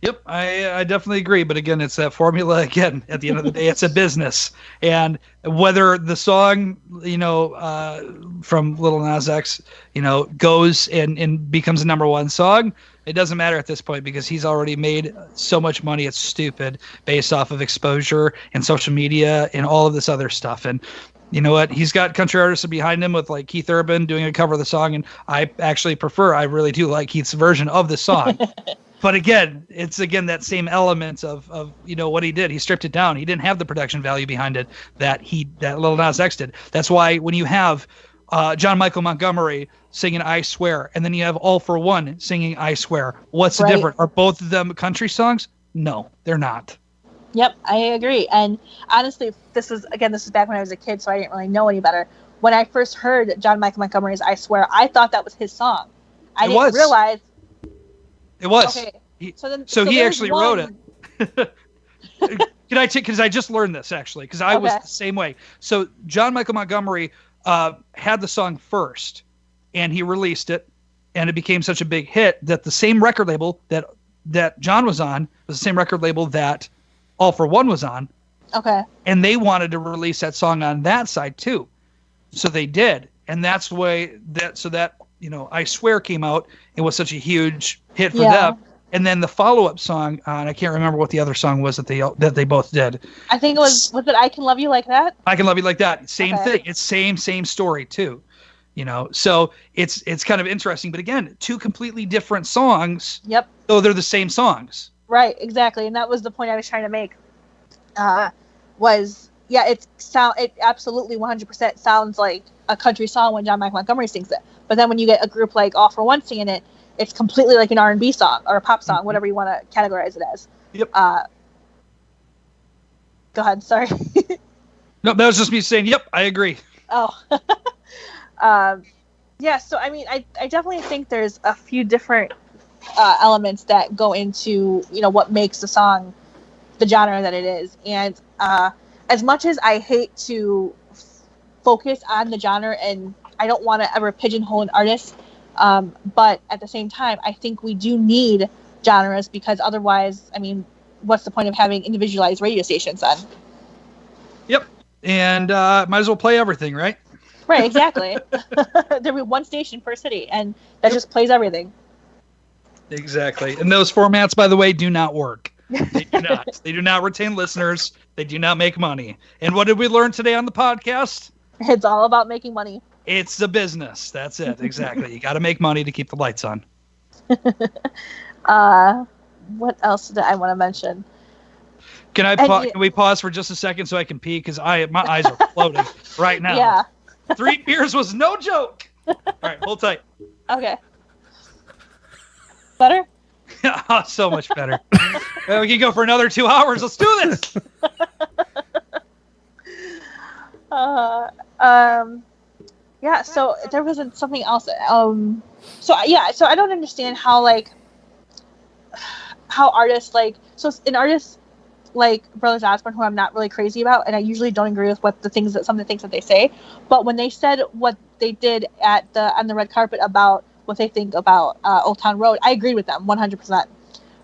Yep, I definitely agree. But again, it's that formula again. At the end of the day, it's a business. And whether the song, from Lil Nas X, goes and becomes a number one song, it doesn't matter at this point, because he's already made so much money. It's stupid, based off of exposure and social media and all of this other stuff. And you know what? He's got country artists behind him with like Keith Urban doing a cover of the song. And I really do like Keith's version of the song. But again, it's that same element of what he did. He stripped it down. He didn't have the production value behind it that Lil Nas X did. That's why when you have John Michael Montgomery singing "I Swear," and then you have All for One singing "I Swear," what's the difference? Are both of them country songs? No, they're not. Yep, I agree. And honestly, this was back when I was a kid, so I didn't really know any better. When I first heard John Michael Montgomery's "I Swear," I thought that was his song. I didn't realize. It was. Okay. So he actually wrote it. Can I take? Because I just learned this actually. Because I was the same way. So John Michael Montgomery had the song first, and he released it, and it became such a big hit that the same record label that John was on was the same record label that All for One was on. Okay. And they wanted to release that song on that side too, so they did, and that's the way that I Swear came out. It was such a huge hit for them. And then the follow-up song, and I can't remember what the other song was that they both did. I think it was it I Can Love You Like That? I Can Love You Like That. Same thing. It's same story too. So it's kind of interesting. But again, two completely different songs. Yep. Though they're the same songs. Right, exactly. And that was the point I was trying to make. It absolutely 100% sounds like a country song when John Michael Montgomery sings it. But then when you get a group like All for One singing it, it's completely like an R&B song or a pop song, whatever you want to categorize it as. Yep. Go ahead. Sorry. No, that was just me saying, yep, I agree. Oh. Yeah, so I mean, I definitely think there's a few different elements that go into, what makes the song the genre that it is. And as much as I hate to focus on the genre, and I don't want to ever pigeonhole an artist, but at the same time, I think we do need genres, because otherwise, I mean, what's the point of having individualized radio stations then? Yep. And might as well play everything, right? Right, exactly. There'll be one station per city, and that just plays everything. Exactly. And those formats, by the way, do not work. They do not. They do not retain listeners. They do not make money. And what did we learn today on the podcast? It's all about making money. It's the business. That's it. Exactly. You got to make money to keep the lights on. What else did I want to mention? Can we pause for just a second so I can pee? Because my eyes are floating right now. Yeah. 3 beers was no joke. All right, hold tight. Okay. Better? Oh, so much better. Well, we can go for another 2 hours. Let's do this. Yeah, so there wasn't something else. So I don't understand how artists an artist like Brothers Osborne, who I'm not really crazy about, and I usually don't agree with some of the things that they say. But when they said what they did on the red carpet about what they think about Old Town Road, I agreed with them 100%.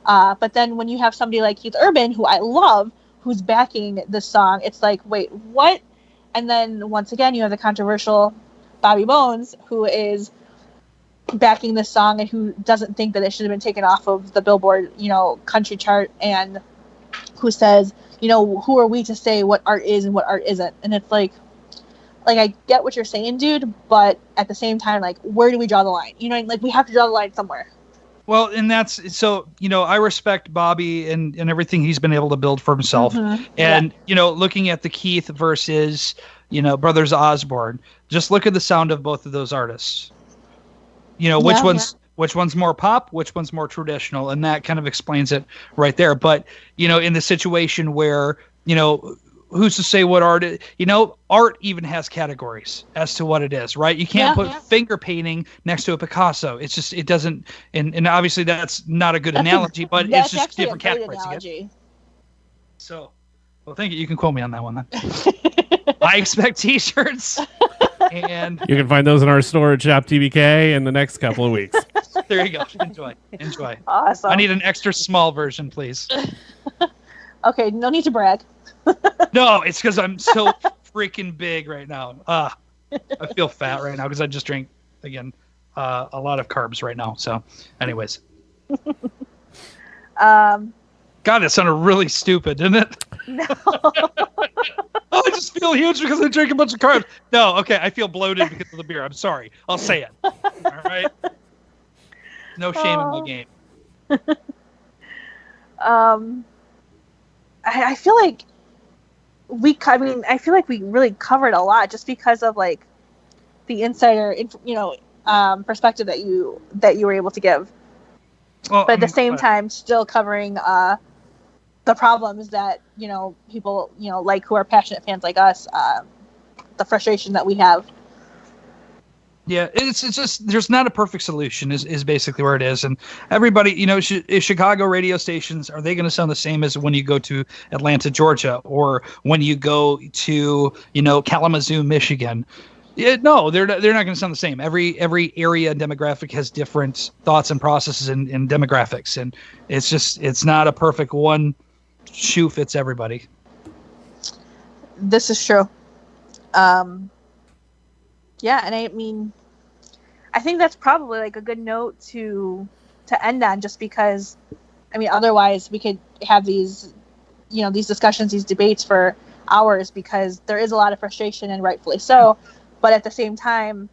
But then when you have somebody like Keith Urban, who I love, who's backing this song, it's like, wait, what? And then once again, you have the controversial Bobby Bones, who is backing this song and who doesn't think that it should have been taken off of the Billboard, country chart, and who says, who are we to say what art is and what art isn't? And it's like I get what you're saying, dude, but at the same time, like, where do we draw the line? We have to draw the line somewhere. Well, and that's so, I respect Bobby and everything he's been able to build for himself. Mm-hmm. And, looking at the Keith versus, Brothers Osborne, just look at the sound of both of those artists. Which one's more pop, which one's more traditional, and that kind of explains it right there. But, in the situation where, who's to say what art is, art even has categories as to what it is, right? You can't put finger painting next to a Picasso. It's just, it doesn't, and obviously that's not a good analogy, but it's just different categories. So, well, thank you. You can quote me on that one then. I expect t-shirts. And you can find those in our store at Shop TBK in the next couple of weeks. There you go. Enjoy. Awesome. I need an extra small version, please. Okay, no need to brag. No, it's because I'm so freaking big right now. I feel fat right now because I just drank, again, a lot of carbs right now. So, anyways. God, that sounded really stupid, didn't it? No. Oh, I just feel huge because I drink a bunch of carbs. No, okay, I feel bloated because of the beer. I'm sorry. I'll say it. All right? No shame in my game. I feel like I feel like we really covered a lot just because of like the insider, perspective that you were able to give. Well, but at the same time, still covering the problems that people like who are passionate fans like us, the frustration that we have. Yeah, it's just there's not a perfect solution is basically where it is, and everybody Chicago radio stations, are they going to sound the same as when you go to Atlanta, Georgia, or when you go to Kalamazoo, Michigan? No, they're not going to sound the same. Every area and demographic has different thoughts and processes and demographics, and it's not a perfect one shoe fits everybody. This is true. Yeah, and I think that's probably like a good note to end on, just because, otherwise we could have these discussions, these debates for hours, because there is a lot of frustration, and rightfully so. But at the same time,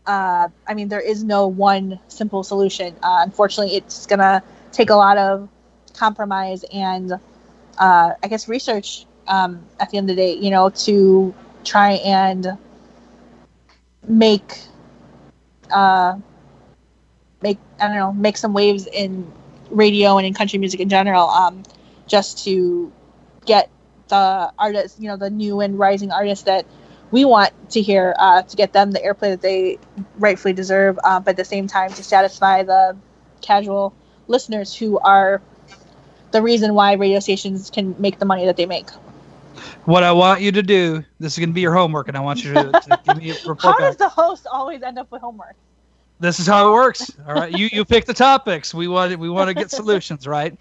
there is no one simple solution. Unfortunately, it's going to take a lot of compromise and, research at the end of the day, to try and make some waves in radio and in country music in general, just to get the artists, the new and rising artists that we want to hear, to get them the airplay that they rightfully deserve, but at the same time to satisfy the casual listeners who are the reason why radio stations can make the money that they make. What I want you to do, this is going to be your homework, and I want you to give me a report How back. does the host always end up with homework? This is how it works. All right, you pick the topics. We want to get solutions, right?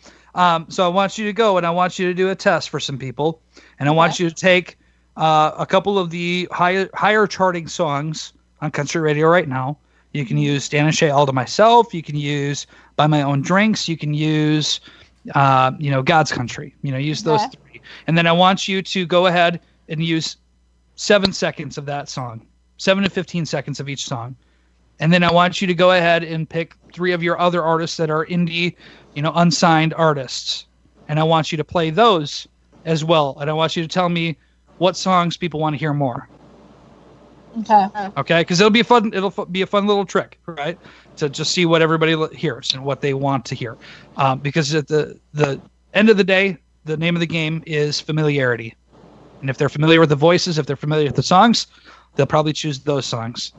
So I want you to go, and I want you to do a test for some people, and I want you to take a couple of the higher charting songs on country radio right now. You can use Stan and Shay, All to Myself. You can use Buy My Own Drinks. You can use God's Country. Use those three. And then I want you to go ahead and use 7 seconds of that song, 7 to 15 seconds of each song. And then I want you to go ahead and pick 3 of your other artists that are indie, unsigned artists. And I want you to play those as well. And I want you to tell me what songs people want to hear more. Okay. Because it'll be a fun little trick, right? To just see what everybody hears and what they want to hear. Because at the end of the day, the name of the game is familiarity. And if they're familiar with the voices, if they're familiar with the songs, they'll probably choose those songs.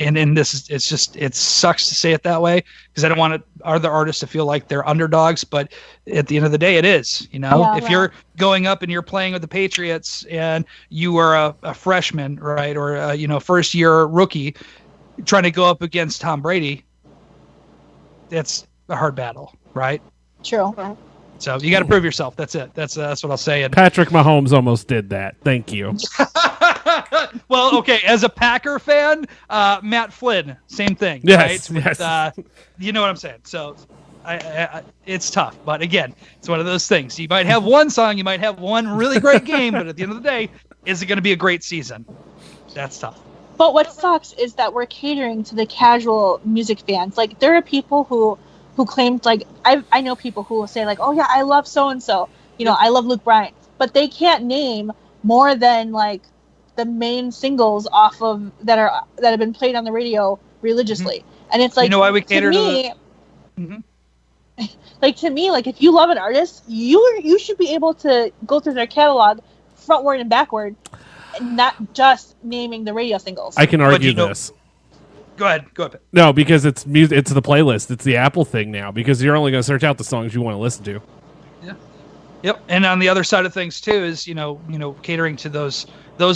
And this is, it's just, it sucks to say it that way because I don't want other artists to feel like they're underdogs, but at the end of the day, it is, if you're going up and you're playing with the Patriots and you are a freshman, right. Or, first year rookie trying to go up against Tom Brady, that's a hard battle, right? True. So you got to prove yourself. That's it. That's what I'll say. And Patrick Mahomes almost did that. Thank you. Well, okay. As a Packer fan, Matt Flynn, same thing. Yes. Right? Yes. You know what I'm saying. So, it's tough. But again, it's one of those things. You might have one song, you might have one really great game, but at the end of the day, is it going to be a great season? That's tough. But what sucks is that we're catering to the casual music fans. Like, there are people who claimed, like, I know people who will say, like, oh yeah, I love so and so. I love Luke Bryan, but they can't name more than like the main singles off of that have been played on the radio religiously. Mm-hmm. And it's like, why we cater to me, like, to me, like, if you love an artist, you should be able to go through their catalog frontward and backward, and not just naming the radio singles. I can argue this. Go ahead. No, because it's music. It's the playlist. It's the Apple thing now. Because you're only going to search out the songs you want to listen to. Yeah. Yep. And on the other side of things too is catering to those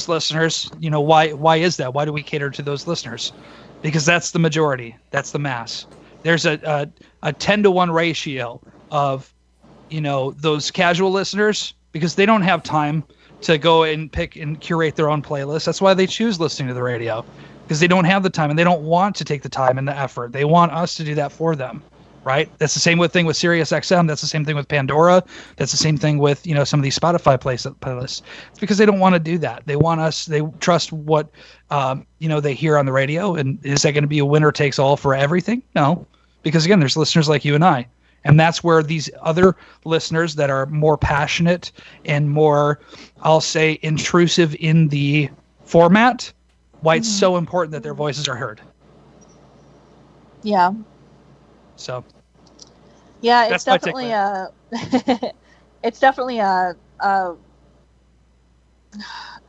listeners. Why is that? Why do we cater to those listeners? Because that's the majority. That's the mass. There's a 10-to-1 ratio of those casual listeners because they don't have time to go and pick and curate their own playlist. That's why they choose listening to the radio. Because they don't have the time and they don't want to take the time and the effort. They want us to do that for them, right? That's the same thing with Sirius XM. That's the same thing with Pandora. That's the same thing with some of these Spotify playlists. It's because they don't want to do that. They want us. They trust what they hear on the radio. And is that going to be a winner takes all for everything? No, because again, there's listeners like you and I, and that's where these other listeners that are more passionate and more, I'll say, intrusive in the format. Why it's so important that their voices are heard. Yeah. So. Yeah, it's definitely it's definitely an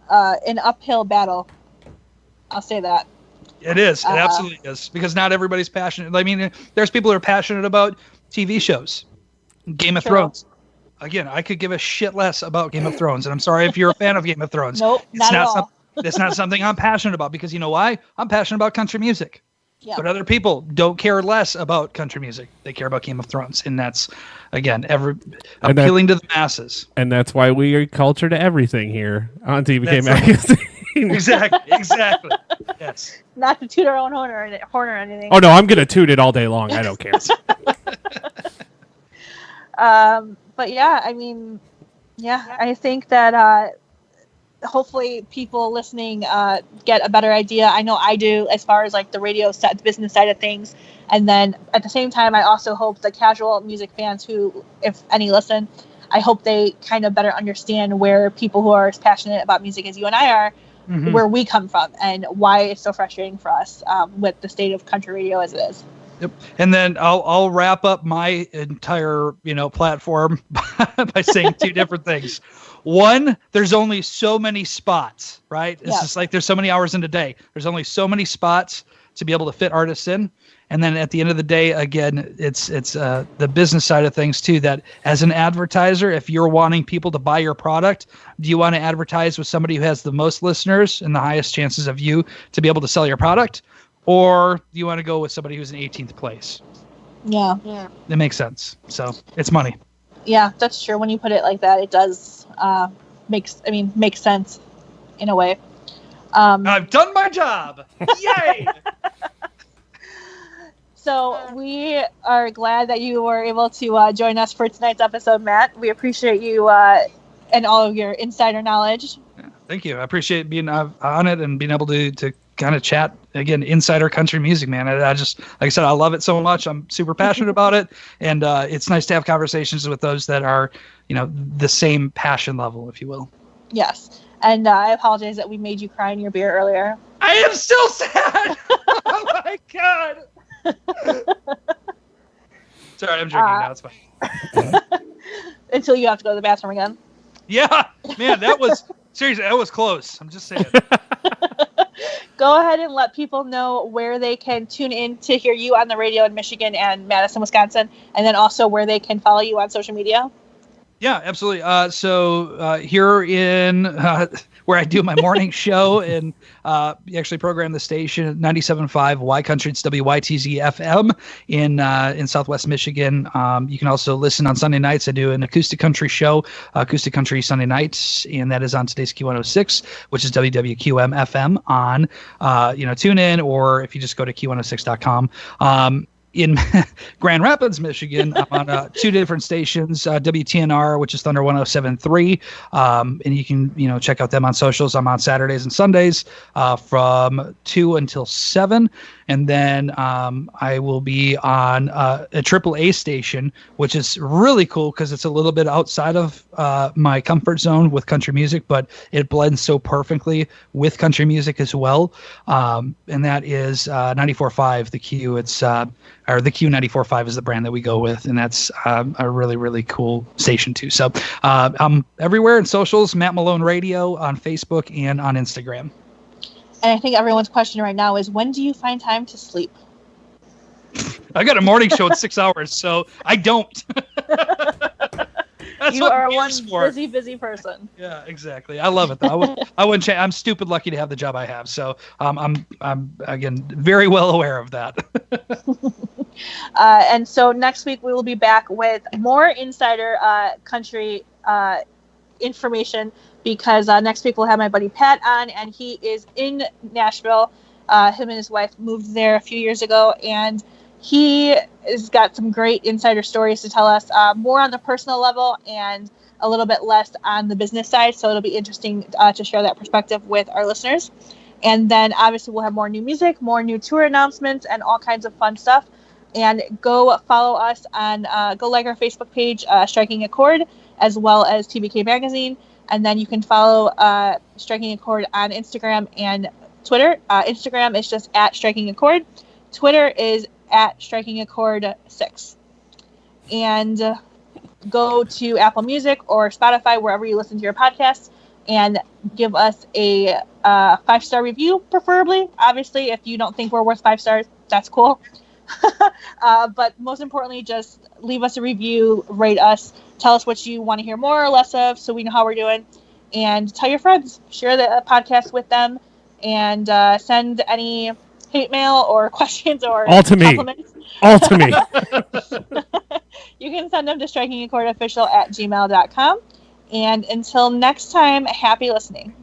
uphill battle. I'll say that. It is. It absolutely is. Because not everybody's passionate. I mean, there's people who are passionate about TV shows, Game of Thrones. Again, I could give a shit less about Game of Thrones, and I'm sorry if you're a fan of Game of Thrones. Nope, not at all. It's not something I'm passionate about because you know why? I'm passionate about country music. Yep. But other people don't care less about country music. They care about Game of Thrones. And that's, again, appealing to the masses. And that's why we are culture to everything here on TBK Magazine. Exactly. Yes. Not to toot our own horn or anything. Oh, no, I'm going to toot it all day long. I don't care. But yeah, I mean, I think that hopefully people listening get a better idea. I know I do, as far as like the radio business side of things. And then at the same time, I also hope the casual music fans who, if any, listen, I hope they kind of better understand where people who are as passionate about music as you and I are, where we come from and why it's so frustrating for us with the state of country radio as it is. Yep. And then I'll wrap up my entire, platform by saying two different things. One, there's only so many spots, right? It's just like there's so many hours in a day. There's only so many spots to be able to fit artists in. And then at the end of the day, again, it's the business side of things too, that as an advertiser, if you're wanting people to buy your product, do you want to advertise with somebody who has the most listeners and the highest chances of you to be able to sell your product? Or do you want to go with somebody who's in 18th place? Yeah. That makes sense. So it's money. Yeah, that's true. When you put it like that, it does make sense in a way. I've done my job. Yay! So we are glad that you were able to join us for tonight's episode, Matt. We appreciate you and all of your insider knowledge. Yeah, thank you. I appreciate being on it and being able to kind of chat again, insider country music, man. I just, like I said, I love it so much. I'm super passionate about it. And it's nice to have conversations with those that are, the same passion level, if you will. Yes. And I apologize that we made you cry in your beer earlier. I am still sad. Oh my God. Sorry, I'm drinking now. It's fine. Until you have to go to the bathroom again. Yeah, man, that was seriously, that was close. I'm just saying. go ahead and let people know where they can tune in to hear you on the radio in Michigan and Madison, Wisconsin, and then also where they can follow you on social media. Yeah, absolutely. So here in where I do my morning show and actually program the station at 97.5 Y Country, it's WYTZ FM in Southwest Michigan. You can also listen on Sunday nights. I do an acoustic country show, Acoustic Country Sunday nights, and that is on today's Q106, which is WWQM FM on tune in, or if you just go to Q106.com. In Grand Rapids, Michigan, I'm on two different stations, WTNR, which is Thunder 107.3, and you can check out them on socials. I'm on Saturdays and Sundays from 2 until 7, and then I will be on a AAA station, which is really cool because it's a little bit outside of my comfort zone with country music, but it blends so perfectly with country music as well, and that is 94.5 the Q. It's or the Q94.5 is the brand that we go with, and that's a really, really cool station too. So I'm everywhere in socials, Matt Malone Radio on Facebook and on Instagram. And I think everyone's question right now is, when do you find time to sleep? I got a morning show in 6 hours, so I don't. You are one busy person. Yeah, exactly. I love it though. I wouldn't change. I'm stupid lucky to have the job I have. So I'm again very well aware of that. And so next week we will be back with more insider country information, because next week we'll have my buddy Pat on, and he is in Nashville. Him and his wife moved there a few years ago, and he has got some great insider stories to tell us, more on the personal level and a little bit less on the business side. So it'll be interesting to share that perspective with our listeners. And then obviously we'll have more new music, more new tour announcements, and all kinds of fun stuff. And go follow us on, go like our Facebook page, Striking a Chord, as well as TBK Magazine. And then you can follow Striking a Chord on Instagram and Twitter. Instagram is just at Striking a Chord. Twitter is at Striking a Chord 6. And go to Apple Music or Spotify, wherever you listen to your podcasts, and give us a 5-star review, preferably. Obviously, if you don't think we're worth 5 stars, that's cool. But most importantly, just leave us a review, rate us, tell us what you want to hear more or less of, so we know how we're doing, and tell your friends, share the podcast with them, and send any hate mail or questions or compliments. All to me. You can send them to strikingachordofficial@gmail.com. And until next time, happy listening.